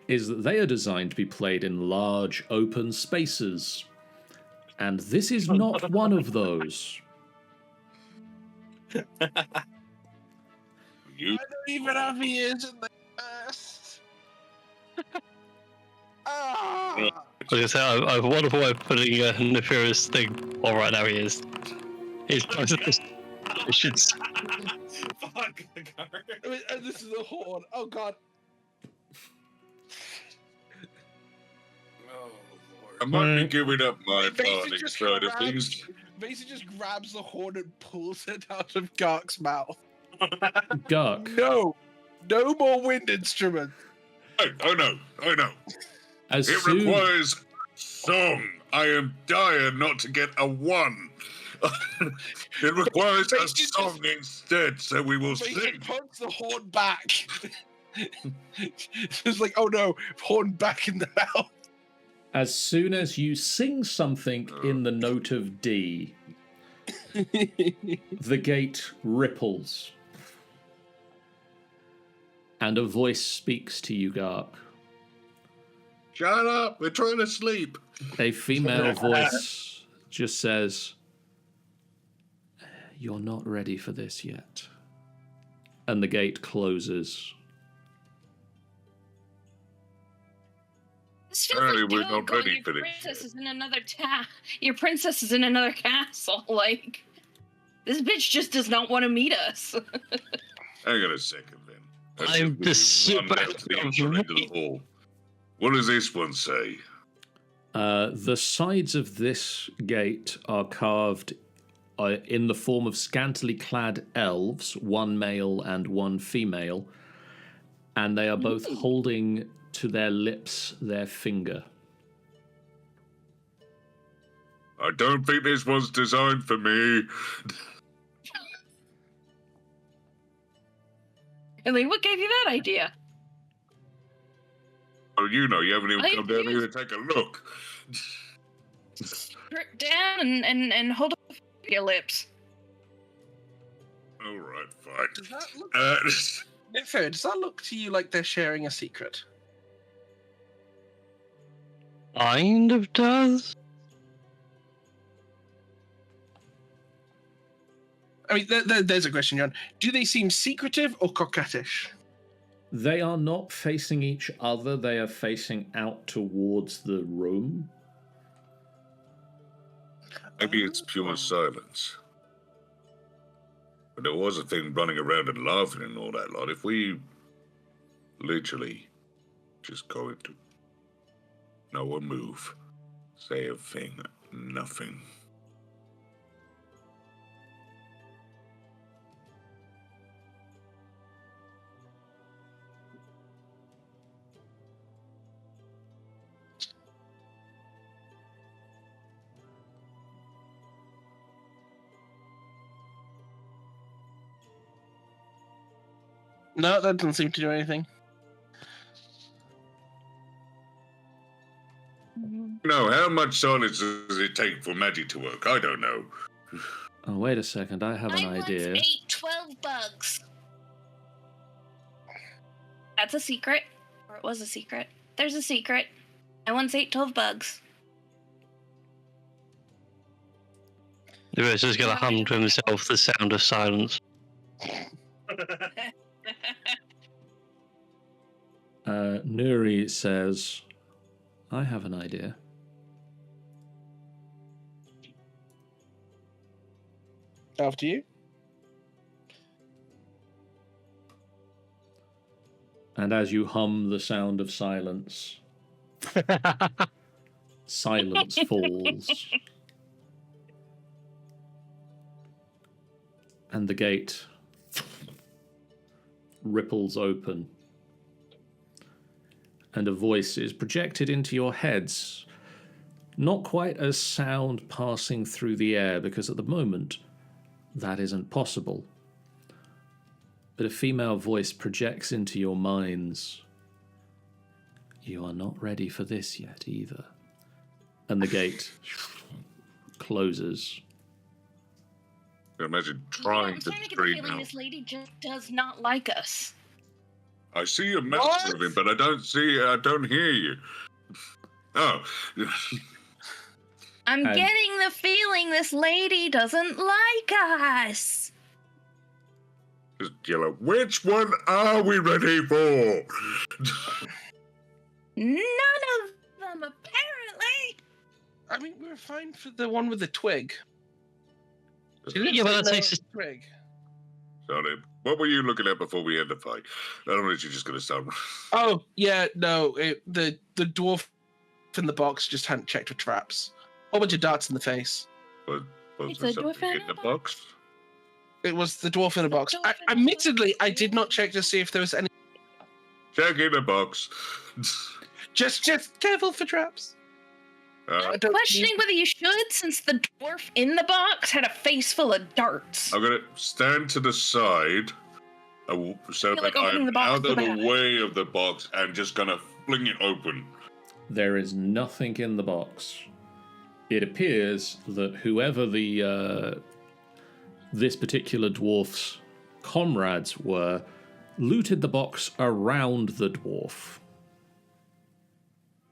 is that they are designed to be played in large open spaces. And this is not one of those. You I don't even have ears in the ass. Ah. I was gonna say, I have a wonderful way of putting Nefira's thing on right now. He is. He's should. Fuck. I mean, and this is a horn. Oh god. I might be giving up my Face is bardic just side of around. things. Basically just grabs the horn and pulls it out of Gark's mouth. Gark, No more wind instruments. I know. as It soon requires song. I am dying not to get a 1. It requires a song instead, so we will Mason sing. punts the horn back. It's like, oh no, horn back in the mouth. as soon as you sing something in the note of D, the gate ripples. And a voice speaks to you, Gark. Shut up, we're trying to sleep. A female voice just says, "You're not ready for this yet." And the gate closes. This feels Apparently like we're Doom not going, ready your for this princess yet. is in another your princess is in another castle. Like, this bitch just does not want to meet us. Hang on a second then. Let's I'm just the run super- down to the entry into the hall. What does this one say? The sides of this gate are carved in the form of scantily clad elves, one male and one female, and they are both holding to their lips their finger. I don't think this one's designed for me. And like, what gave you that idea? Oh, you know, you haven't even I come down here confused. to take a look. Put down and hold up your lips. All right, fine. Does that look? Fair, does that look to you like they're sharing a secret? Kind of does. I mean, there's a question, John. Do they seem secretive or coquettish? They are not facing each other, they are facing out towards the room. Maybe it's pure silence. But there was a thing running around and laughing and all that lot. If we literally just go into no one move, say a thing, nothing. No, that doesn't seem to do anything. No, how much silence does it take for magic to work? I don't know. Oh, wait a second, I have an I idea. once ate 12 bugs. That's a secret. Or it was a secret. There's a secret. I once ate 12 bugs. The rest is going to hum to himself the sound of silence. Nuri says, "I have an idea." After you. And as you hum the sound of silence, silence falls. And the gate ripples open. And a voice is projected into your heads. Not quite as sound passing through the air, because at the moment, that isn't possible. But a female voice projects into your minds. You are not ready for this yet either. And the gate closes. Imagine I'm trying to starting to get the scream feeling out. this lady just does not like us. I see your mouth What? moving, but I don't hear you. Oh. I'm And- getting the feeling this lady doesn't like us. Just yellow. Which one are we ready for? None of them, apparently. I mean, we were fine for the one with the twig. Yeah, but that takes us. twig. Sorry. What were you looking at before we end the fight? I don't know if you're just going to start. Oh yeah, no, the dwarf in the box just hadn't checked for traps. Whole bunch of darts in the face. But Was It's there a something dwarf in the box? It was the dwarf in a box. Dwarf in a box. Admittedly, I did not check to see if there was any. Check in the box. Just careful for traps. I I'm don't questioning need- whether you should, since the dwarf in the box had a face full of darts. I'm gonna stand to the side, so feel like that opening I'm the box out so of the bad. way of the box and just gonna fling it open. There is nothing in the box. It appears that whoever the this particular dwarf's comrades were looted the box around the dwarf.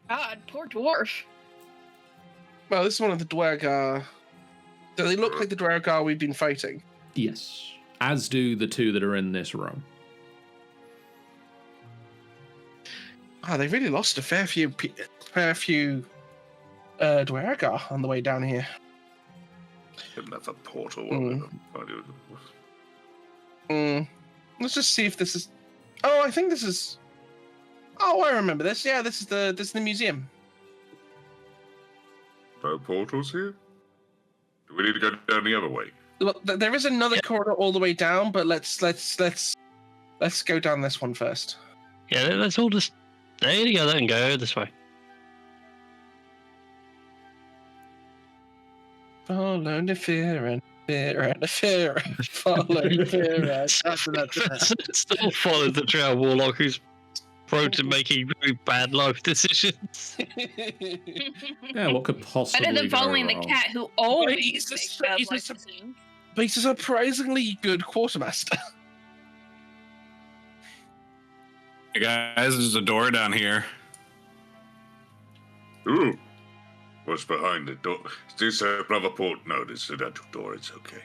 God, poor dwarf. Well, this is one of the Dwergar. Do they look like the Dwergar we've been fighting? Yes, as do the two that are in this room. Oh, they really lost a fair few Dwergar on the way down here. Another portal. Let's just see if this is. Oh, I think this is. Oh, I remember this. Yeah, this is the museum. No portals here? Do we need to go down the other way? Look, there is another corridor all the way down, but let's go down this one first. Yeah, let's all just stay together and go this way. Follow the fear and fear and fear. Follow the fear and Still follow the trail warlock who's prone to making very bad life decisions. Yeah, what could possibly Better than go following the wrong? cat who always He's makes a- bad he's a life sup- decisions. But he's a surprisingly good quartermaster. Hey guys, there's a door down here. Ooh. What's behind the door? Is this another port? No, this is an actual door. It's okay.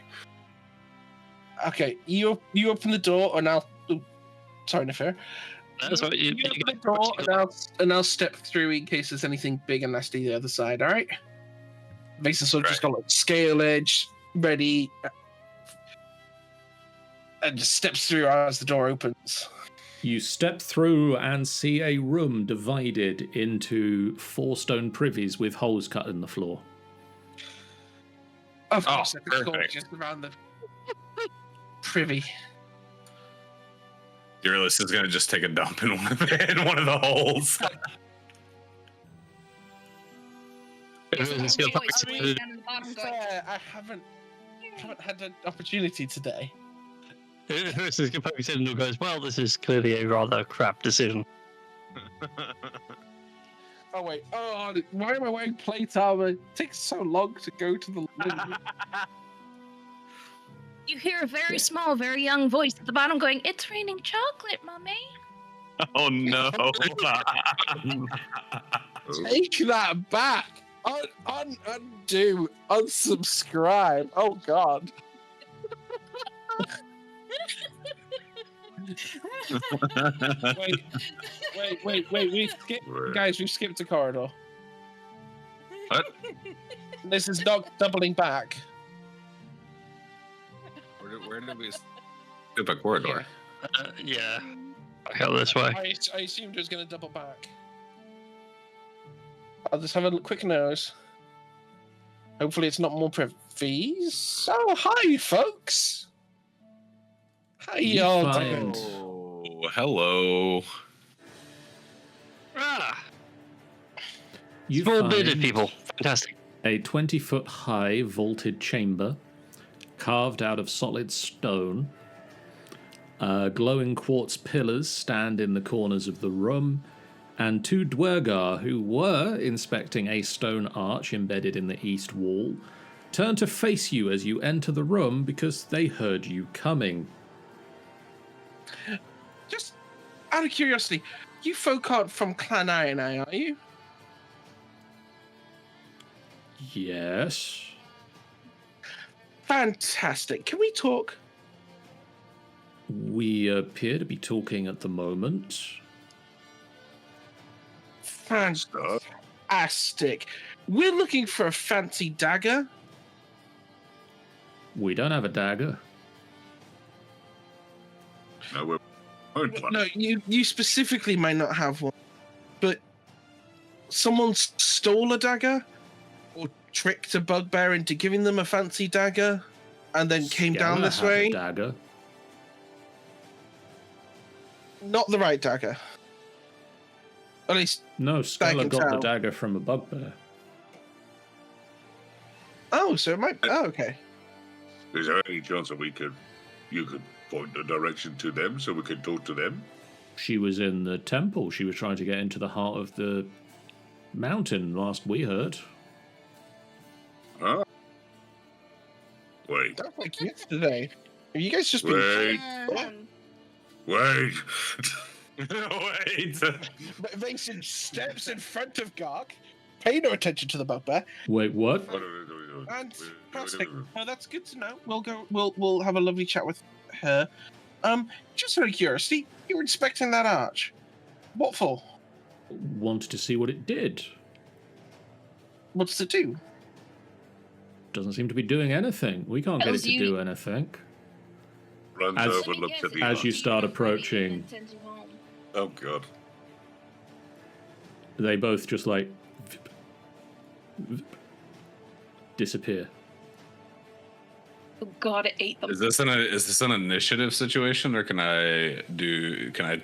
Okay, you open the door, and I'll. Ooh, sorry, Nefera. That's what you open the door, and I'll step through in case there's anything big and nasty the other side. All right. Mason sort of just got like scale edge ready, and just steps through as the door opens. You step through and see a room divided into 4 stone privies with holes cut in the floor. Of Oh, course, it's perfect. just around the privy. Perilous is gonna just take a dump in one of the holes. It's gonna Always put- laying down in the bottom going, Fair, I haven't had an opportunity today. This is going to and goes, well, this is clearly a rather crap decision. Oh wait, why am I wearing plate armor? It takes so long to go to the. You hear a very small, very young voice at the bottom going, "It's raining chocolate, mommy." Oh no! Take that back. Undo. Unsubscribe. Oh God. Wait. We've skipped, guys. We've skipped a corridor. What? This is not doubling back. Where did we skip a corridor? Yeah. Back out this way. I assumed it was going to double back. I'll just have a quick nose. Hopefully, it's not more privies. Oh, hi, folks. How y'all doing? Oh, hello. Ah, You small-bearded find people. Fantastic. a 20-foot high vaulted chamber carved out of solid stone. Glowing quartz pillars stand in the corners of the room, and 2 Dwergar, who were inspecting a stone arch embedded in the east wall, turn to face you as you enter the room because they heard you coming. Just out of curiosity, you folk aren't from Clan Iron Eye, are you? Yes. Fantastic. Can we talk? We appear to be talking at the moment. Fantastic. We're looking for a fancy dagger. We don't have a dagger. No, we're No, you specifically might not have one, but someone stole a dagger or tricked a bugbear into giving them a fancy dagger, and then came down Skeller this had a way. dagger. Not the right dagger. At least, No, Back Skeller in got the town. dagger from a bugbear. oh, so it might. Oh, okay. Is there any chance that you could point a direction to them so we could talk to them? She was in the temple. She was trying to get into the heart of the mountain, last we heard. Huh? Wait, Don't like yesterday. Have you guys just been wait, wait. Wait. Mason steps in front of Gark? Pay no attention to the bugbear. Wait, what? And fantastic. That's good to know. We'll have a lovely chat with her. Just out of curiosity, you were inspecting that arch. What for? Wanted to see what it did. What does it do? Doesn't seem to be doing anything. We can't get it Tells to you- do anything. Runs As- over, looks at the as you arch. start approaching- Sends you home. Oh god. They both just like disappear. Oh God, it ate them. Is this an initiative situation, or can I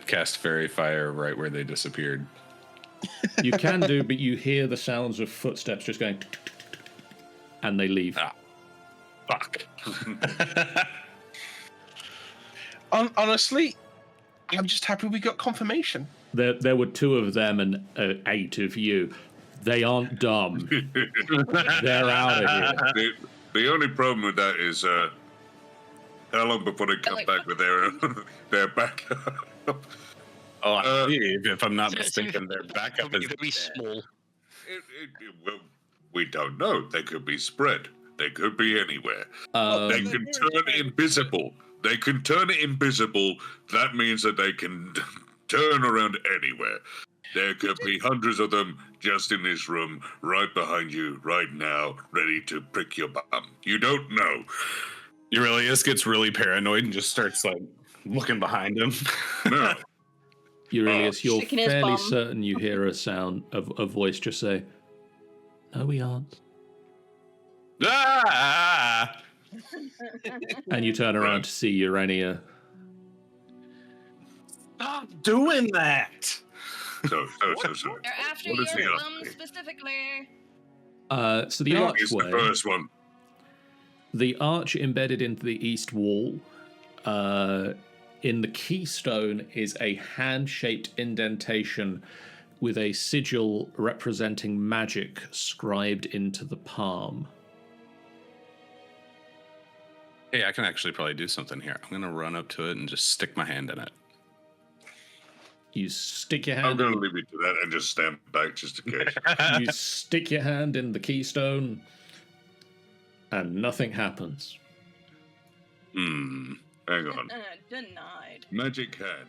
cast fairy fire right where they disappeared? You can do, but you hear the sounds of footsteps just going, and they leave. Ah. Fuck. Honestly, I'm just happy we got confirmation. There were 2 of them and 8 of you. They aren't dumb. They're out of here. The only problem with that is how long before they come like, back with their backup? Oh, I believe, if I'm not So- mistaken, their backup is very small. Well, we don't know. They could be spread. They could be anywhere. They can turn invisible. They can turn invisible. That means that they can turn around anywhere. There could be hundreds of them just in this room, right behind you, right now, ready to prick your bum. You don't know. Aurelius gets really paranoid and just starts like looking behind him. No. Aurelius, you're Shaking his fairly bum. certain you hear a sound of a voice just say, "No, we aren't." Ah! And you turn around to see Urania. Stop doing that! So. They're after What is your the bum update? specifically. So the It's the archway, first one. the arch embedded into the east wall, in the keystone is a hand-shaped indentation with a sigil representing magic scribed into the palm. Hey, I can actually probably do something here. I'm gonna run up to it and just stick my hand in it. You stick your I'm hand going to in, leave you to that and just stand back just in case. you stick your hand in the keystone, and nothing happens. Hang on. Denied. Magic hand.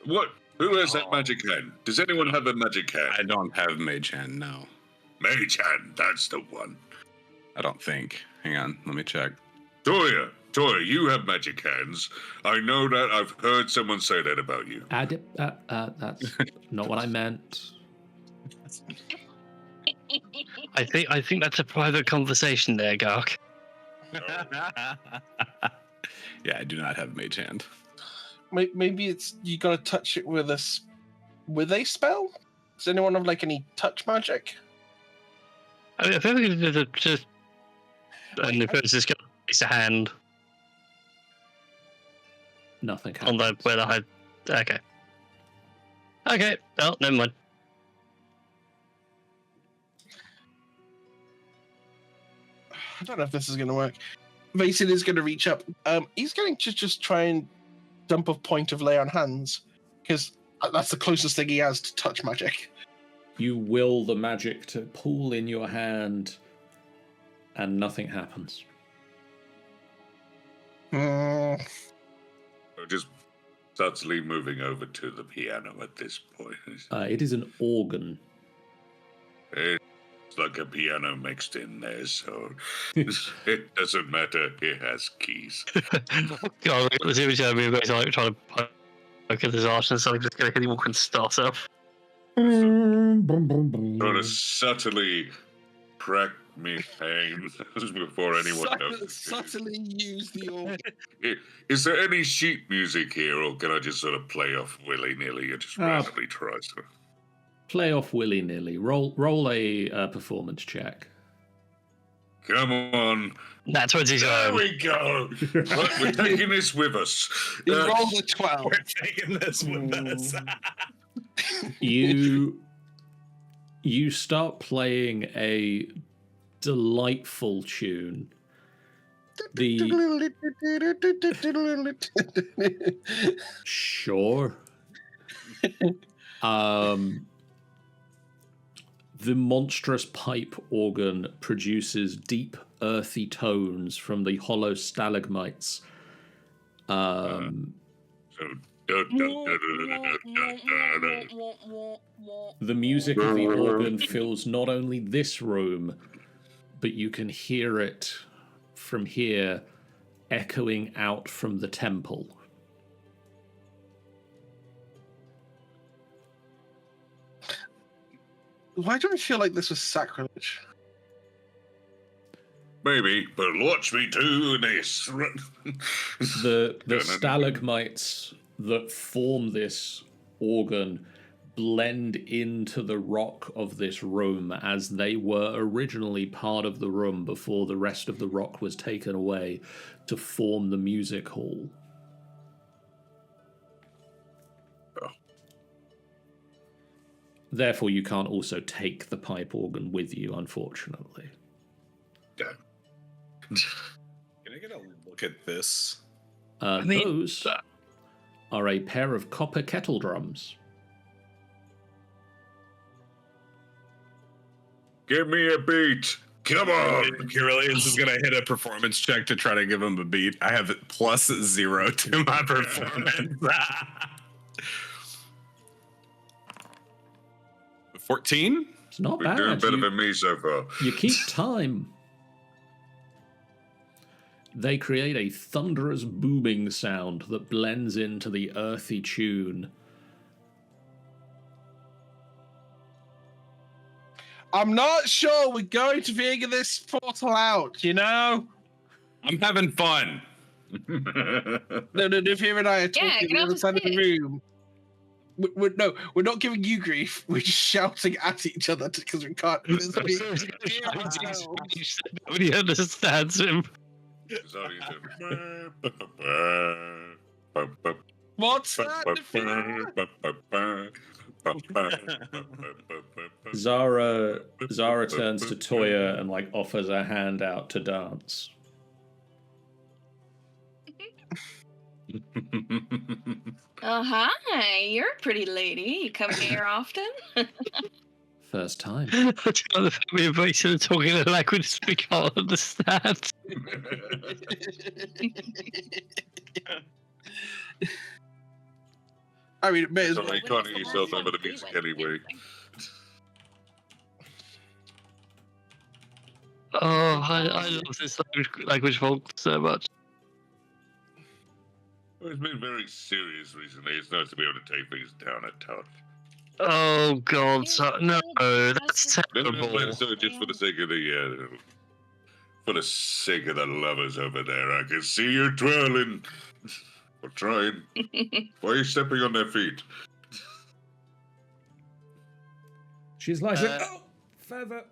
What? Who has that magic hand? Does anyone have a magic hand? I don't have mage hand, no. Mage hand, that's the one. I don't think. Hang on, let me check. Toya, you have magic hands. I know that. I've heard someone say that about you. That's not what I meant. I think that's a private conversation there, Gark. Yeah, I do not have mage hand. Maybe it's you gotta touch it with with a spell. Does anyone have like any touch magic? I think it's just and the person's going to place a hand Nothing on happens. the where the high. Okay. Oh, never mind. I don't know if this is gonna work. Mason is gonna reach up. He's going to just try and dump a point of lay on hands because that's the closest thing he has to touch magic. You will the magic to pool in your hand, and nothing happens. I'm just subtly moving over to the piano at this point. It is an organ. It's like a piano mixed in there, so it doesn't matter. It has keys. God, let's see which we're both like trying to poke at his arse and so I'm just going to start up. Trying to subtly crack me pain before anyone knows. Subtly use the organ. Is there any sheet music here, or can I just sort of play off willy-nilly and just randomly try stuff? Play off willy-nilly. Roll a performance check. Come on. That's what he's There on. we go. Look, we're taking this with us. He rolled a 12. We're taking this with us. You start playing a delightful tune. Sure. The monstrous pipe organ produces deep, earthy tones from the hollow stalagmites. The music of the organ fills not only this room, but you can hear it from here echoing out from the temple. Why do I feel like this was sacrilege? Maybe, but watch me do this. The stalagmites that form this organ blend into the rock of this room as they were originally part of the room before the rest of the rock was taken away to form the music hall. Therefore, you can't also take the pipe organ with you, unfortunately. Damn. Can I get a look at this? Those are a pair of copper kettle drums. Give me a beat. Come on. Kirilians is going to hit a performance check to try to give him a beat. I have +0 to my performance. 14? It's not We're bad. doing better than me so far. You keep time. They create a thunderous booming sound that blends into the earthy tune. I'm not sure we're going to figure this portal out, you know? I'm having fun. No, Fear and I are talking Yeah, at get the off other his side of the dick. room. We're not giving you grief. We're just shouting at each other because we can't. Nobody understands him. What's that? Zara turns to Toya and offers a hand out to dance. Oh, hi. You're a pretty lady. You come here often? First time. I don't know the family advice and talking in a language we can't understand. I mean, it may as well. Sorry, you can't hear yourself over the music anyway. Oh, I love this language folk so much. Well, it's been very serious recently. It's nice to be able to take things down a touch. Oh God, no, that's terrible. Let's do it just for the sake of the lovers over there. I can see you twirling. Or trying. Why are you stepping on their feet? She's like, oh, feather.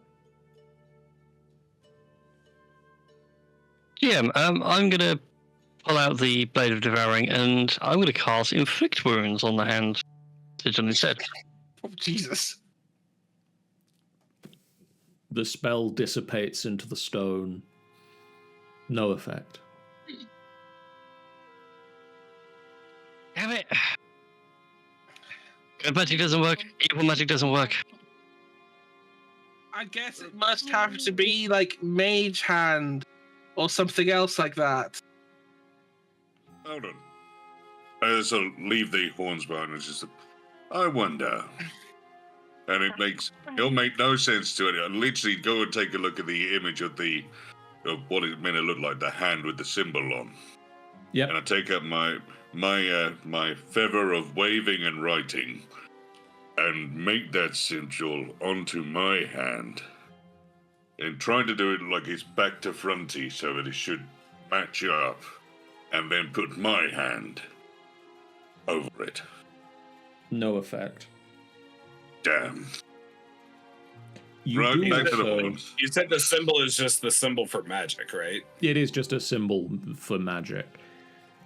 GM, I'm gonna pull out the Blade of Devouring and I'm gonna cast Inflict Wounds on the hand sigil instead. Oh, Jesus. The spell dissipates into the stone. No effect. Damn it! Good magic doesn't work. Evil magic doesn't work. I guess it must have to be Mage Hand or something else like that. Hold on. I sort of leave the horns behind and just, I wonder. And it'll make no sense to it. I literally go and take a look at the image of what it meant to look like, the hand with the symbol on. Yep. And I take up my feather of waving and writing and make that sigil onto my hand. and trying to do it like it's back to fronty so that it should match up, and then put my hand over it. No effect. Damn. You Right, do back to the also, point. You said the symbol is just the symbol for magic, right? it is just a symbol for magic.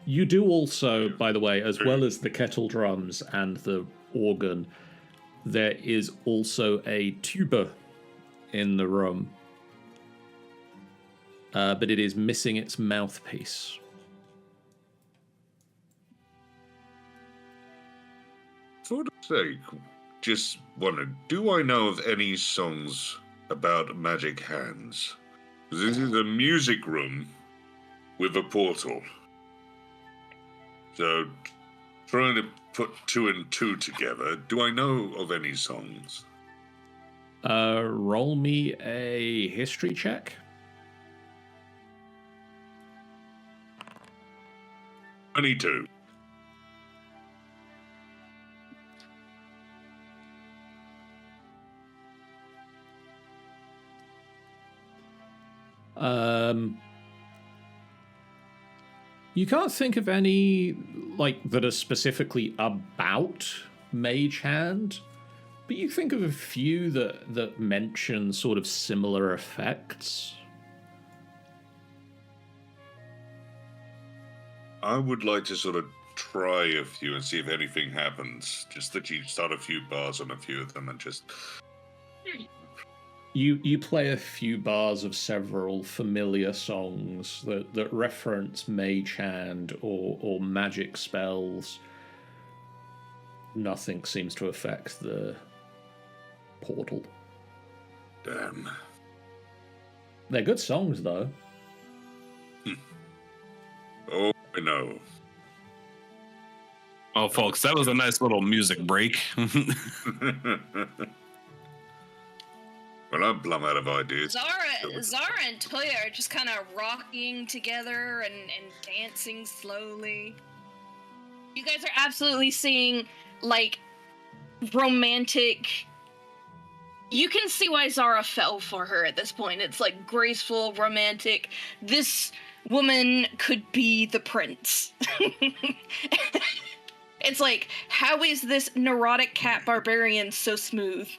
You do also, by the way, as well as the kettle drums and the organ, there is also a tuba in the room. But it is missing its mouthpiece. For the sake, just wondered, do I know of any songs about magic hands? This is a music room with a portal. So, trying to put 2 and 2 together, do I know of any songs? Roll me a history check. 22. You can't think of any that are specifically about Mage Hand, but you think of a few that mention sort of similar effects. I would like to sort of try a few and see if anything happens. Just that you start a few bars on a few of them and just... You play a few bars of several familiar songs that reference Mage Hand or magic spells. Nothing seems to affect the portal. Damn. They're good songs, though. Oh, I know. Oh, folks, that was a nice little music break. Well, I'm plumb out of ideas. Zara and Toya are just kind of rocking together and dancing slowly. You guys are absolutely seeing, romantic... You can see why Zara fell for her at this point. It's, graceful, romantic. This woman could be the prince. It's how is this neurotic cat barbarian so smooth?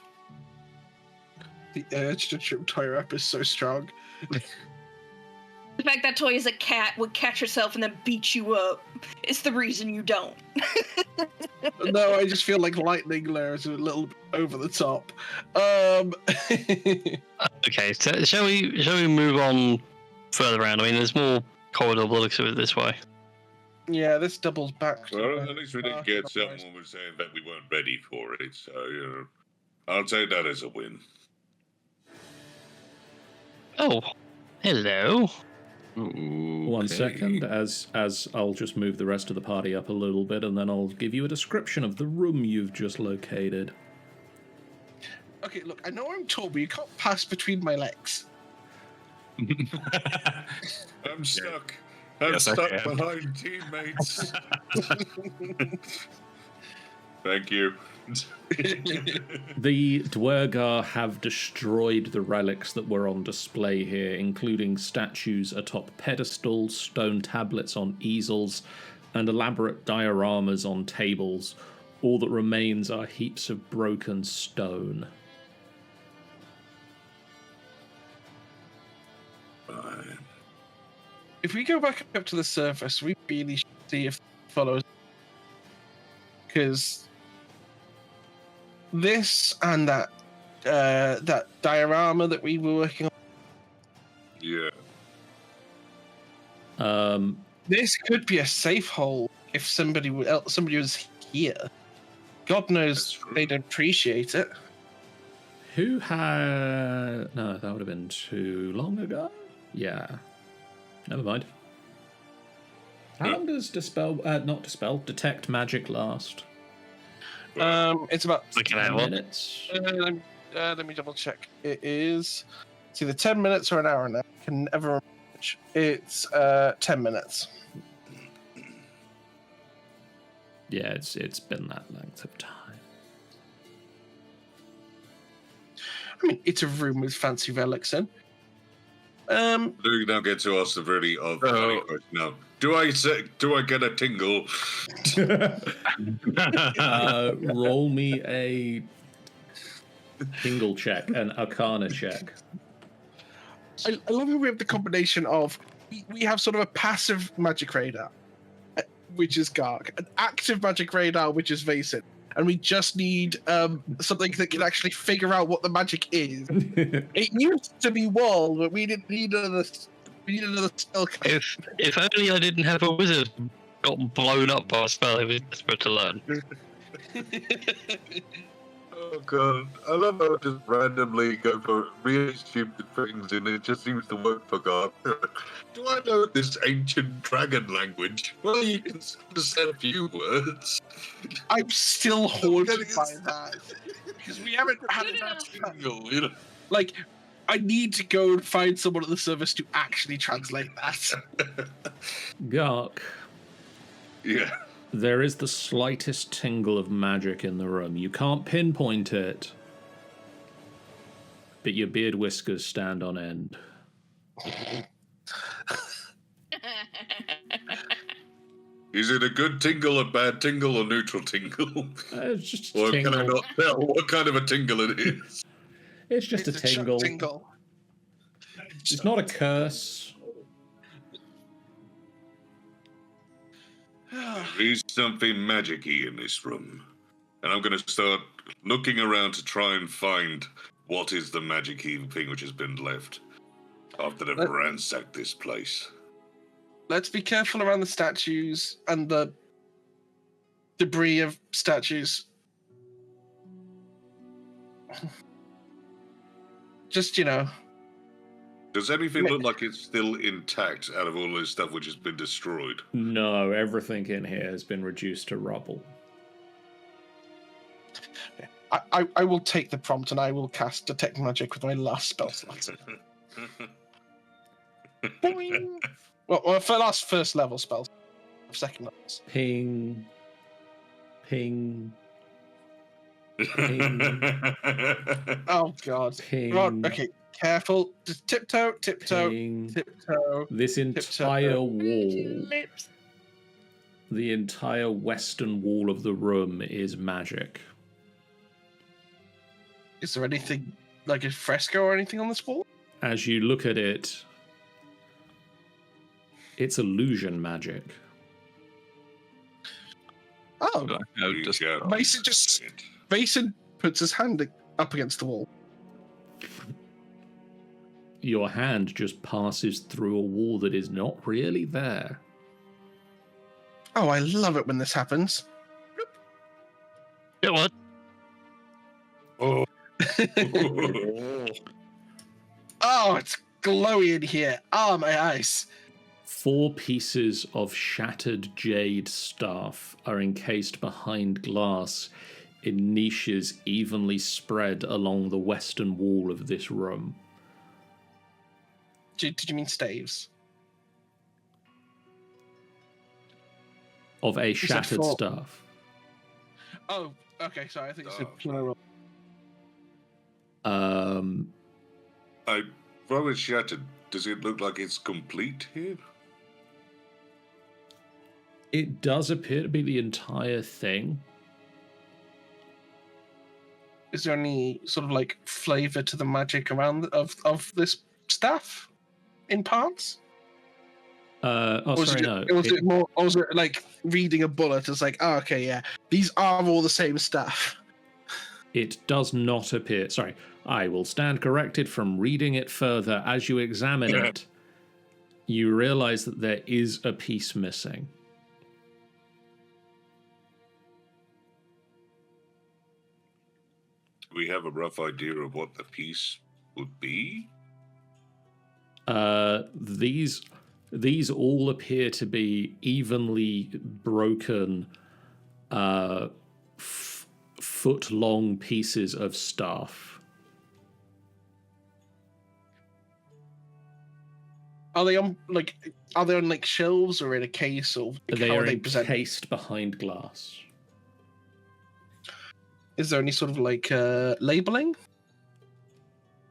The urge to trip Toya up is so strong. The fact that Toya is a cat would catch herself and then beat you up is the reason you don't. No, I just feel like lightning layer is a little over the top. Okay, so shall we move on further around? I mean, there's more corridor looks at it this way. Yeah, this doubles back. Well, at least we didn't get someone was saying that we weren't ready for it, so, I'll take that as a win. Oh, hello. Ooh, 1 second, as I'll just move the rest of the party up a little bit, and then I'll give you a description of the room you've just located. Okay, look, I know I'm tall, but you can't pass between my legs. I'm stuck. I'm stuck behind teammates. Thank you. The Dwergar have destroyed the relics that were on display here, including statues atop pedestals, stone tablets on easels, and elaborate dioramas on tables. All that remains are heaps of broken stone. Fine. If we go back up to the surface, we really should see if it follows. Because this and that diorama that we were working on. Yeah. This could be a safe hole if somebody was here. God knows they'd appreciate it. Who had... No, that would have been too long ago. Yeah. Never mind. How long does detect magic last? It's about Looking at 10 what? minutes. let me double check. It is either 10 minutes or an hour now. I can never remember which. It's 10 minutes. Yeah, it's been that length of time. I mean, it's a room with fancy relics in. Do now get to ask the really funny question now. Do I get a tingle? Roll me a tingle check, an arcana check. I love how we have the combination of we have sort of a passive magic radar, which is Garg, an active magic radar, which is Vason, and we just need something that can actually figure out what the magic is. It used to be wall, but we didn't need another. We need another spell. If only I didn't have a wizard got blown up by a spell he was desperate to learn. Oh god, I love how I just randomly go for really stupid things and it just seems to work for God. Do I know this ancient dragon language? Well, you can understand a few words. I'm still haunted by that because we haven't had enough. You know? Like, I need to go and find someone at the service to actually translate that. Gark, Yeah. there is the slightest tingle of magic in the room. You can't pinpoint it, but your beard whiskers stand on end. Is it a good tingle, a bad tingle, or neutral tingle? It's just a Or tingle. can I not tell what kind of a tingle it is? It's just a tingle. Tingle. It's not a curse. There is something magic-y in this room. And I'm going to start looking around to try and find what is the magic-y thing which has been left after they've ransacked this place. Let's be careful around the statues and the debris of statues. Just, Does anything look like it's still intact out of all this stuff which has been destroyed? No, everything in here has been reduced to rubble. I will take the prompt and I will cast Detect Magic with my last spell slot. Boing! Well, first level spells. Second levels. Ping. Ping. Ping. Oh, God. Ping. Right, okay, careful. Just tiptoe, Ping. tiptoe. This entire wall, the entire western wall of the room is magic. Is there anything like a fresco or anything on this wall? As you look at it, it's illusion magic. Oh, Mason puts his hand up against the wall. Your hand just passes through a wall that is not really there. Oh, I love it when this happens. Yeah, what? Oh. Oh, it's glowy in here. Oh, my eyes. 4 pieces of shattered jade staff are encased behind glass in niches evenly spread along the western wall of this room. Did you mean staves? Of a said shattered 4. staff. Oh, okay, sorry. I think you said Oh, plural. Though it's shattered, does it look like it's complete here? It does appear to be the entire thing. Is there any sort of like flavor to the magic around of this staff in parts? No. Was it like reading a bullet? It's like, oh, okay, yeah, these are all the same stuff. It does not appear. Sorry, I will stand corrected from reading it further. As you examine it, you realize that there is a piece missing. Do we have a rough idea of what the piece would be? These all appear to be evenly broken, foot-long pieces of staff. Are they on shelves or in a case, or They how are they present? encased behind glass. Is there any sort of like labeling?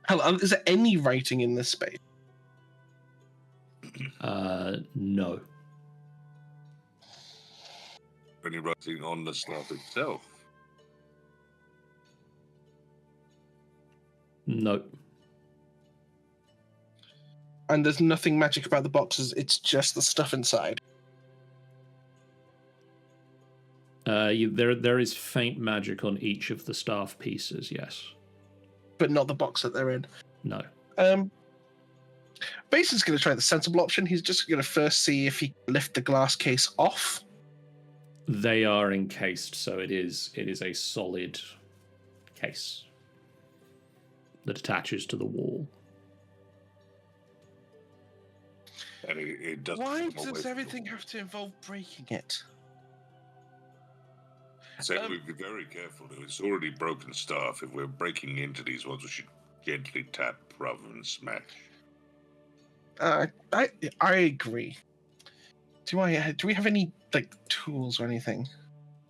Hell, is there any writing in this space? No. Any writing on the staff itself? No. And there's nothing magic about the boxes, it's just the stuff inside. There is faint magic on each of the staff pieces, yes. But not the box that they're in. No. Bason's going to try the sensible option. He's just going to first see if he can lift the glass case off. They are encased, so it is a solid case that attaches to the wall. And it doesn't. Why come away does from everything the wall. have to involve breaking it? So we'd be very careful. If it's already broken staff, if we're breaking into these ones, we should gently tap rather than smash. I agree. Do we have any like tools or anything?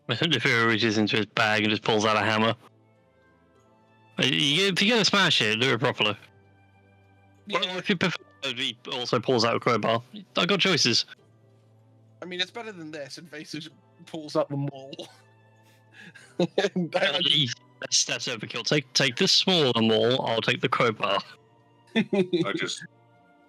Nefiro reaches into his bag and just pulls out a hammer. If you're gonna smash it, do it properly. Well, if you prefer, he also pulls out a crowbar. I got choices. I mean, it's better than this. And Vaser pulls up the maul. That's overkill. Take the smaller maul. I'll take the crowbar. I just,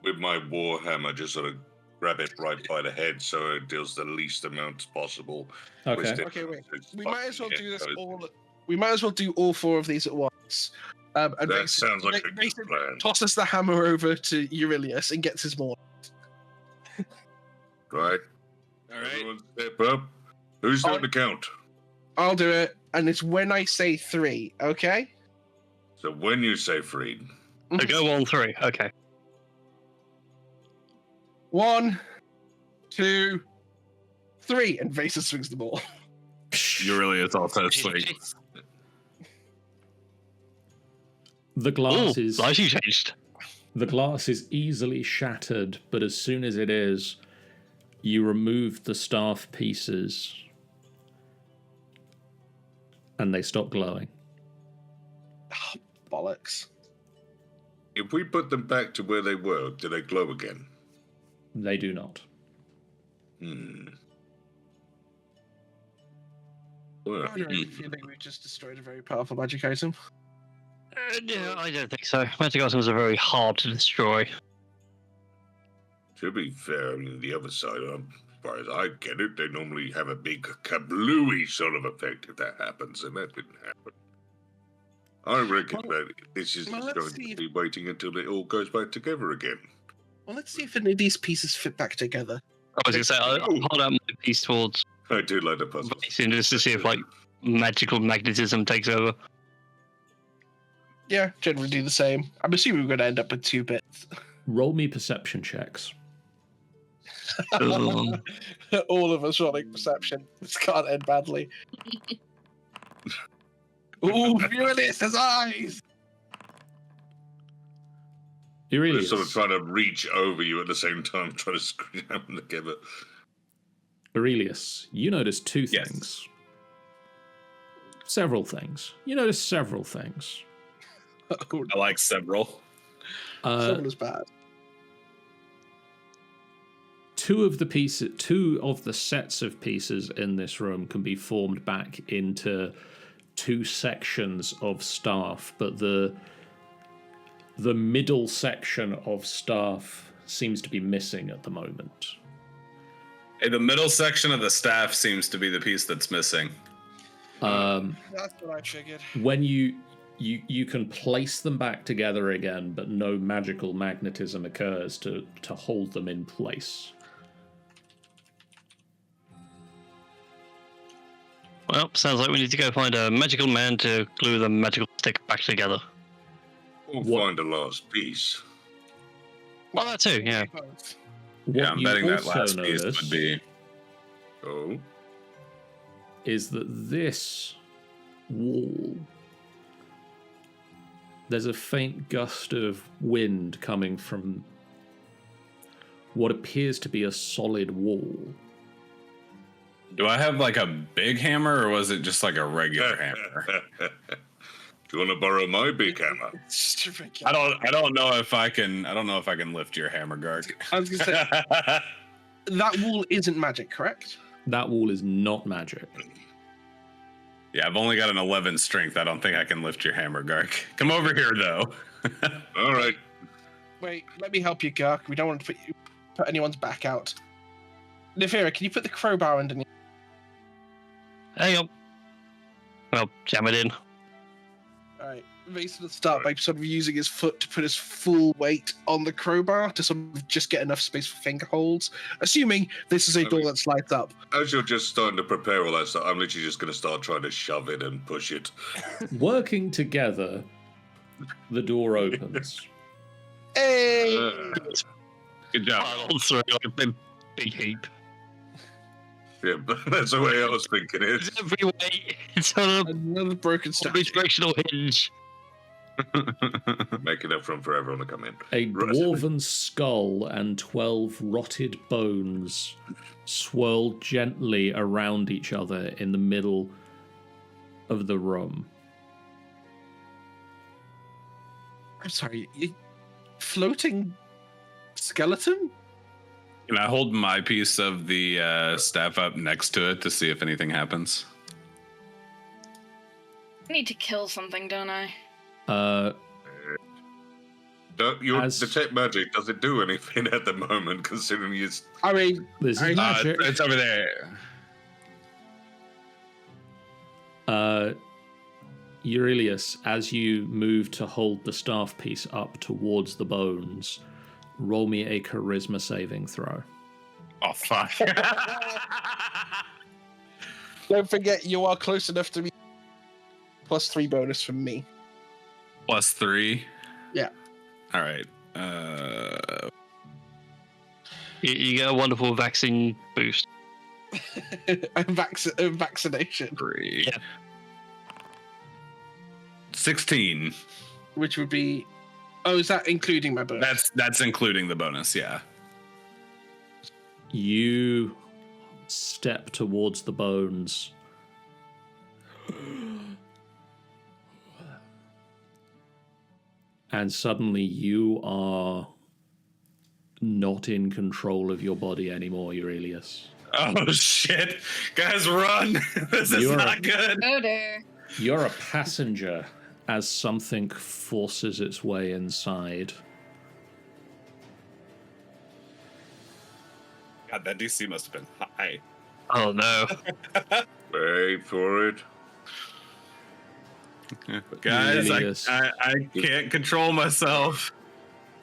with my warhammer, just sort of grab it right by the head so it deals the least amount possible. Okay. Okay, wait. We might as well do this all. We might as well do all four of these at once. And That sounds like a good Vaser plan. tosses the hammer over to Aurelius and gets his maul. Right? All right. Everyone step up. Who's doing the count? I'll do it, and it's when I say 3. Okay. So when you say freed, I go on 3. Okay. 1, 2, 3, and Vaser swings the ball. You really is also swing. The glass is Nicely changed. the glass is easily shattered, but as soon as it is, you remove the staff pieces and they stop glowing. Bollocks. if we put them back to where they were, do they glow again? They do not. Well, I don't feeling we just destroyed a very powerful magic item. Yeah, I don't think so. Magic items are very hard to destroy. to be fair, I mean, the other side, as far as I get it, they normally have a big kablooey sort of effect if that happens, and that didn't happen. I reckon that this is let's going see to be waiting until it all goes back together again. Well, let's see if any of these pieces fit back together. I was going to say, I'll hold out my piece towards I do like the puzzle. Basin just to see if, like, magical magnetism takes over. Yeah, generally do the same. I'm assuming we're going to end up with 2 bits. Roll me perception checks. All of us rolling perception. This can't end badly. Ooh, Aurelius has eyes! They're Aurelius, sort of trying to reach over you at the same time, trying to screw them together. Aurelius, you notice 2 Yes. things. Several things. You notice several things. I like several. Someone is bad. 2 of the sets of pieces in this room can be formed back into 2 sections of staff, but the middle section of staff seems to be missing at the moment. Hey, the middle section of the staff seems to be the piece that's missing. That's what I figured. When you can place them back together again, but no magical magnetism occurs to hold them in place. Well, sounds like we need to go find a magical man to glue the magical stick back together. We'll What- find the last piece. Well, that too, yeah. What Yeah, I'm you betting that also last piece notice would be. Oh, is that this wall, there's a faint gust of wind coming from what appears to be a solid wall. Do I have like a big hammer, or was it just like a regular hammer? you want to borrow my big hammer? It's just ridiculous. I don't know if I can lift your hammer, Garg. I was gonna say that wall isn't magic, correct? That wall is not magic. Yeah, I've only got an 11 strength. I don't think I can lift your hammer, Garg. Come over here, though. All right. Wait, let me help you, Gark. We don't want to put anyone's back out. Nefira, can you put the crowbar underneath? Hang on. I'll jam it in. Alright, Mason will start by sort of using his foot to put his full weight on the crowbar to sort of just get enough space for finger holds. Assuming this is a door that slides up. As you're just starting to prepare all that stuff, I'm literally just going to start trying to shove it and push it. Working together, the door opens. Hey! Good job. I'll throw like a big heap. Yeah, but that's the way I was thinking it. It's every way. It's on Another broken a statue. directional hinge. Make enough room for everyone to come in. A Right. dwarven skull and 12 rotted bones swirl gently around each other in the middle of the room. I'm sorry, floating skeleton? Can I hold my piece of the staff up next to it to see if anything happens? I need to kill something, don't I? Detect magic doesn't do anything at the moment, considering you. I mean, This is magic. It's over there. Aurelius, as you move to hold the staff piece up towards the bones, roll me a charisma saving throw. Oh, fuck. don't forget you are close enough to me. +3 bonus from me. +3? Yeah. All right. You get a wonderful vaccine boost. a vaccination. 3. Yeah. 16. Which would be... Oh, is that including my bonus? That's including the bonus, yeah. You step towards the bones. And suddenly you are not in control of your body anymore, Aurelius. Oh, shit. Guys, run. This is not good. Oh dear. You're a passenger as something forces its way inside. God, that DC must have been high. Oh no. Wait for it. Guys, Aurelius. I can't control myself.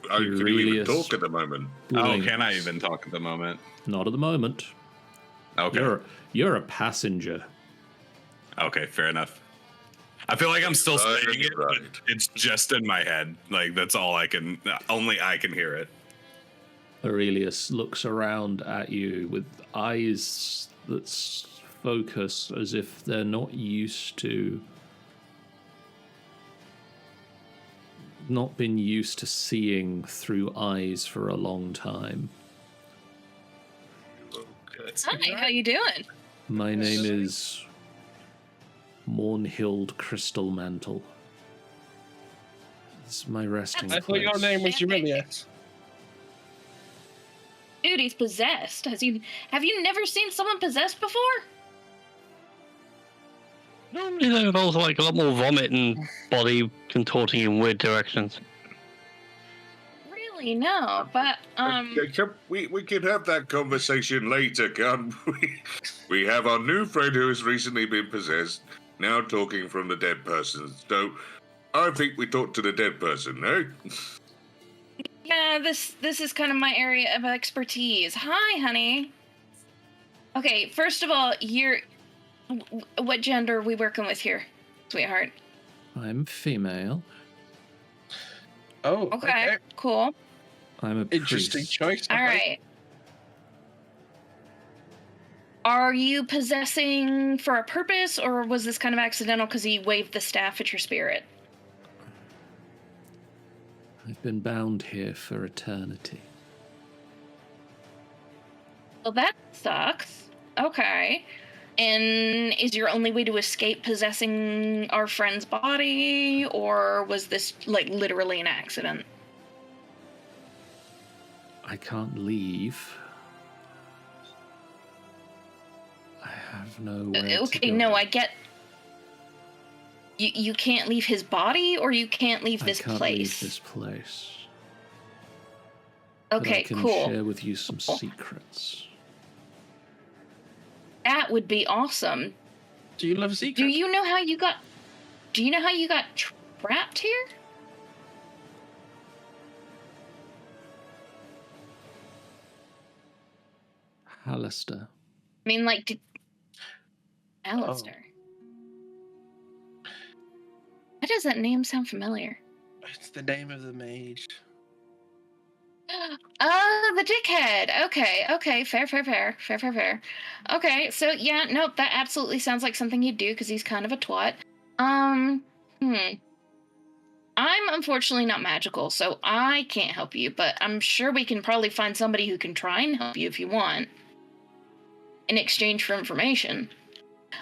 Can you even Aurelius talk at the moment? Oh, can I even talk at the moment? Not at the moment. Okay. You're a passenger. Okay, fair enough. I feel like I'm still Right, saying it, right. but it's just in my head. Like, that's all only I can hear it. Aurelius looks around at you with eyes that focus as if they're not been used to seeing through eyes for a long time. Hi, how you doing? My name is Mornhild Crystal Mantle. This is my resting I place. thought your name was Aurelius. Dude, he's possessed. Have you never seen someone possessed before? Normally there involves like a lot more vomit and body contorting in weird directions. Really, no. But We can have that conversation later, can't we? We have our new friend who has recently been possessed, now talking from the dead person. So I think we talk to the dead person, eh? yeah, this is kind of my area of expertise. Hi, honey. Okay, first of all, what gender are we working with here, sweetheart? I'm female. Oh, Okay, cool. I'm a Interesting priest. choice. All right. Are you possessing for a purpose, or was this kind of accidental because he waved the staff at your spirit? I've been bound here for eternity. Well, that sucks. Okay. And is your only way to escape possessing our friend's body, or was this like literally an accident? I can't leave. I have nowhere to Okay, go. no, I get. You can't leave his body, or you can't leave this I can't place. leave this place. Okay, but I can cool. share with you some secrets. That would be awesome. Do you love secrets? Do you know how you got trapped here? Alistair. I mean, like, Alistair. Why does that name sound familiar? It's the name of the mage. Oh, the dickhead. Okay, fair. Okay, so yeah, nope, that absolutely sounds like something he'd do because he's kind of a twat. I'm unfortunately not magical, so I can't help you, but I'm sure we can probably find somebody who can try and help you if you want, in exchange for information.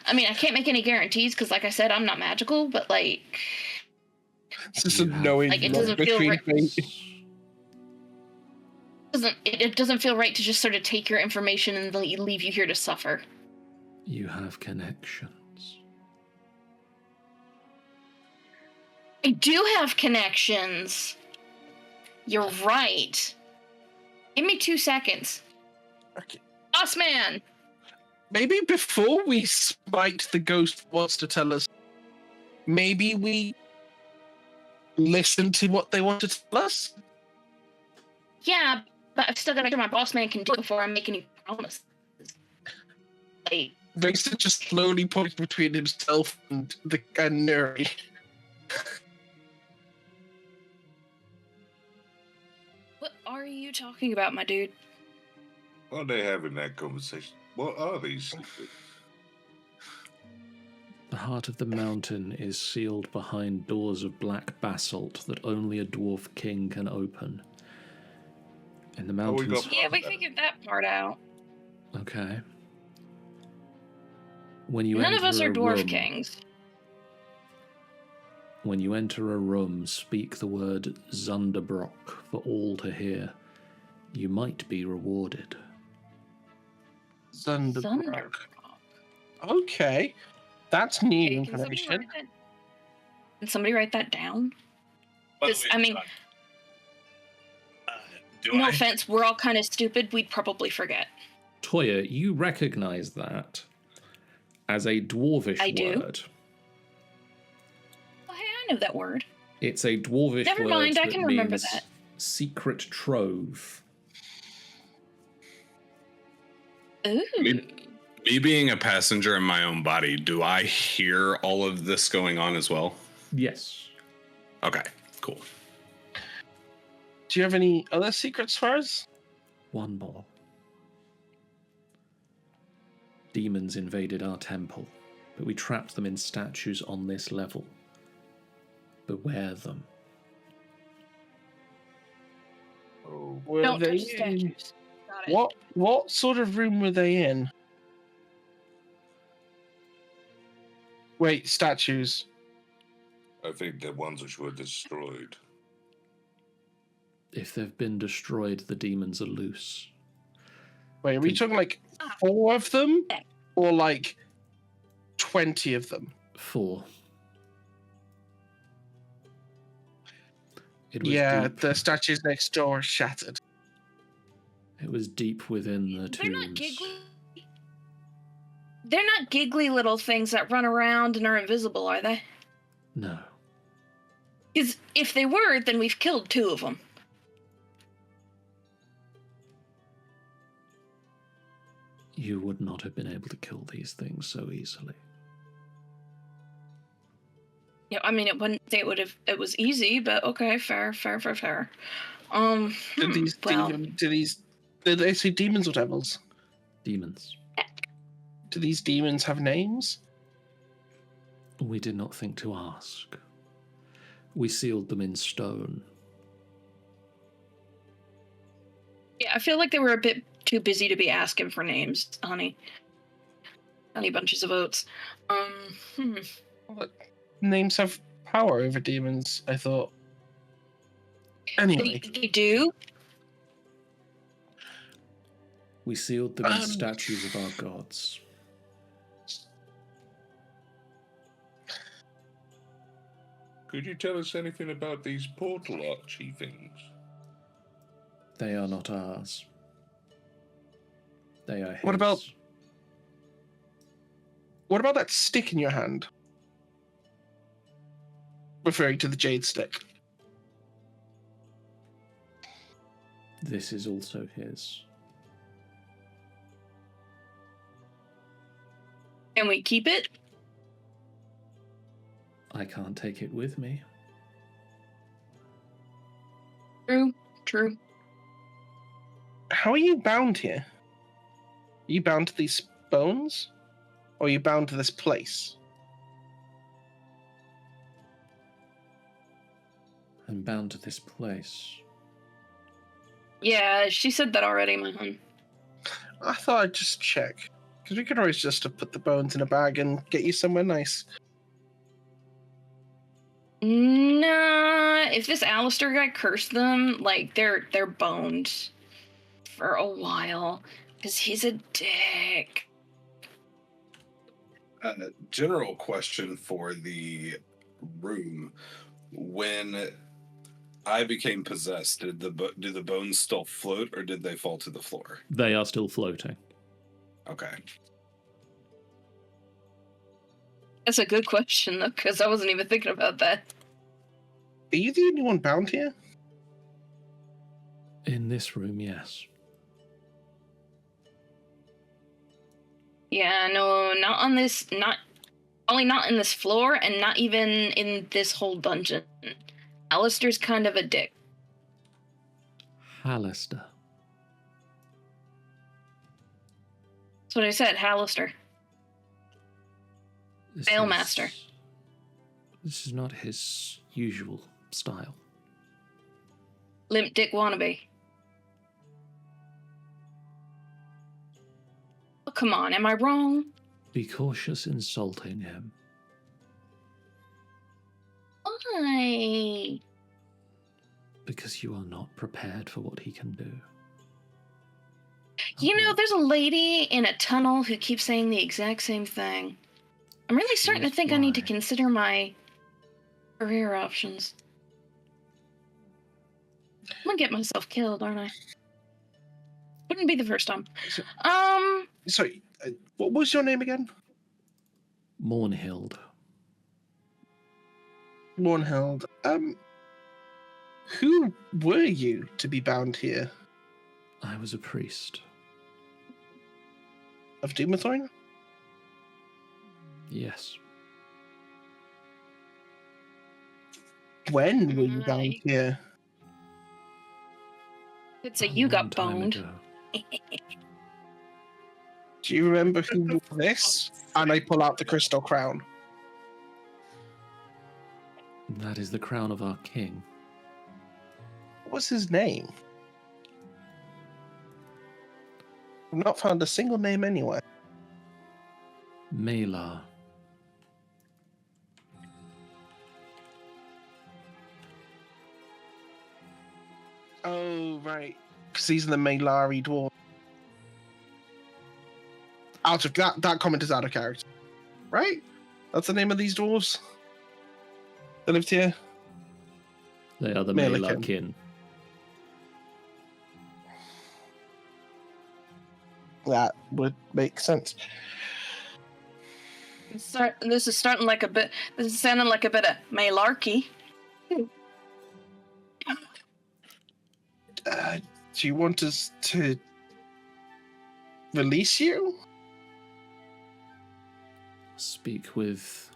I mean, I can't make any guarantees because, like I said, I'm not magical, but like, It's just a knowing like, it love doesn't feel between right. things. It doesn't feel right to just sort of take your information and leave you here to suffer. You have connections. I do have connections. You're right. Give me 2 seconds. Okay. Boss man! Maybe before we smite the ghost wants to tell us, maybe we listen to what they want to tell us? Yeah, but I've still got to make sure my boss man can do it before I make any promises. Like, Vincent just slowly points between himself and Nuri. what are you talking about, my dude? While they're having that conversation, what are these secrets? The heart of the mountain is sealed behind doors of black basalt that only a dwarf king can open. In the mountains... Yeah, we figured that part out. Okay. When you None of us are dwarf room, kings. When you enter a room, speak the word Zunderbrock for all to hear. You might be rewarded. Zunderbrock. Okay. That's new Okay, information. Can somebody write that down? By the 'Cause, way, I mean, no offense, we're all kind of stupid. We'd probably forget. Toya, you recognize that as a dwarvish I do. word. Oh, hey, I know that word. It's a dwarvish Never word mind, I that can remember means that. secret trove. Ooh. Me being a passenger in my own body, do I hear all of this going on as well? Yes. Okay, cool. Do you have any other secrets for us? One more. Demons invaded our temple, but we trapped them in statues on this level. Beware them. Oh, Were Don't they touch statues. Got it. What sort of room were they in? Wait, statues. I think the ones which were destroyed. If they've been destroyed, the demons are loose. Wait, are we talking like 4 of them? Or like 20 of them? 4. It was Yeah, deep. the statues next door are shattered. It was deep within the They're not tombs. giggly. They're not giggly little things that run around and are invisible, are they? No. Because if they were, then we've killed 2 of them. You would not have been able to kill these things so easily. Yeah, I mean, it wouldn't say it was easy, but okay, fair. Did these did they say demons or devils? Demons. Do these demons have names? We did not think to ask. We sealed them in stone. Yeah, I feel like they were a bit too busy to be asking for names, honey. Honey bunches of oats. Well, names have power over demons, I thought. Anyway. They do? We sealed them in statues of our gods. Could you tell us anything about these portal archy things? They are not ours. They are his. What about that stick in your hand? Referring to the jade stick. This is also his. Can we keep it? I can't take it with me. True. How are you bound here? Are you bound to these bones? Or are you bound to this place? I'm bound to this place. Yeah, she said that already, my hun. I thought I'd just check. Because we could always just have put the bones in a bag and get you somewhere nice. Nah, if this Alistair guy cursed them, like, they're boned for a while. Because he's a dick. General question for the room. When I became possessed, do the bones still float, or did they fall to the floor? They are still floating. Okay. That's a good question, though, because I wasn't even thinking about that. Are you the only one bound here? In this room, yes. Yeah, no, not on this, only not in this floor, and not even in this whole dungeon. Alistair's kind of a dick. Alistair. That's what I said, Alistair. Balemaster. This is not his usual style. Limp dick wannabe. Oh, come on, am I wrong? Be cautious insulting him. Why? Because you are not prepared for what he can do. You know, there's a lady in a tunnel who keeps saying the exact same thing. I'm really starting to think I need to consider my career options. I'm gonna get myself killed, aren't I? Wouldn't be the first time. Sorry, what was your name again? Mornhild. Mornhild. Who were you to be bound here? I was a priest. Of Doomethorn? Yes. When were you bound here? It's a you got Long time boned. ago. Do you remember who wore this? And I pull out the crystal crown. That is the crown of our king. What was his name? I've not found a single name anywhere. Malar. Oh, right. Because he's in the Maelari dwarf. Out of that comment is out of character. Right? That's the name of these dwarves? That lived here? They are the Malarkin. Malarkin. That would make sense. This is starting like a bit. This is sounding like a bit of malarkey. Do you want us to release you? Speak with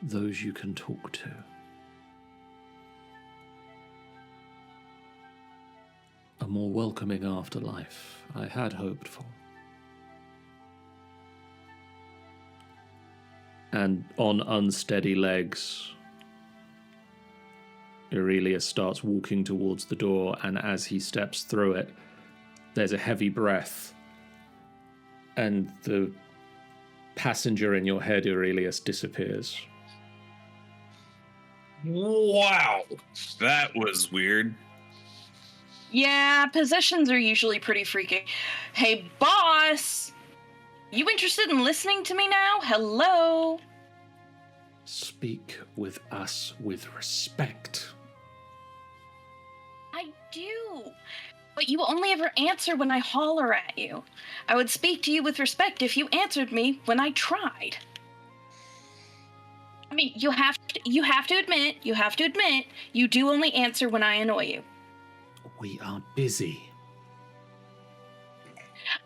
those you can talk to. A more welcoming afterlife I had hoped for. And on unsteady legs, Aurelius starts walking towards the door, and as he steps through it, there's a heavy breath and the passenger in your head, Aurelius, disappears. Wow, that was weird. Yeah, possessions are usually pretty freaky. Hey, boss! You interested in listening to me now? Hello? Speak with us with respect. I do. But you only ever answer when I holler at you. I would speak to you with respect if you answered me when I tried. I mean, you have to admit, you do only answer when I annoy you. We are busy.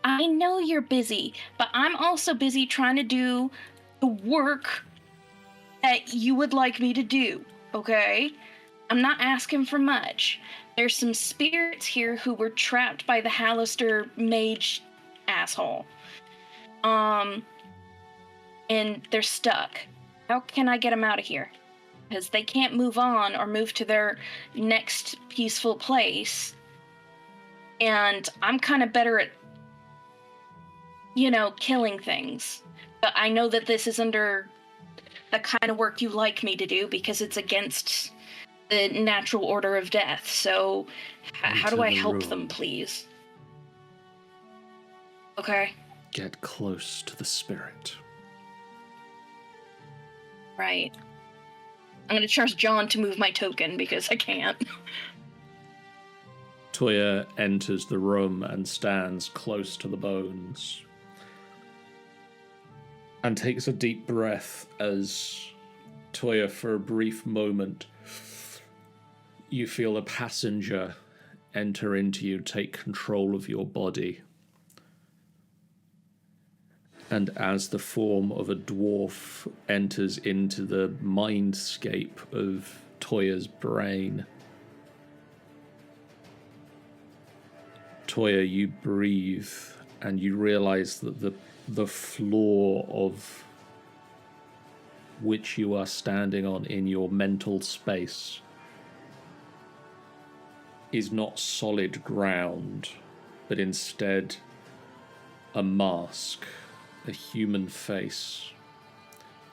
I know you're busy, but I'm also busy trying to do the work that you would like me to do, okay? I'm not asking for much. There's some spirits here who were trapped by the Hallister mage asshole. And they're stuck. How can I get them out of here? Because they can't move on or move to their next peaceful place. And I'm kind of better at, killing things. But I know that this is under the kind of work you like me to do because it's against the natural order of death. So how do I help them, please? Okay. Get close to the spirit. Right. I'm going to trust John to move my token because I can't. Toya enters the room and stands close to the bones. And takes a deep breath as Toya, for a brief moment, you feel a passenger enter into you, take control of your body. And as the form of a dwarf enters into the mindscape of Toya's brain, Toya, you breathe and you realize that the floor of which you are standing on in your mental space is not solid ground, but instead a mask, a human face,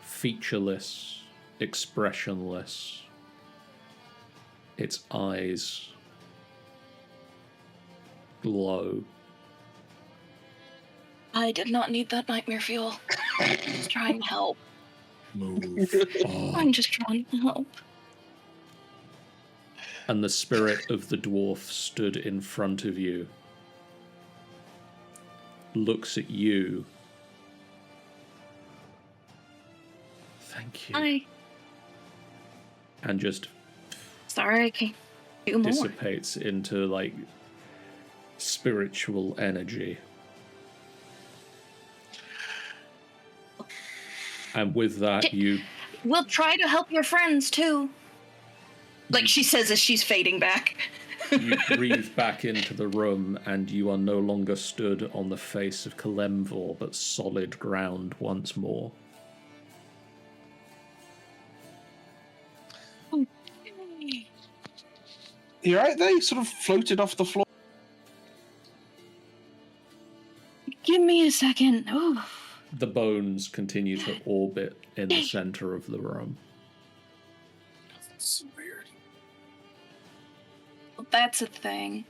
featureless, expressionless, its eyes glow. I did not need that nightmare fuel. Just trying to help. Move on. I'm just trying to help. And the spirit of the dwarf stood in front of you, looks at you. Thank you. Hi. And just Sorry, I can't do more. dissipates into like spiritual energy. And with that, you We'll try to help your friends too. Like she says as she's fading back. you breathe back into the room, and you are no longer stood on the face of Kalemvor, but solid ground once more. You right there? You sort of floated off the floor. Give me a second. Oh. The bones continue to orbit in the center of the room. That's weird. Well, that's a thing.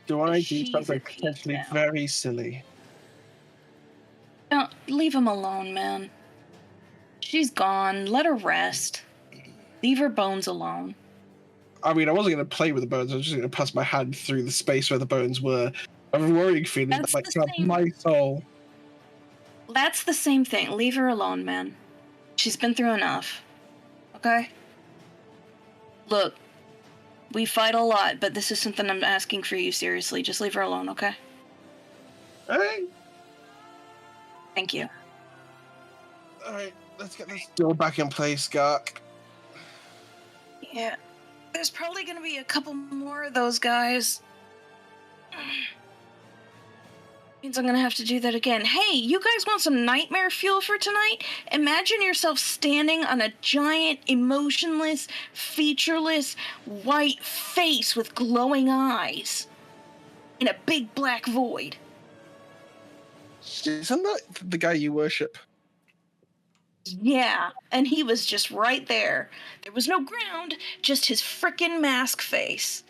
Do I do She's something a peak potentially now. very silly? No, leave him alone, man. She's gone. Let her rest. Leave her bones alone. I mean, I wasn't going to play with the bones. I was just going to pass my hand through the space where the bones were. I have a worrying feeling That's that might the grab same. my soul. That's the same thing. Leave her alone, man. She's been through enough. Okay? Look, we fight a lot, but this is something I'm asking for you seriously. Just leave her alone, okay? Hey, Thank you. all right, let's get this door back in place, Gark. Yeah. There's probably gonna be a couple more of those guys. Means I'm gonna have to do that again. Hey, you guys want some nightmare fuel for tonight? Imagine yourself standing on a giant, emotionless, featureless, white face with glowing eyes in a big black void. Isn't that the guy you worship? Yeah, and he was just right there. There was no ground, just his frickin' mask face.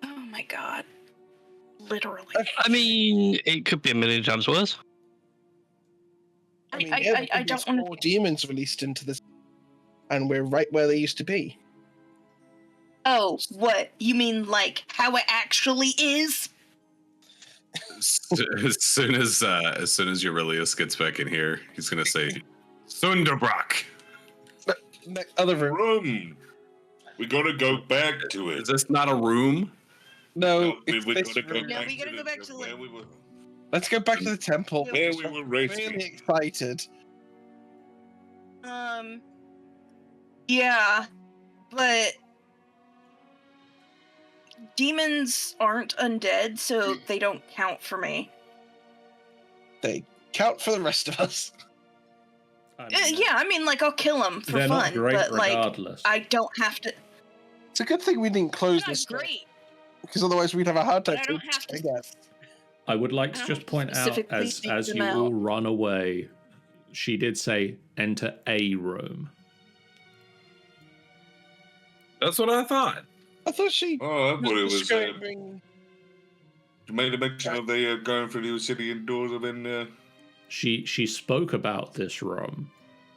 Oh my god. Literally. I mean, it could be a million times worse. I there don't could be want more to. demons released into this, and we're right where they used to be. Oh, what? You mean like how it actually is? As soon as Aurelius gets back in here, he's gonna say, "Sunderbrock." Other room. Room. We gotta go back to Is it. this not a room? No, we it's we this gotta go room. No, back we gotta to go back to where the- we were. Let's go back to the temple. Where we were racing. Really excited. Yeah, but demons aren't undead, so they don't count for me. They count for the rest of us. Yeah, I mean, like, I'll kill them for they're fun, not great but, like, regardless. I don't have to. It's a good thing we didn't close They're this not door, great, because otherwise we'd have a hard time. but I don't have to. Again. I would like I to don't just point out, specifically as seek as them you all out. run away, she did say, "Enter a room." That's what I thought. I thought she Oh, I thought it was. describing. You made a mention of the going through the obsidian doors of in. She spoke about this room,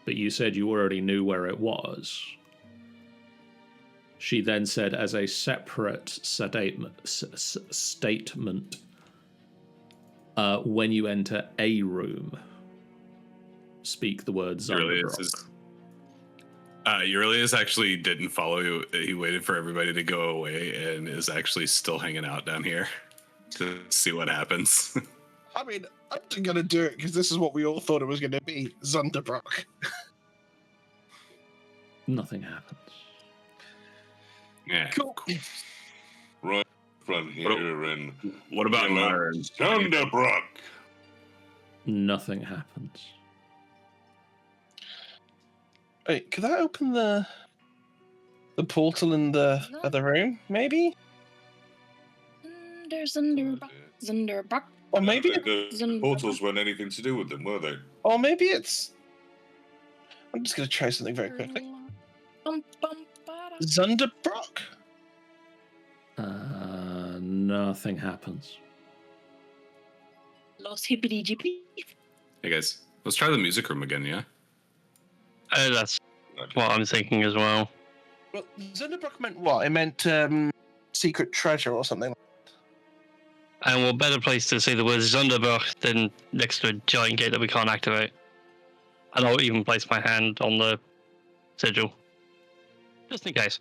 but you said you already knew where it was. She then said, as a separate statement, when you enter a room, speak the word Zunderbrock. Aurelius actually didn't follow you. He waited for everybody to go away and is actually still hanging out down here to see what happens. I mean, I'm just gonna do it because this is what we all thought it was gonna be. Zunderbrock. Nothing happens. Yeah. Cool. Right front here and. What about Myron? Thunderbrock. Nothing happens. Wait, could I open the portal in the No. other room? Maybe, There's Zunderbrock. or maybe, The portals weren't anything to do with them, were they? or maybe it's. I'm just gonna try something very quickly. Zunderbrock. Nothing happens. Los hippity jippies. Hey guys, let's try the music room again, yeah? That's what I'm thinking as well. Well, Zunderbrock meant what? It meant secret treasure or something. And what better place to say the word Zunderbrock than next to a giant gate that we can't activate? And I'll even place my hand on the sigil. Just in case.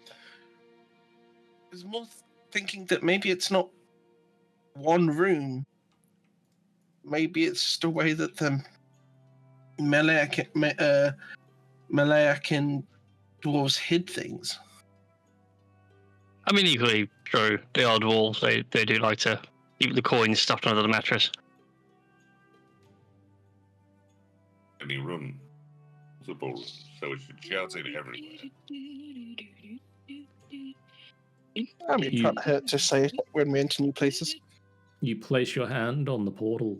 I was more thinking that maybe it's not one room. Maybe it's just a way that the Malayan dwarves hid things. I mean, equally true. They are dwarves. They do like to keep the coins stuffed under the mattress. Any room. It's a ballroom, so it should shout it everywhere. I mean, it can't hurt to say it when we enter new places. You place your hand on the portal.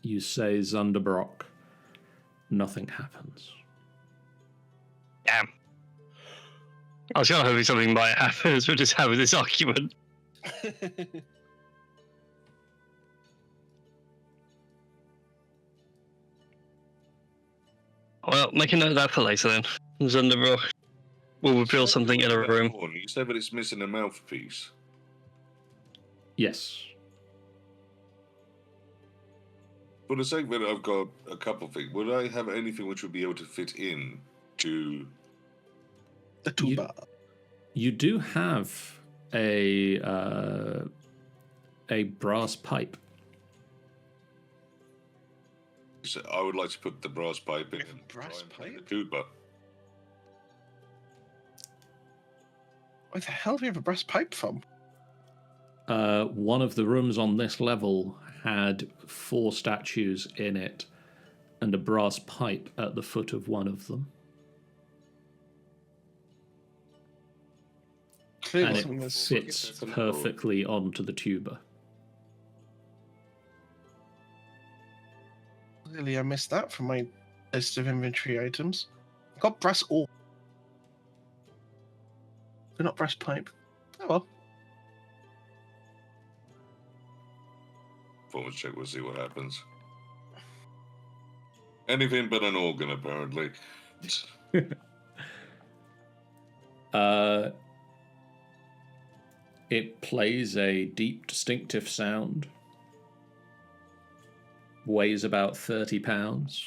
You say Zunderbrock. Nothing happens. Damn. I was kind of hoping something might happen as we're just having this argument. Well, make a note of that for later then. Zunderbrock will reveal something in a room. You said that it's missing a mouthpiece. Yes. For the sake that I've got a couple of things, would I have anything which would be able to fit in to The tuba. You do have a brass pipe. So I would like to put the brass pipe in and Brass try and play the pipe? tuba. Where the hell do we have a brass pipe from? One of the rooms on this level had 4 statues in it and a brass pipe at the foot of one of them. Clearly And something it that's fits perfectly onto the tuba. Clearly, I missed that from my list of inventory items. Got brass ore. But not brass pipe. Oh well. Performance check, we'll see what happens. Anything but an organ, apparently. It plays a deep, distinctive sound. Weighs about 30 pounds.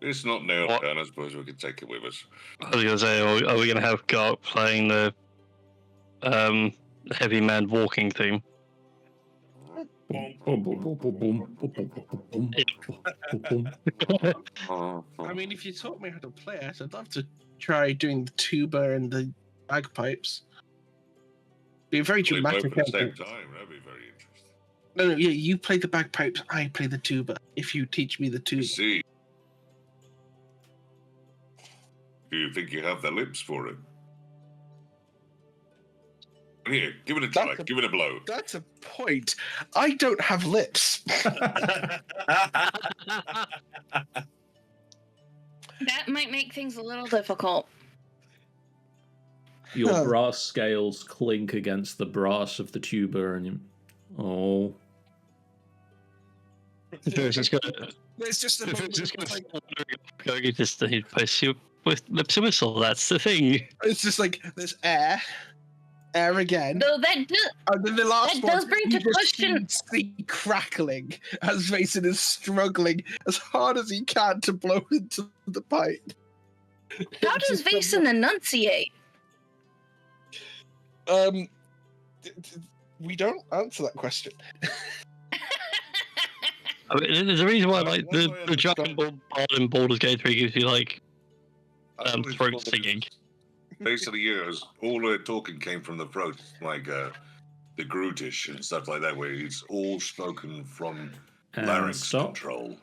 It's not nailed down. I suppose we could take it with us. I was gonna say, are we gonna have Garp playing the heavy man walking theme? I mean, if you taught me how to play it, I'd love to try doing the tuba and the bagpipes. Be a very dramatic. At the same time, that'd be very interesting. No, yeah, you play the bagpipes, I play the tuba. If you teach me the tuba. See. Do you think you have the lips for it? Here, give it a try. Give it a blow. That's a point. I don't have lips. That might make things a little difficult. Your brass scales clink against the brass of the tuba, and oh. It's just gonna place you with lips and whistle. That's the thing. It's just like there's air again. Though that And then the last that one, does bring to question the crackling as Mason is struggling as hard as he can to blow into the pipe. how does Vason enunciate? We don't answer that question. I mean, there's a reason why, like, the giant bard in Baldur's Gate 3 gives you, like, throat singing. Basically, years, all the talking came from the throat, like the Grootish and stuff like that, where it's all spoken from larynx control.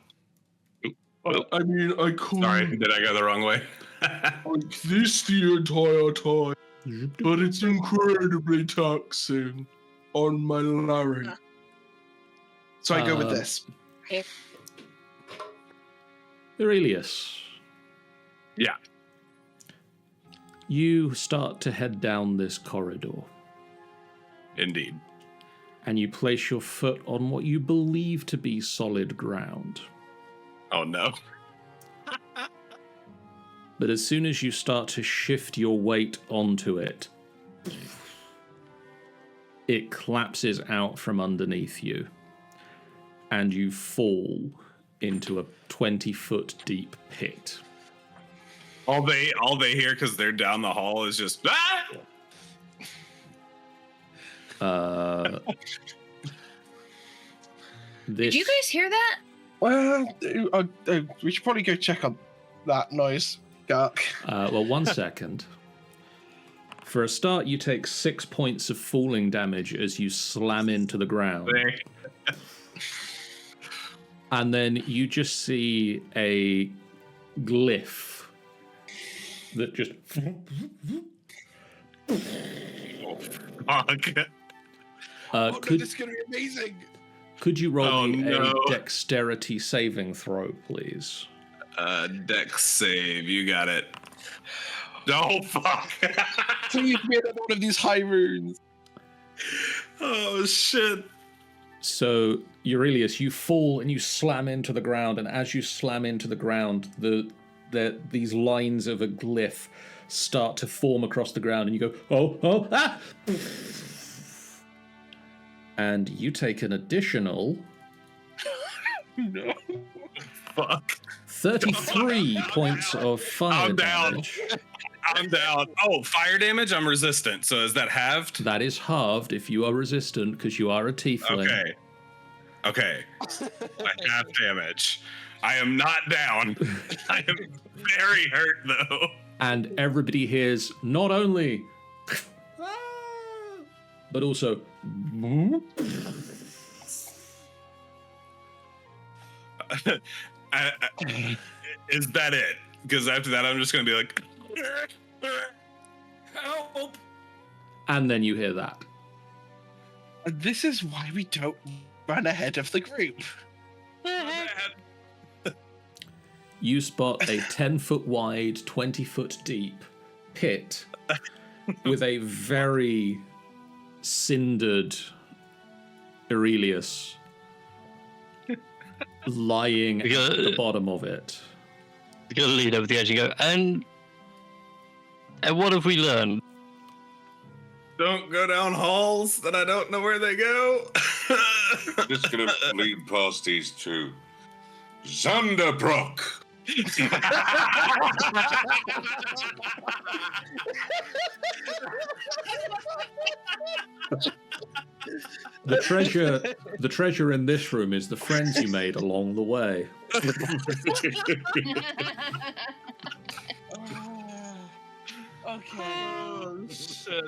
I mean, I could Sorry, did I go the wrong way? like this the entire time, but it's incredibly taxing on my larynx. So I go with this. Aurelius. Yeah. You start to head down this corridor. Indeed. And you place your foot on what you believe to be solid ground. Oh no. But as soon as you start to shift your weight onto it, it collapses out from underneath you, and you fall into a 20-foot deep pit. All they hear because they're down the hall is just Did you guys hear that? Well, we should probably go check on that noise, Gark. Well, 1 second. For a start, you take 6 points of falling damage as you slam into the ground. And then you just see a glyph that just... fuck. This is going to be amazing. Could you roll me a dexterity saving throw, please? Dex save, you got it. Oh fuck. Please be another one of these high runes. Oh shit. So, Aurelius, you fall and you slam into the ground, and as you slam into the ground, these lines of a glyph start to form across the ground, and you go, oh, ah! And you take an additional... No. Fuck. 33 points of fire damage. I'm down. Oh, fire damage? I'm resistant. So is that halved? That is halved if you are resistant, because you are a tiefling. Okay. Half damage. I am not down. I am very hurt, though. And everybody hears not only... but also... Is that it? Because after that, I'm just going to be like... Help! And then you hear that. And this is why we don't run ahead of the group. You spot a 10-foot wide, 20-foot deep pit with a very cindered Perilous lying at the bottom of it. You're gonna lean over the edge and go, and what have we learned? Don't go down halls that I don't know where they go. Just gonna lean past these two. Zunderbrock! The treasure in this room is the friends you made along the way. Okay. Oh, shit.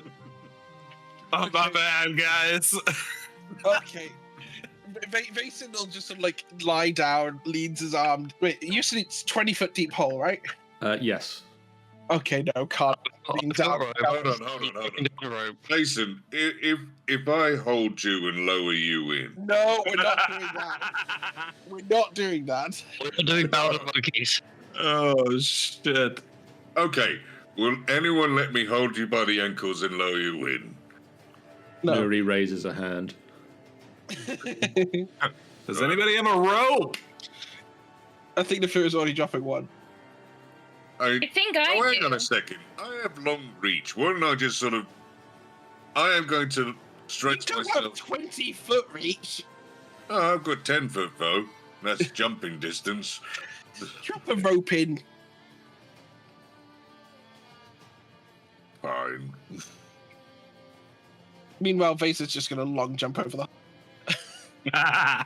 Oh, my bad, guys. Okay. Vason will just sort of like lie down, leans his arm. Wait, you said it's 20-foot deep hole, right? Yes. Okay, no, can't lean down. Hold on. Jason, if I hold you and lower you in. No, we're not doing that. We're not doing that. We're doing Battle of Monkeys. Oh, shit. Okay, will anyone let me hold you by the ankles and lower you in? No. Nuri raises a hand. Does anybody have a rope? I think the fear is already dropping one. I think I hang do. on a second. I have long reach. Why don't I just sort of... I am going to stretch You don't myself. have 20-foot reach. Oh, I've got 10 foot though. That's jumping distance. Drop a rope in. Fine. Meanwhile, Vason's just going to long jump over the... I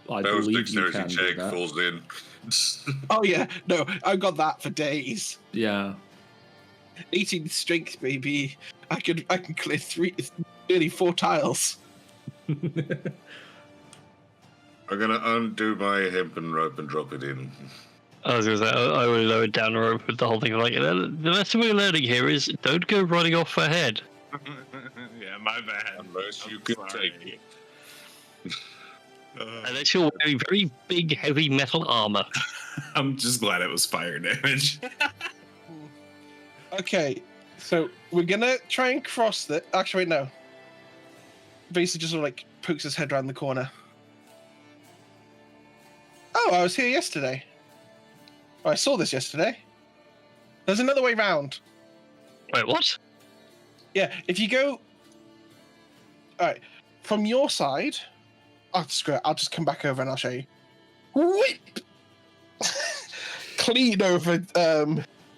Bell's believe you dexterity can do check that. falls in. Oh yeah, no, I've got that for days. Yeah. 18 strength, baby. I can clear nearly 4 tiles. I'm gonna undo my hempen rope and drop it in. I was gonna say, I would lower down the rope with the whole thing. Like, the lesson we're learning here is don't go running off ahead. Yeah, my bad. Unless you I'm can sorry. take it. Unless you're wearing very big, heavy metal armor. I'm just glad it was fire damage. Okay, so we're gonna try and cross the... Actually, wait, no. Vason just sort of like pokes his head around the corner. Oh, I was here yesterday. Oh, I saw this yesterday. There's another way round. Wait, what? Yeah, if you go... Alright, from your side... Oh, screw it. I'll just come back over and I'll show you. Whip! Clean over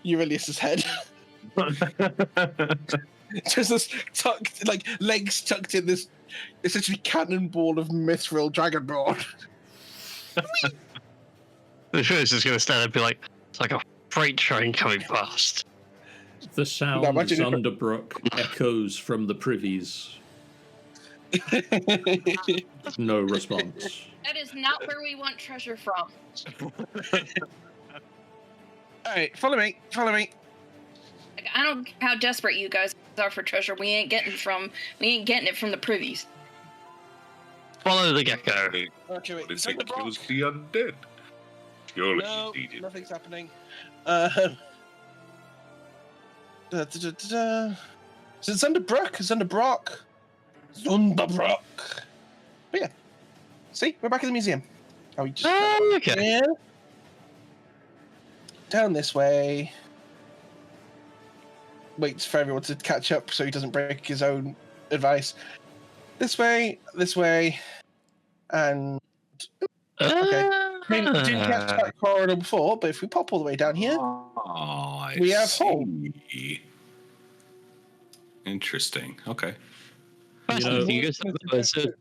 Aurelius's head. Just this tucked, like, legs tucked in this essentially cannonball of mithril dragonborn. The show is just going to stand and be like, it's like a freight train coming past. The sound of Zunderbrook echoes from the privies. No response. That is not where we want treasure from. Alright, follow me. Like, I don't care how desperate you guys are for treasure. We ain't getting it from the privies. Follow the gecko. Okay, wait. What if Is that it the kills block? the undead? Surely No, you need it. nothing's happening. Is it Zunderbrook? Zunderbrock? Zunderbrock. But yeah. See, we're back in the museum. Oh, we just Okay. down this way. Waits for everyone to catch up so he doesn't break his own advice. This way, and okay. I mean, didn't catch that corridor before, but if we pop all the way down here, we have home. Interesting. Okay. You guys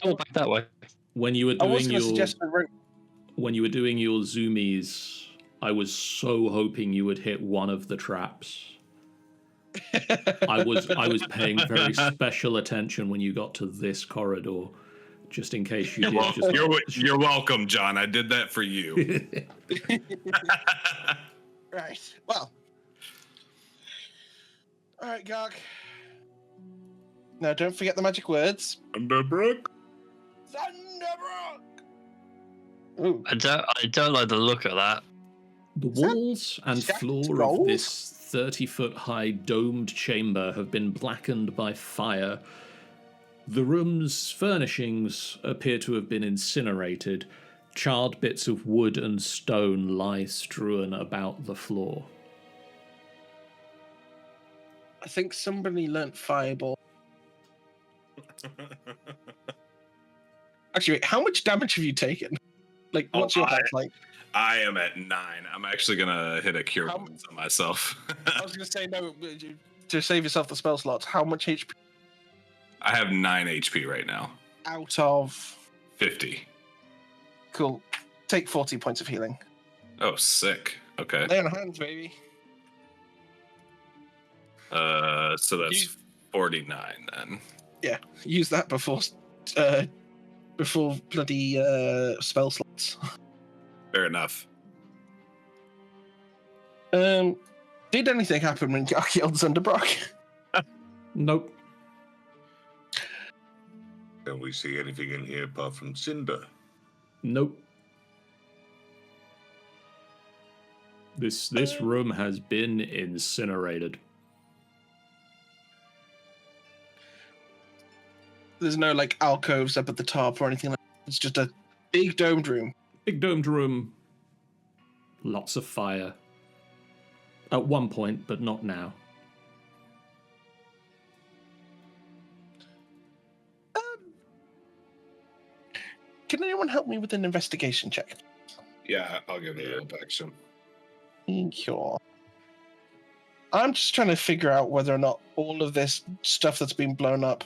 go back that way. When you were I was doing going to your suggest a route. when you were doing your zoomies, I was so hoping you would hit one of the traps. I was paying very special attention when you got to this corridor, just in case you did. You're welcome, John. I did that for you. Right. Well, All right, Garg. Now, don't forget the magic words. Thunderbrook? Thunderbrook! Ooh. I don't like the look of that. The walls and jacked floor gold? of this 30-foot-high domed chamber have been blackened by fire. The room's furnishings appear to have been incinerated. Charred bits of wood and stone lie strewn about the floor. I think somebody learnt Fireball. Actually, wait, how much damage have you taken? Like, what's your health like? I am at 9. I'm actually gonna hit a cure How- wounds on myself. I was going to say, no, to save yourself the spell slots, how much HP I have 9 HP right now. out of... 50. Cool. Take 40 points of healing. Oh, sick. Okay. Lay on hands, baby. So that's 49 then. Yeah, use that before bloody spell slots. Fair enough. Did anything happen when Garg killed Zunderbrock? Nope. Don't we see anything in here apart from Cinder? Nope. This room has been incinerated. There's no, like, alcoves up at the top or anything like that. It's just a big domed room. Big domed room. Lots of fire. At one point, but not now. Can anyone help me with an investigation check? Yeah, I'll give it a help action. Thank you. I'm just trying to figure out whether or not all of this stuff that's been blown up,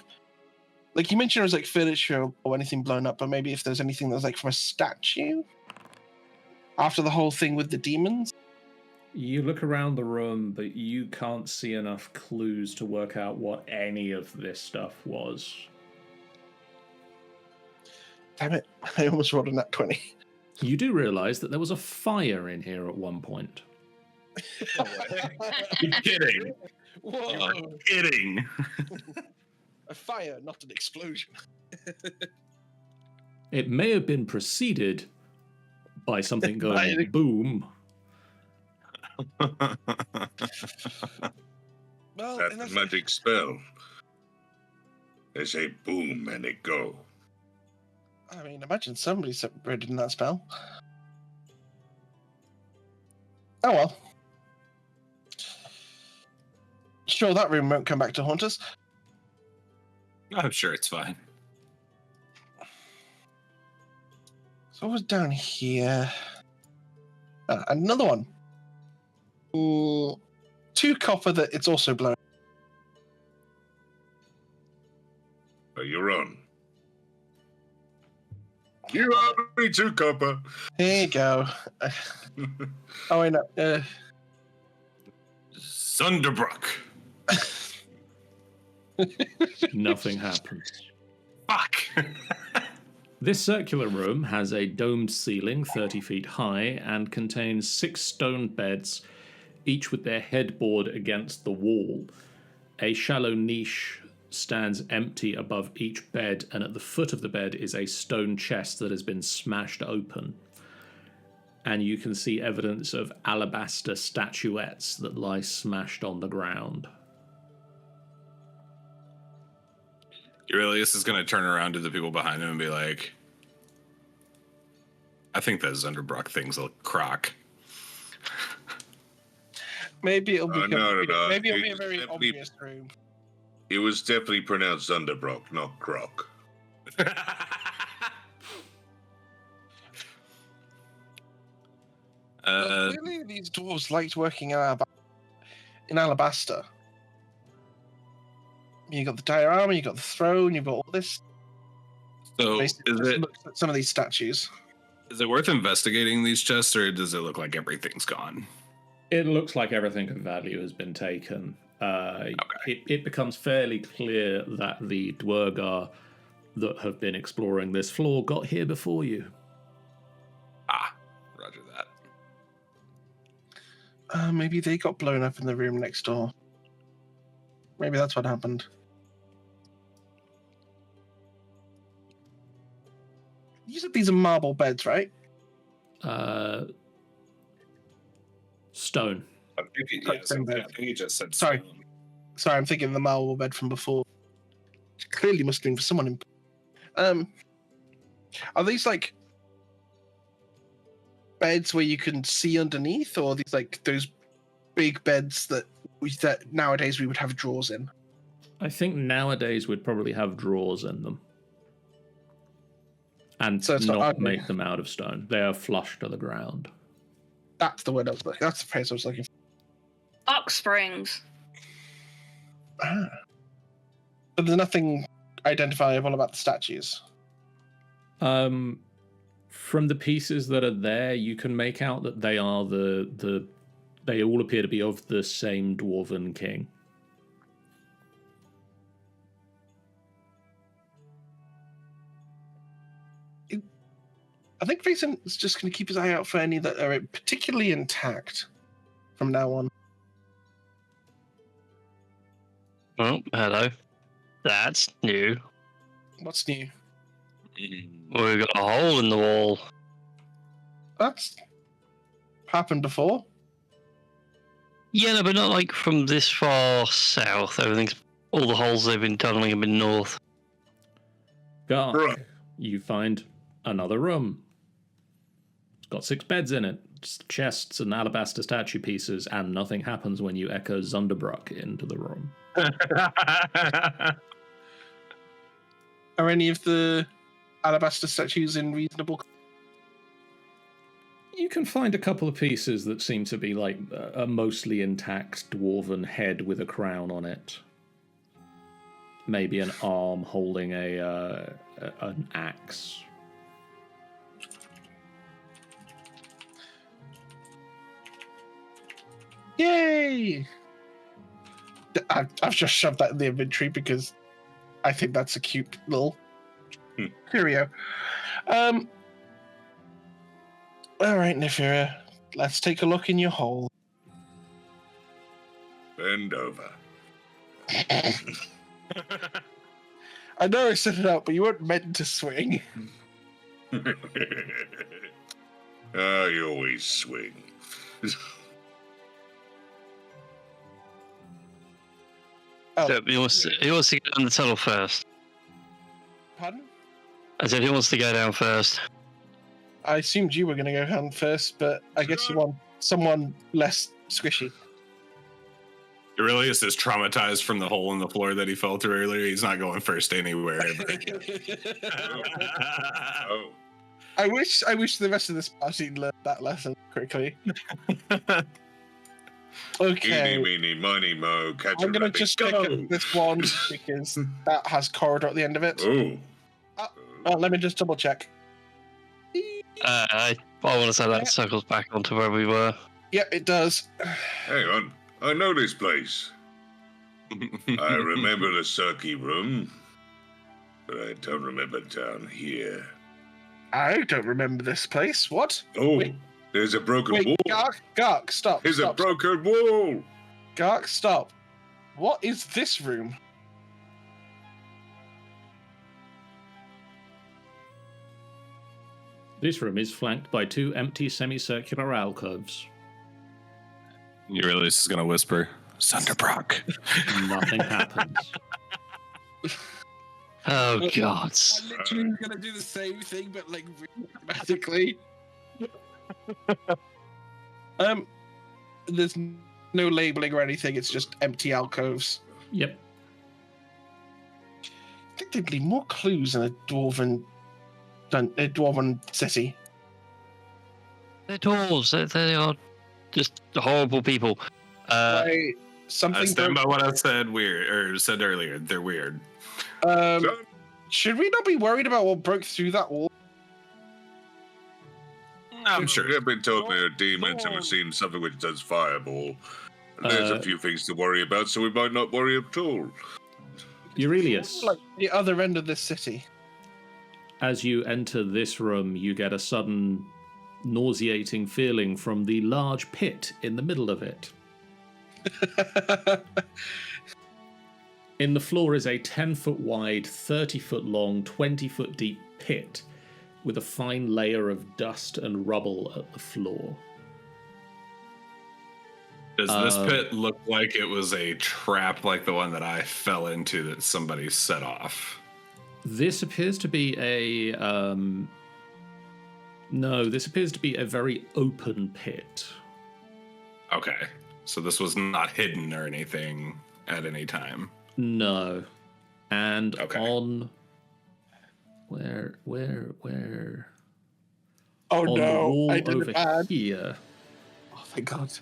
like you mentioned, it was like furniture or anything blown up, but maybe if there's anything that was like from a statue after the whole thing with the demons. You look around the room, but you can't see enough clues to work out what any of this stuff was. Damn it! I almost rolled a nat 20. You do realize that there was a fire in here at one point. You're kidding. Whoa! You're kidding. A fire, not an explosion. It may have been preceded by something going boom. Well, That's and the magic spell. They say boom and it go. I mean, imagine somebody's read in that spell. Oh well. Sure, that room won't come back to haunt us. I'm sure it's fine. So what was down here? Another one. 2 copper that it's also blown. You're on. You are me too, copper. Here you go. Oh, I know. Zunderbrook. Nothing happens. Fuck. This circular room has a domed ceiling 30 feet high and contains 6 stone beds, each with their headboard against the wall. A shallow niche stands empty above each bed, and at the foot of the bed is a stone chest that has been smashed open. And you can see evidence of alabaster statuettes that lie smashed on the ground. Aurelius is going to turn around to the people behind him and be like, I think that Zunderbrook thing's a crock. Maybe it'll be. No. Maybe it'll be a It's very definitely- obvious room. It was definitely pronounced Thunderbrook, not Croc. Clearly, these dwarves liked working in alabaster. You got the diorama, you got the throne, you've got all this. So Basically, is just it look at some of these statues. worth investigating these chests, or does it look like everything's gone? It looks like everything of value has been taken. It becomes fairly clear that the Dwergar that have been exploring this floor got here before you. Ah, roger that. Maybe they got blown up in the room next door. Maybe that's what happened. You said these are marble beds, right? Stone. I think he just said Sorry. stone. Sorry, I'm thinking of the marble bed from before. Clearly must have been for someone in... Are these like beds where you can see underneath, or are these like those big beds that nowadays we would have drawers in? I think nowadays we'd probably have drawers in them. And So it's not not make them out of stone. They are flush to the ground. That's the word I was looking. That's the phrase I was looking for. Box springs. Ah. But there's nothing identifiable about the statues. From the pieces that are there, you can make out that they are they all appear to be of the same dwarven king. I think Jason is just going to keep his eye out for any that are particularly intact from now on. Oh, hello. That's new. What's new? We've got a hole in the wall. That's happened before. Yeah, no, but not like from this far south. All the holes they've been tunneling have been north. Gark, Right. you find another room. It's got 6 beds in it, chests and alabaster statue pieces, and nothing happens when you echo Zunderbrock into the room. Are any of the alabaster statues in reasonable? You can find a couple of pieces that seem to be like a mostly intact dwarven head with a crown on it. Maybe an arm holding an axe. Yay! I've just shoved that in the inventory because I think that's a cute little curio. All right, Nefira, let's take a look in your hole. Bend over. I know I set it up, but you weren't meant to swing. I always swing. Oh, So he wants to get down the tunnel first. pardon? I said he wants to go down first. I assumed you were going to go down first, but I guess you want someone less squishy. Aurelius is traumatized from the hole in the floor that he fell through earlier. He's not going first anywhere ever again. Oh, I wish the rest of this party learned that lesson quickly. Okay. eeny, meeny, miny, mo, catch I'm a going to rabbit, just go! check this one because that has corridor at the end of it. Oh. Let me just double check. I want to say that circles back onto where we were. Yep, it does. Hang on. I know this place. I remember the Cirky room, but I don't remember down here. I don't remember this place. What? Oh, Wait. there's a broken Wait, wall. Gark, stop. There's Stop. a broken wall. Gark, stop. What is this room? This room is flanked by 2 empty semicircular alcoves. Aurelius is going to whisper, Zunderbrock. Nothing happens. Oh, God. I'm literally going to do the same thing, but like really dramatically. There's no labeling or anything. It's just empty alcoves. Yep. I think there'd be more clues in a dwarven city. They're dwarves. They are just horrible people. Right. Something. I stand by what I said said earlier. They're weird. Should we not be worried about what broke through that wall? I'm sure. We've been told there are demons and we've seen something which does fireball. And there's a few things to worry about, so we might not worry at all. Aurelius, Like the other end of this city. as you enter this room, you get a sudden nauseating feeling from the large pit in the middle of it. In the floor is a 10-foot wide, 30-foot long, 20-foot deep pit with a fine layer of dust and rubble at the floor. Does this pit look like it was a trap like the one that I fell into that somebody set off? This appears to be a... no, this appears to be a very open pit. Okay. So this was not hidden or anything at any time? No. And Okay. on... Where? Oh On the no, wall I did over it bad. here, Oh thank God.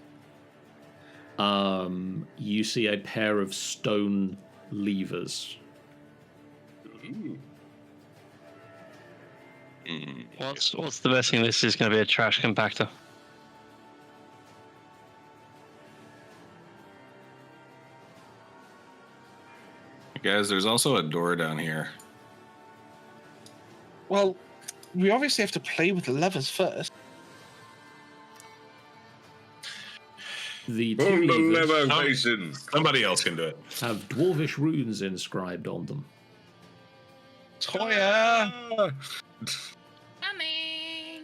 you see a pair of stone levers. What's the best thing? This is going to be a trash compactor. Guys, there's also a door down here. Well, we obviously have to play with the levers first. The two Pull the levers lever, Mason. Somebody else can do it. have dwarvish runes inscribed on them. Toya! Coming.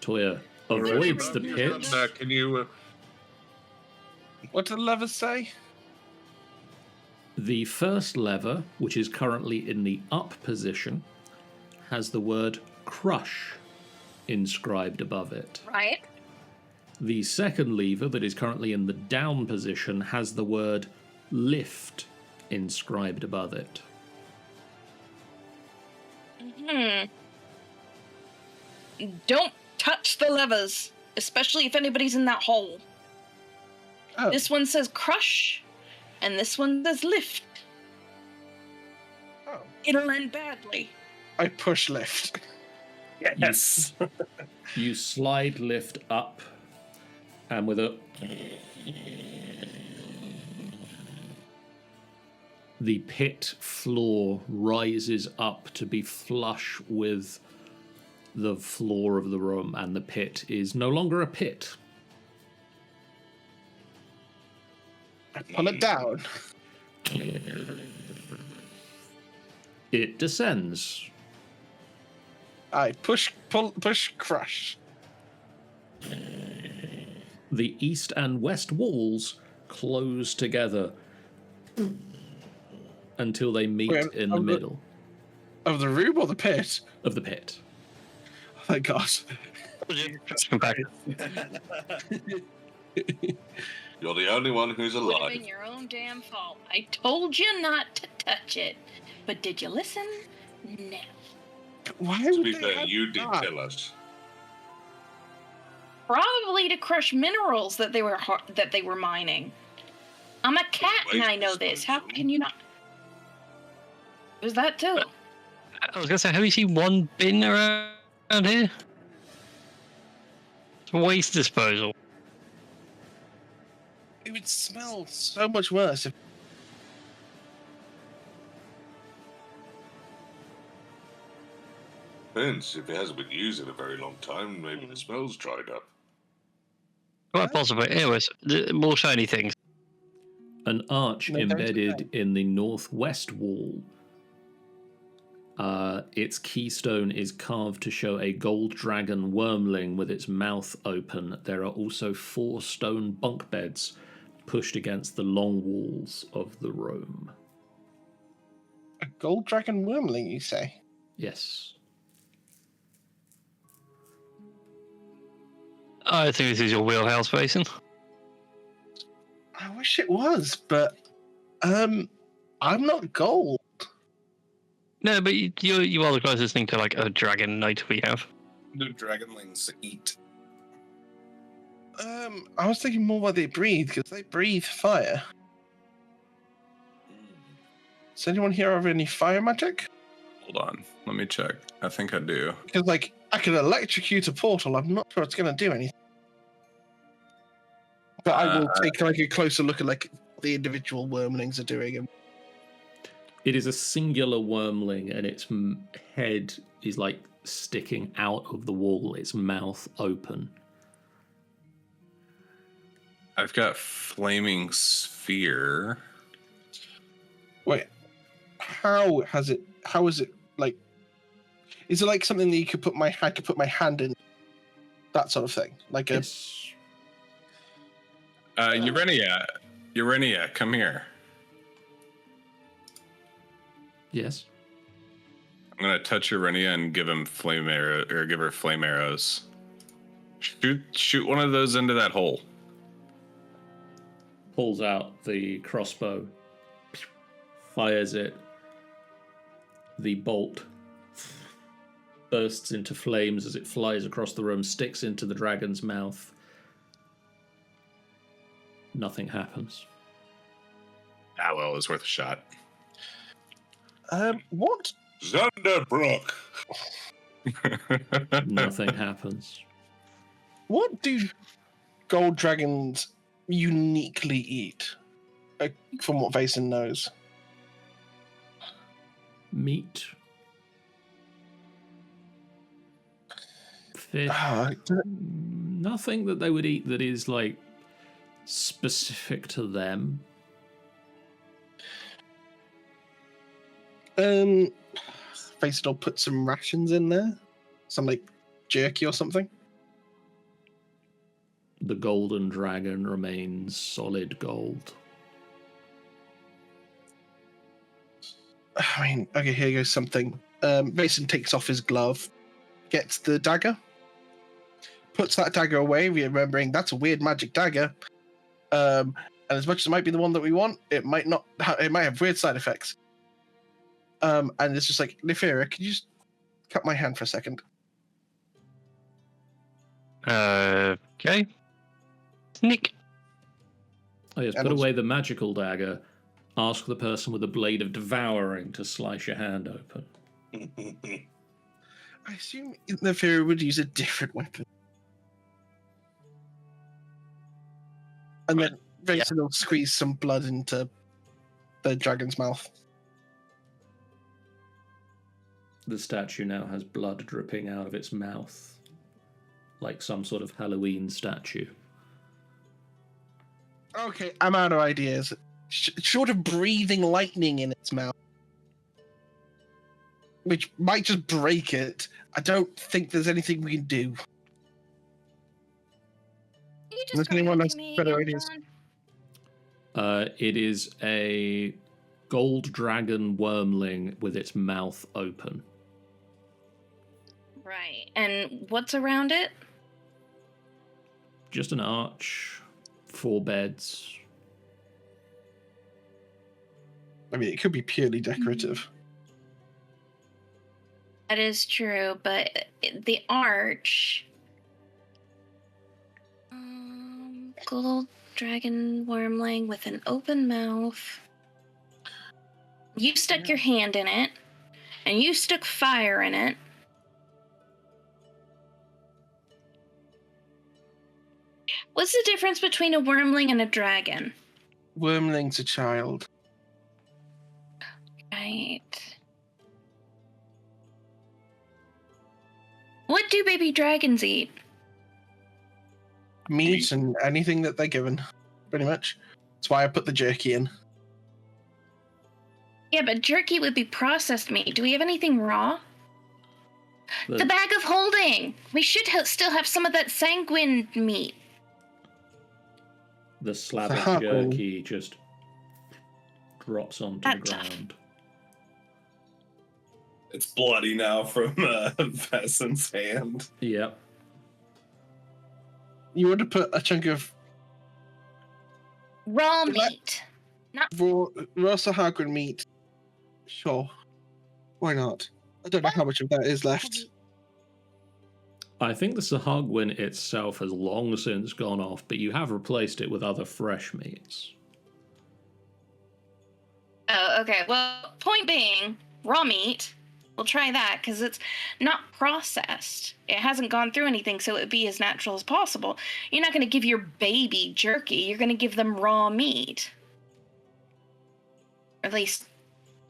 Toya avoids the pit. Can you... What do the levers say? The first lever, which is currently in the up position, has the word crush inscribed above it. Right. The second lever, that is currently in the down position, has the word lift inscribed above it. Don't touch the levers, especially if anybody's in that hole. Oh. This one says crush, and this one says lift. Oh. It'll end badly. I push lift. Yes. You slide lift up, and with a... The pit floor rises up to be flush with the floor of the room, and the pit is no longer a pit. I pull it down. It descends. I push crush. The east and west walls close together until they meet Wait, in the middle Of the room or the pit? of the pit. Oh thank God. Trash compactor. You're the only one who's Would have alive. been your own damn fault. I told you not to touch it. But did you listen? No. Why To would be they fair, have you did that? tell us. Probably to crush minerals that they were mining. I'm a cat and I know this. How can you not? It was that too. I was going to say, have you seen one bin around here? It's waste disposal. It would smell so much worse if... Depends. If it hasn't been used in a very long time, maybe the smell's dried up. Quite possibly. Anyways, more shiny things. An arch No, don't embedded in the northwest wall. Its keystone is carved to show a gold dragon wormling with its mouth open. There are also 4 stone bunk beds pushed against the long walls of the room. A gold dragon wormling, you say? Yes. I think this is your wheelhouse, Mason. I wish it was, but I'm not gold. No, but you are the closest thing to like a dragon knight we have. Do dragonlings eat? I was thinking more why they breathe, because they breathe fire. Does anyone here have any fire magic? Hold on. Let me check. I think I do. Because, like, I could electrocute a portal. I'm not sure it's going to do anything. But I will take, like, a closer look at, like, the individual wormlings are doing. And It is a singular wormling, and its head is like sticking out of the wall, its mouth open. I've got flaming sphere. Wait, how is it like? Is it like something that I could put my hand in? That sort of thing, like a. Yes. Urenia, come here. Yes. I'm gonna touch Urenia and give him give her flame arrows. Shoot one of those into that hole. Pulls out the crossbow, fires it. The bolt bursts into flames as it flies across the room, sticks into the dragon's mouth. Nothing happens. Ah, well, it was worth a shot. What? Zunderbrook. Nothing happens. What do gold dragons uniquely eat? From what Vason knows. Meat. Fish. Nothing that they would eat that is like specific to them. Vason will put some rations in there. Some like jerky or something. The golden dragon remains solid gold. I mean, okay, here goes something. Vason takes off his glove, gets the dagger, puts that dagger away, remembering that's a weird magic dagger. And as much as it might be the one that we want, it might not. It might have weird side effects. And it's just like, Nefera, could you just cut my hand for a second? Okay. Nick. Oh yes, put away the magical dagger. Ask the person with the blade of devouring to slice your hand open. I assume Nefera would use a different weapon. And then Vason will squeeze some blood into the dragon's mouth. The statue now has blood dripping out of its mouth, like some sort of Halloween statue. Okay, I'm out of ideas. Short of breathing lightning in its mouth, which might just break it, I don't think there's anything we can do. Does anyone have better ideas? It is a gold dragon wormling with its mouth open. Right. And what's around it? Just an arch, 4 beds. I mean, it could be purely decorative. That is true, but the arch... gold dragon wormling with an open mouth. You stuck your hand in it, and you stuck fire in it. What's the difference between a wormling and a dragon? Wormling's a child. Right. What do baby dragons eat? Meat and anything that they're given, pretty much. That's why I put the jerky in. Yeah, but jerky would be processed meat. Do we have anything raw? The bag of holding! We should still have some of that sanguine meat. The slab of jerky just drops onto the ground. It's bloody now from Vason's hand. Yep. You want to put a chunk of raw meat, not raw Sahagrin meat. Sure, why not? I don't know how much of that is left. I think the Sahagwin itself has long since gone off, but you have replaced it with other fresh meats. Oh, okay. Well, point being, raw meat. We'll try that because it's not processed. It hasn't gone through anything, so it would be as natural as possible. You're not going to give your baby jerky. You're going to give them raw meat. Or at least,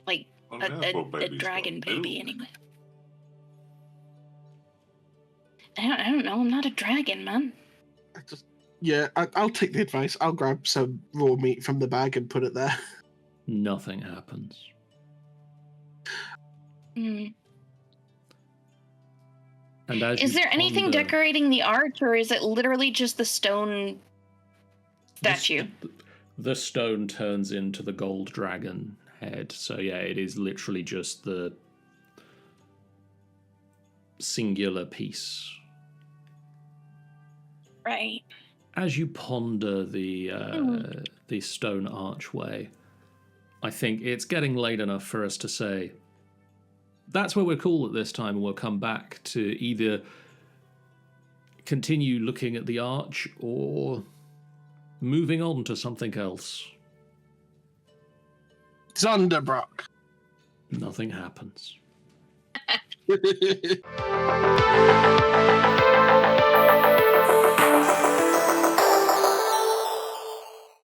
like, a dragon baby, anyway. I don't know. I'm not a dragon, man. I'll take the advice. I'll grab some raw meat from the bag and put it there. Nothing happens. Mm. And as Is you there anything ponder- decorating the arch, or is it literally just the stone statue? The stone turns into the gold dragon head. So yeah, it is literally just the singular piece. Right. As you ponder the stone archway, I think it's getting late enough for us to say that's where we're cool at this time, and we'll come back to either continue looking at the arch or moving on to something else. Zonderbrock. Nothing happens.